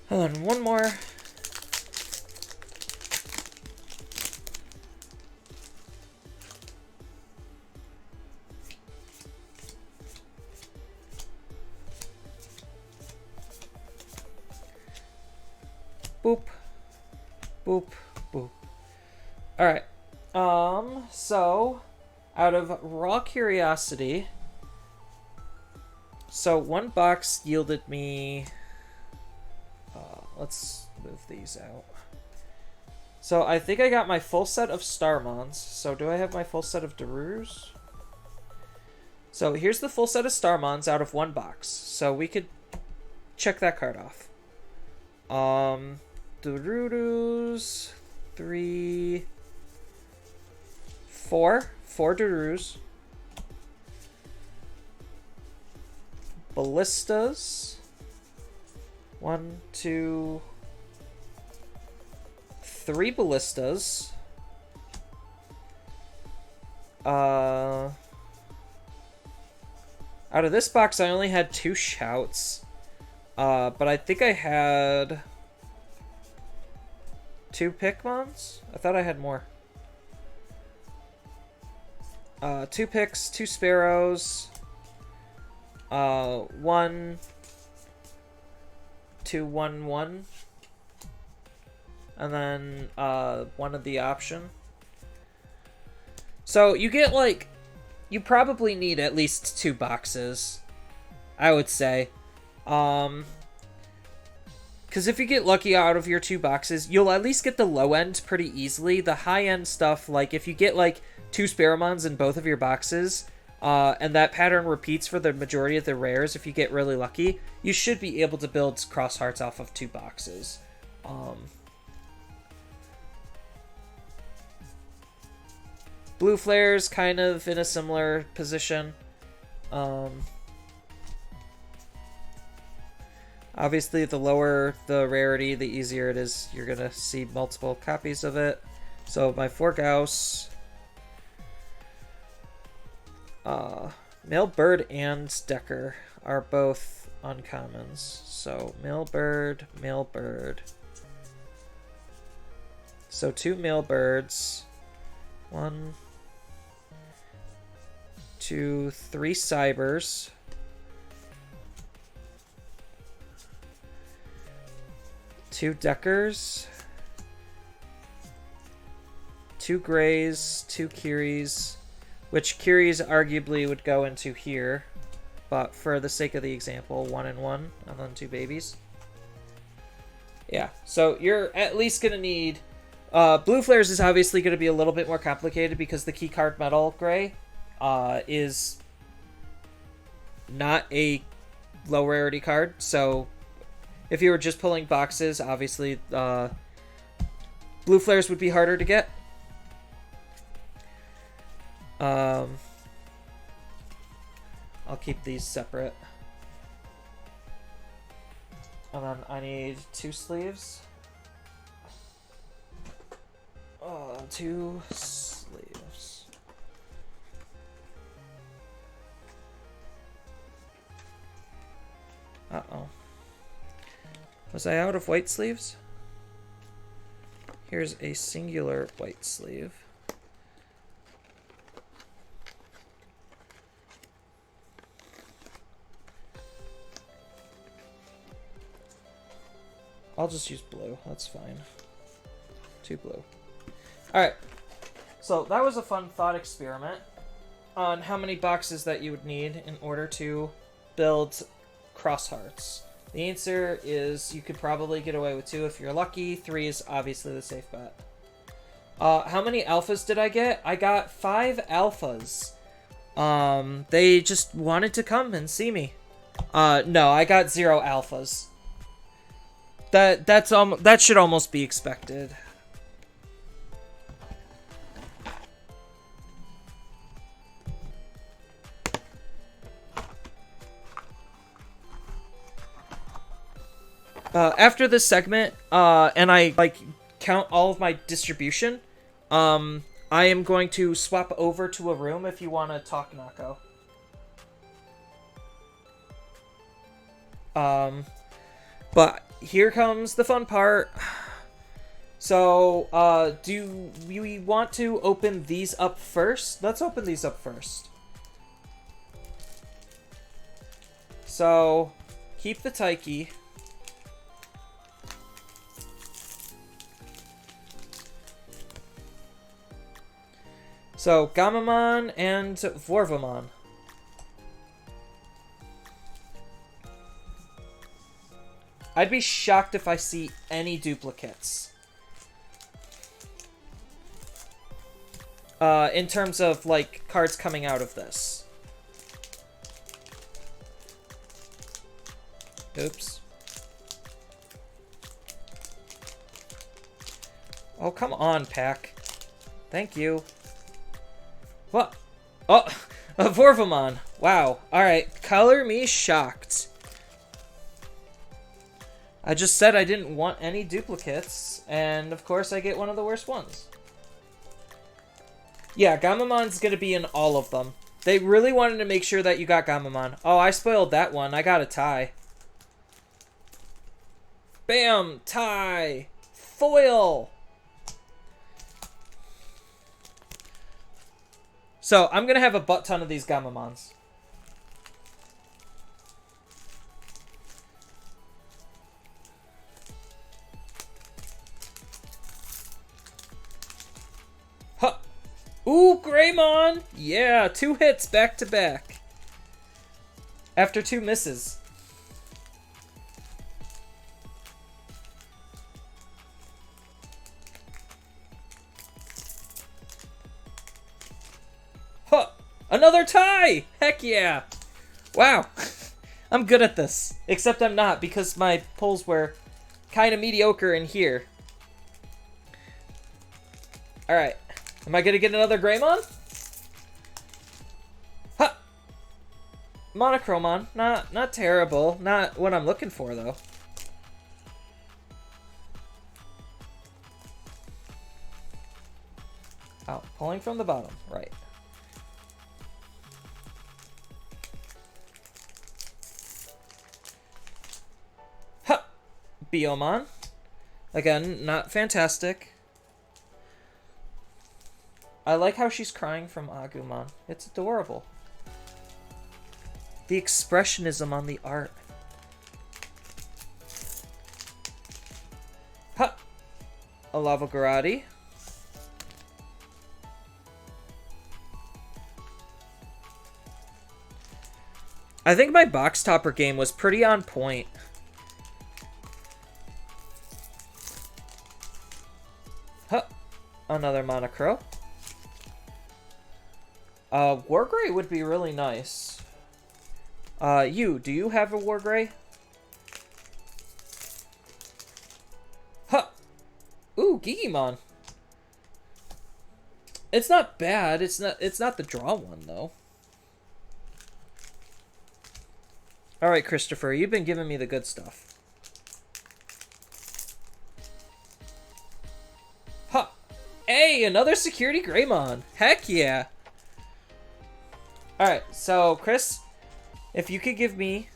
Hold on, one more. Boop. Boop. Boop. Alright. So, out of raw curiosity, so one box yielded me... let's move these out. So I think I got my full set of Starmons. So do I have my full set of Darus? So here's the full set of Starmons out of one box. So we could check that card off. Darus, 3, 4 Darus. Ballistas. 1, 2, 3 Ballistas. Out of this box, I only had 2 Shouts. But I think I had 2 Pikmons? I thought I had more. 2 Picks, 2 Sparrows. 1... 2, 1, 1. And then, 1 of the option. So, you get, like... You probably need at least 2 boxes. I would say. Because if you get lucky out of your 2 boxes, you'll at least get the low end pretty easily. The high end stuff, like, if you get, like, 2 Sparrowmons in both of your boxes... and that pattern repeats for the majority of the rares if you get really lucky, you should be able to build Cross Hearts off of 2 boxes. Blue Flare's kind of in a similar position. Obviously, the lower the rarity, the easier it is. You're going to see multiple copies of it. So my 4 Gauss... Mailbird and Decker are both uncommons. So, Mailbird. So, 2 Mailbirds. 1, 2, 3 Cybers. 2 Deckers. 2 Greys, 2 Kiris. Which Curies arguably would go into here, but for the sake of the example, 1 and 1, and then 2 babies. Yeah, so you're at least going to need... Blue Flares is obviously going to be a little bit more complicated because the Keycard Metal Gray is not a low rarity card, so if you were just pulling boxes, obviously Blue Flares would be harder to get. I'll keep these separate. And then I need 2 sleeves. 2 sleeves. Uh-oh. Was I out of white sleeves? Here's a singular white sleeve. I'll just use blue. That's fine. 2 blue. Alright. So that was a fun thought experiment on how many boxes that you would need in order to build cross hearts. The answer is you could probably get away with 2 if you're lucky. 3 is obviously the safe bet. How many alphas did I get? I got 5 alphas. They just wanted to come and see me. No, I got 0 alphas. That should almost be expected. After this segment, and I count all of my distribution, I am going to swap over to a room if you want to talk, Nako. But here comes the fun part. So, do we want to open these up first? Let's open these up first. So, keep the Taiki. So, Gamamon and Vorvamon. I'd be shocked if I see any duplicates. In terms of, like, cards coming out of this. Oops. Oh, come on, pack. Thank you. What? Oh, a Vorvamon. Wow. Alright, color me shocked. I just said I didn't want any duplicates, and of course I get one of the worst ones. Yeah, Gamamon's gonna be in all of them. They really wanted to make sure that you got Gamamon. Oh, I spoiled that one. I got a tie. Bam! Tie! Foil! So, I'm gonna have a butt ton of these Gamamons. Huh! Ooh, Greymon! Yeah, 2 hits back to back. After 2 misses. Huh! Another tie! Heck yeah! Wow. I'm good at this. Except I'm not, because my pulls were kind of mediocre in here. Alright. Am I gonna get another Greymon? Huh! Monochromon. Not terrible. Not what I'm looking for, though. Oh, pulling from the bottom. Right. Huh! Biomon. Again, not fantastic. I like how she's crying from Agumon. It's adorable. The expressionism on the art. Ha! A Lavagarati. I think my box topper game was pretty on point. Huh. Another Monocro. Wargray would be really nice. Do you have a Wargray? Huh. Ooh, Digimon. It's not bad. It's not the draw one, though. Alright, Christopher, you've been giving me the good stuff. Hey, another security Greymon. Heck yeah. Alright, so Chris, if you could give me,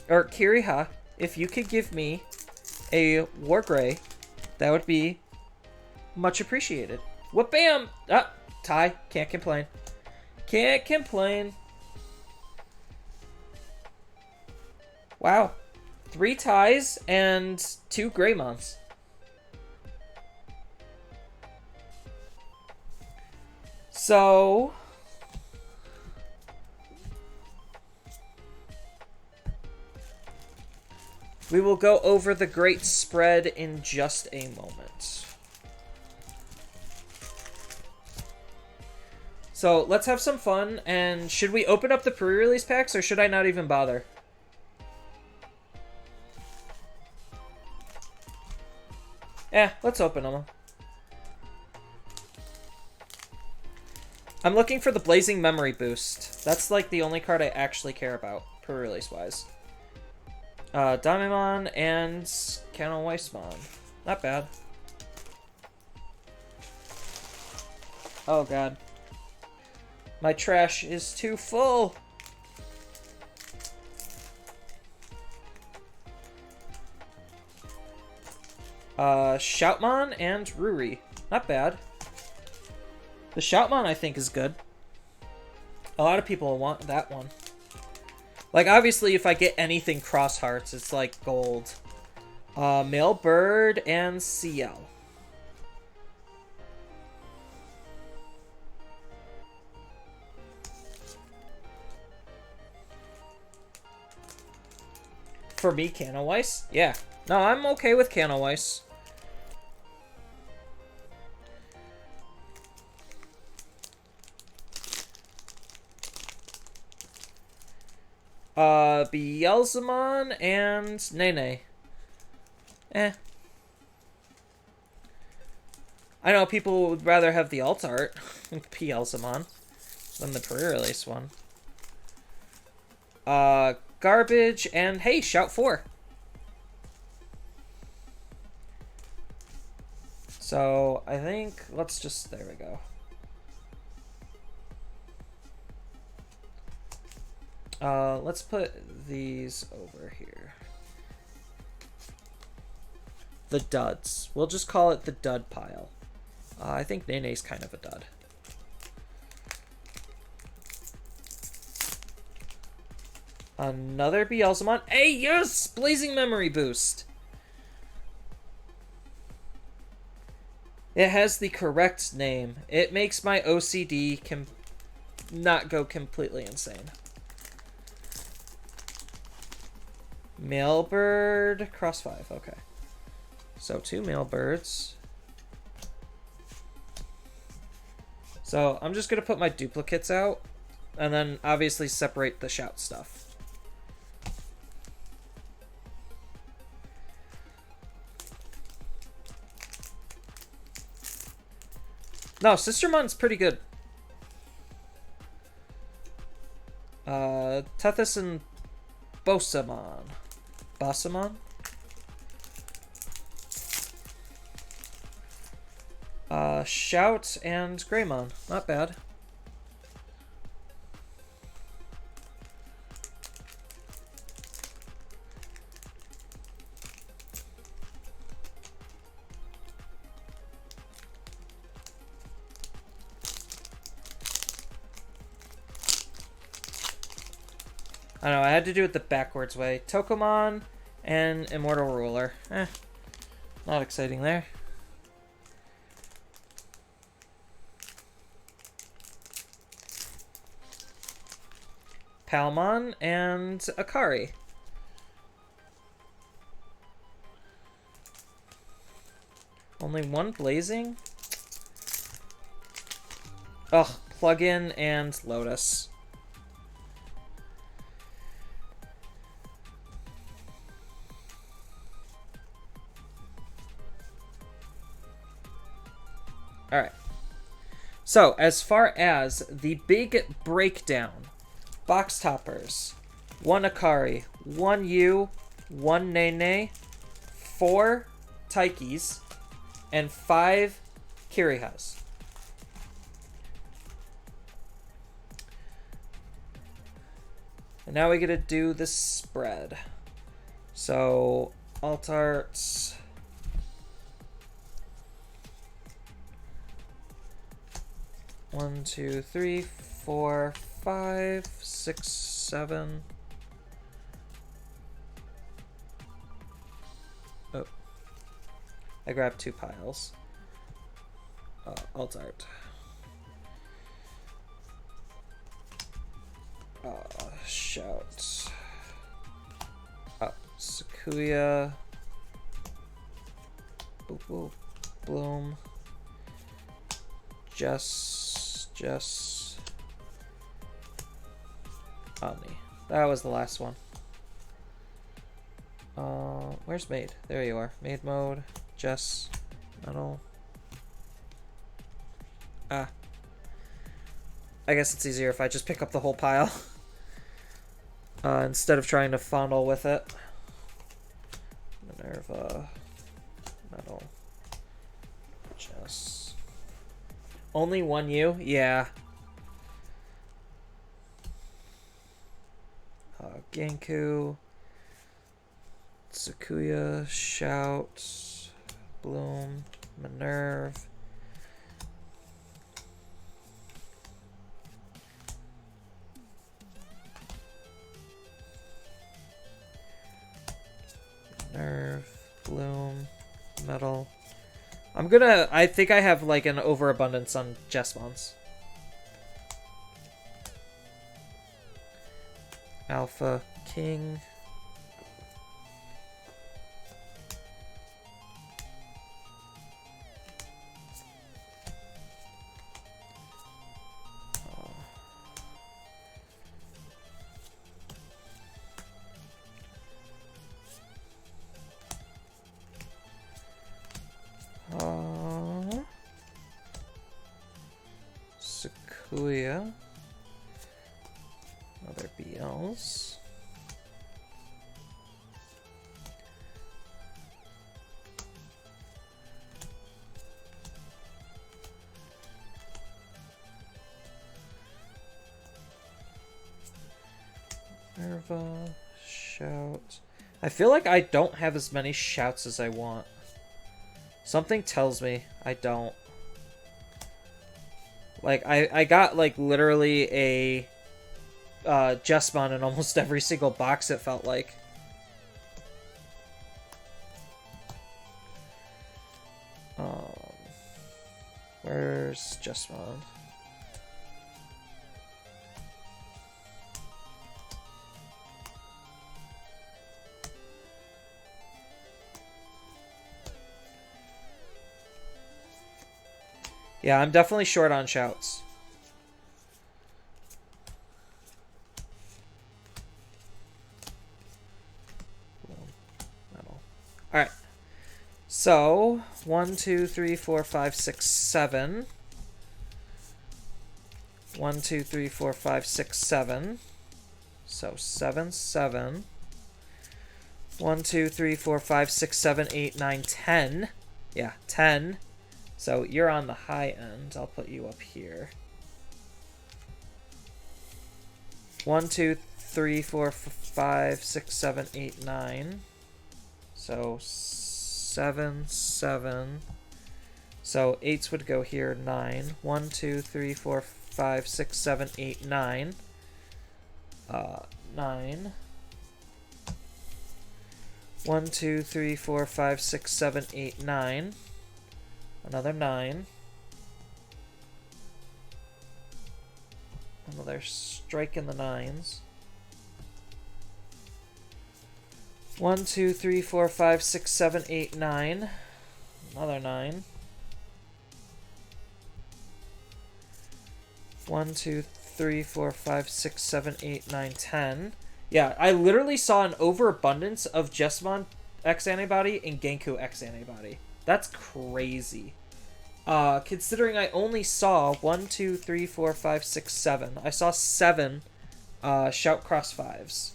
or Kiriha, if you could give me a War Gray, that would be much appreciated. Whoop bam! Ah, tie. Can't complain. Can't complain. Wow. 3 ties and 2 Greymons. So... we will go over the great spread in just a moment. So, let's have some fun, and should we open up the pre-release packs, or should I not even bother? Let's open them. I'm looking for the Blazing Memory Boost. That's like the only card I actually care about, pre-release wise. Digimon and Canon Weissmon. Not bad. Oh god. My trash is too full. Shoutmon and Ruri. Not bad. The Shoutmon, I think, is good. A lot of people want that one. Like, obviously, if I get anything Cross Hearts, it's like gold. Male Bird and CL. For me, Canoweiss? Yeah. No, I'm okay with Canoweiss. Beelzemon and Nene. I know people would rather have the alt art, Beelzemon, than the pre-release one. Garbage and, hey, Shout 4. So, I think, let's just, there we go. Let's put these over here. The duds. We'll just call it the dud pile. I think Nene's kind of a dud. Another Beelzemon. Hey, yes! Blazing Memory Boost. It has the correct name. It makes my OCD not go completely insane. Mailbird, cross 5, okay. So 2 Mailbirds. So I'm just gonna put my duplicates out, and then obviously separate the Shout stuff. No, Sistermon's pretty good. Tethys and Bosamon. Bosamon? Shout and Greymon. Not bad. I don't know, I had to do it the backwards way. Tokomon and Immortal Ruler. Not exciting there. Palmon and Akari. Only one Blazing? Ugh, Plugin and Lotus. Alright. So, as far as the big breakdown, box toppers, 1 Akari, 1 Yu, 1 Nene, 4 Taikis, and 5 Kiri has. And now we get to do the spread. So, alt arts. One, two, three, 4, 5, 6, 7. Oh. I grabbed 2 piles. Alt art. Shout. Sakuya. Boop, boop. Bloom. Jess. Omni. That was the last one. Where's Maid? There you are. Maid mode. Jess. Metal. I guess it's easier if I just pick up the whole pile. Instead of trying to fondle with it. Minerva. Metal. Jess. Only one U? Yeah. Genku. Sakuya. Shout. Bloom. Minerva. Nerve, Bloom, Metal. I think I have like an overabundance on Jesmons. Alpha, King. Sakuya. Other BLs. Nerva. Shout. I feel like I don't have as many shouts as I want. Something tells me I don't. Like, I got, like, literally a Jesmon in almost every single box, it felt like. Where's Jesmon? Yeah, I'm definitely short on shouts. Alright. So, 1, 2, 3, 4, 5, 6, 7. 1, 2, 3, 4, 5, 6, 7. So, 7, 7. 1, 2, 3, 4, 5, 6, 7, 8, 9, 10. Yeah, 10. So you're on the high end. I'll put you up here. 1, 2, 3, 4, 5, 6, 7, 8, 9. So 7, 7. So 8s would go here. 9. 1, 2, 3, 4, 5, 6, 7, 8, 9. 9. 1, 2, 3, 4, 5, 6, 7, 8, 9. Another 9. Another strike in the 9s. 1, 2, 3, 4, 5, 6, 7, 8, 9. Another 9. 1, 2, 3, 4, 5, 6, 7, 8, 9, 10. Yeah, I literally saw an overabundance of Jesmon X antibody and Genku X antibody. That's crazy. Considering I only saw 1, 2, 3, 4, 5, 6, 7. I saw 7 Shout Cross 5s.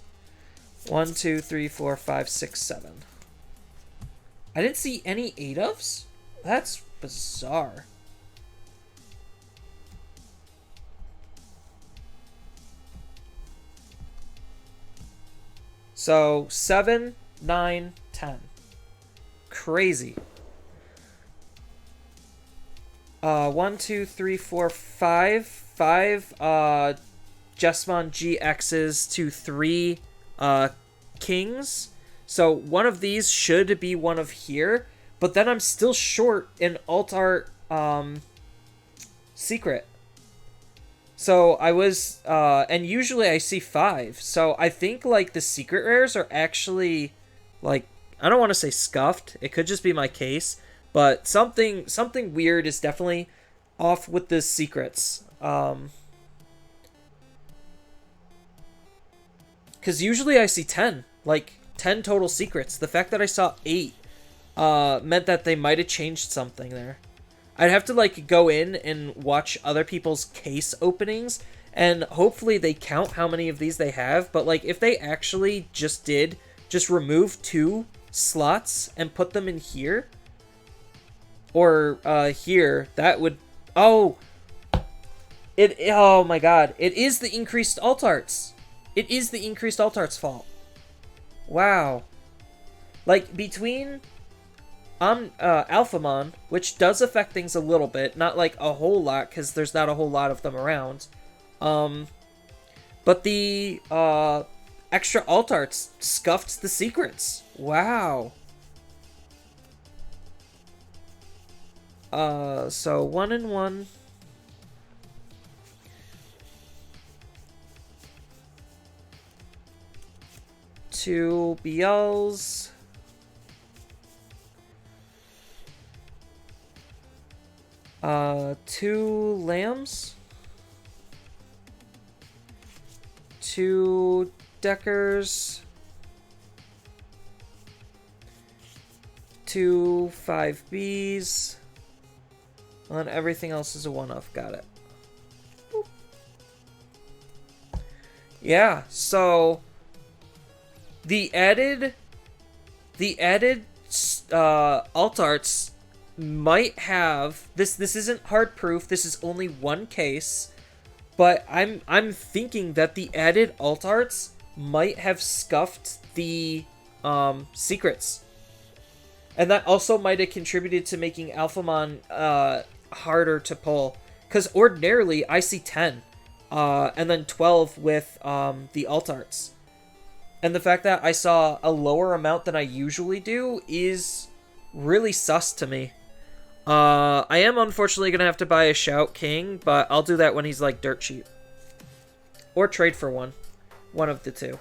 1, 2, 3, 4, 5, 6, 7. I didn't see any 8 ofs? That's bizarre. So 7, 9, 10. Crazy. 1, 2, 3, 4, 5. 5 Jesmon GXs to 3 kings. So one of these should be one of here, but then I'm still short an alt art secret. So I was and usually I see 5. So I think like the secret rares are actually like, I don't want to say scuffed. It could just be my case, but something weird is definitely off with the secrets. Because usually I see 10, like 10 total secrets. The fact that I saw 8 meant that they might have changed something there. I'd have to like go in and watch other people's case openings, and hopefully they count how many of these they have. But like if they actually just remove 2 slots and put them in here or here, that would, oh my god, it is the increased alt arts. It is the increased alt arts fault. Wow. Like between Alphamon, which does affect things a little bit, not like a whole lot because there's not a whole lot of them around. But the extra alt arts scuffed the secrets. Wow. So 1 and 1. Two BLs. Two lambs. 2 deckers. 2 5Bs. And everything else is a one-off. Got it. Boop. Yeah, so the added alt arts might have this isn't hard proof, this is only one case, but I'm thinking that the added alt arts might have scuffed the secrets. And that also might have contributed to making Alphamon harder to pull, because ordinarily I see 10 and then 12 with the alt arts. And the fact that I saw a lower amount than I usually do is really sus to me. I am unfortunately going to have to buy a Shout King, but I'll do that when he's like dirt cheap. Or trade for one. One of the two.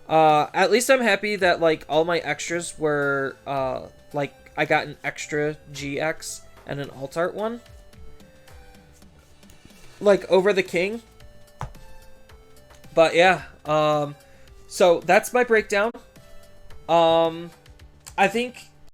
At least I'm happy that like all my extras were like I got an extra GX and an alt art one. Like over the King. But yeah, so that's my breakdown. I think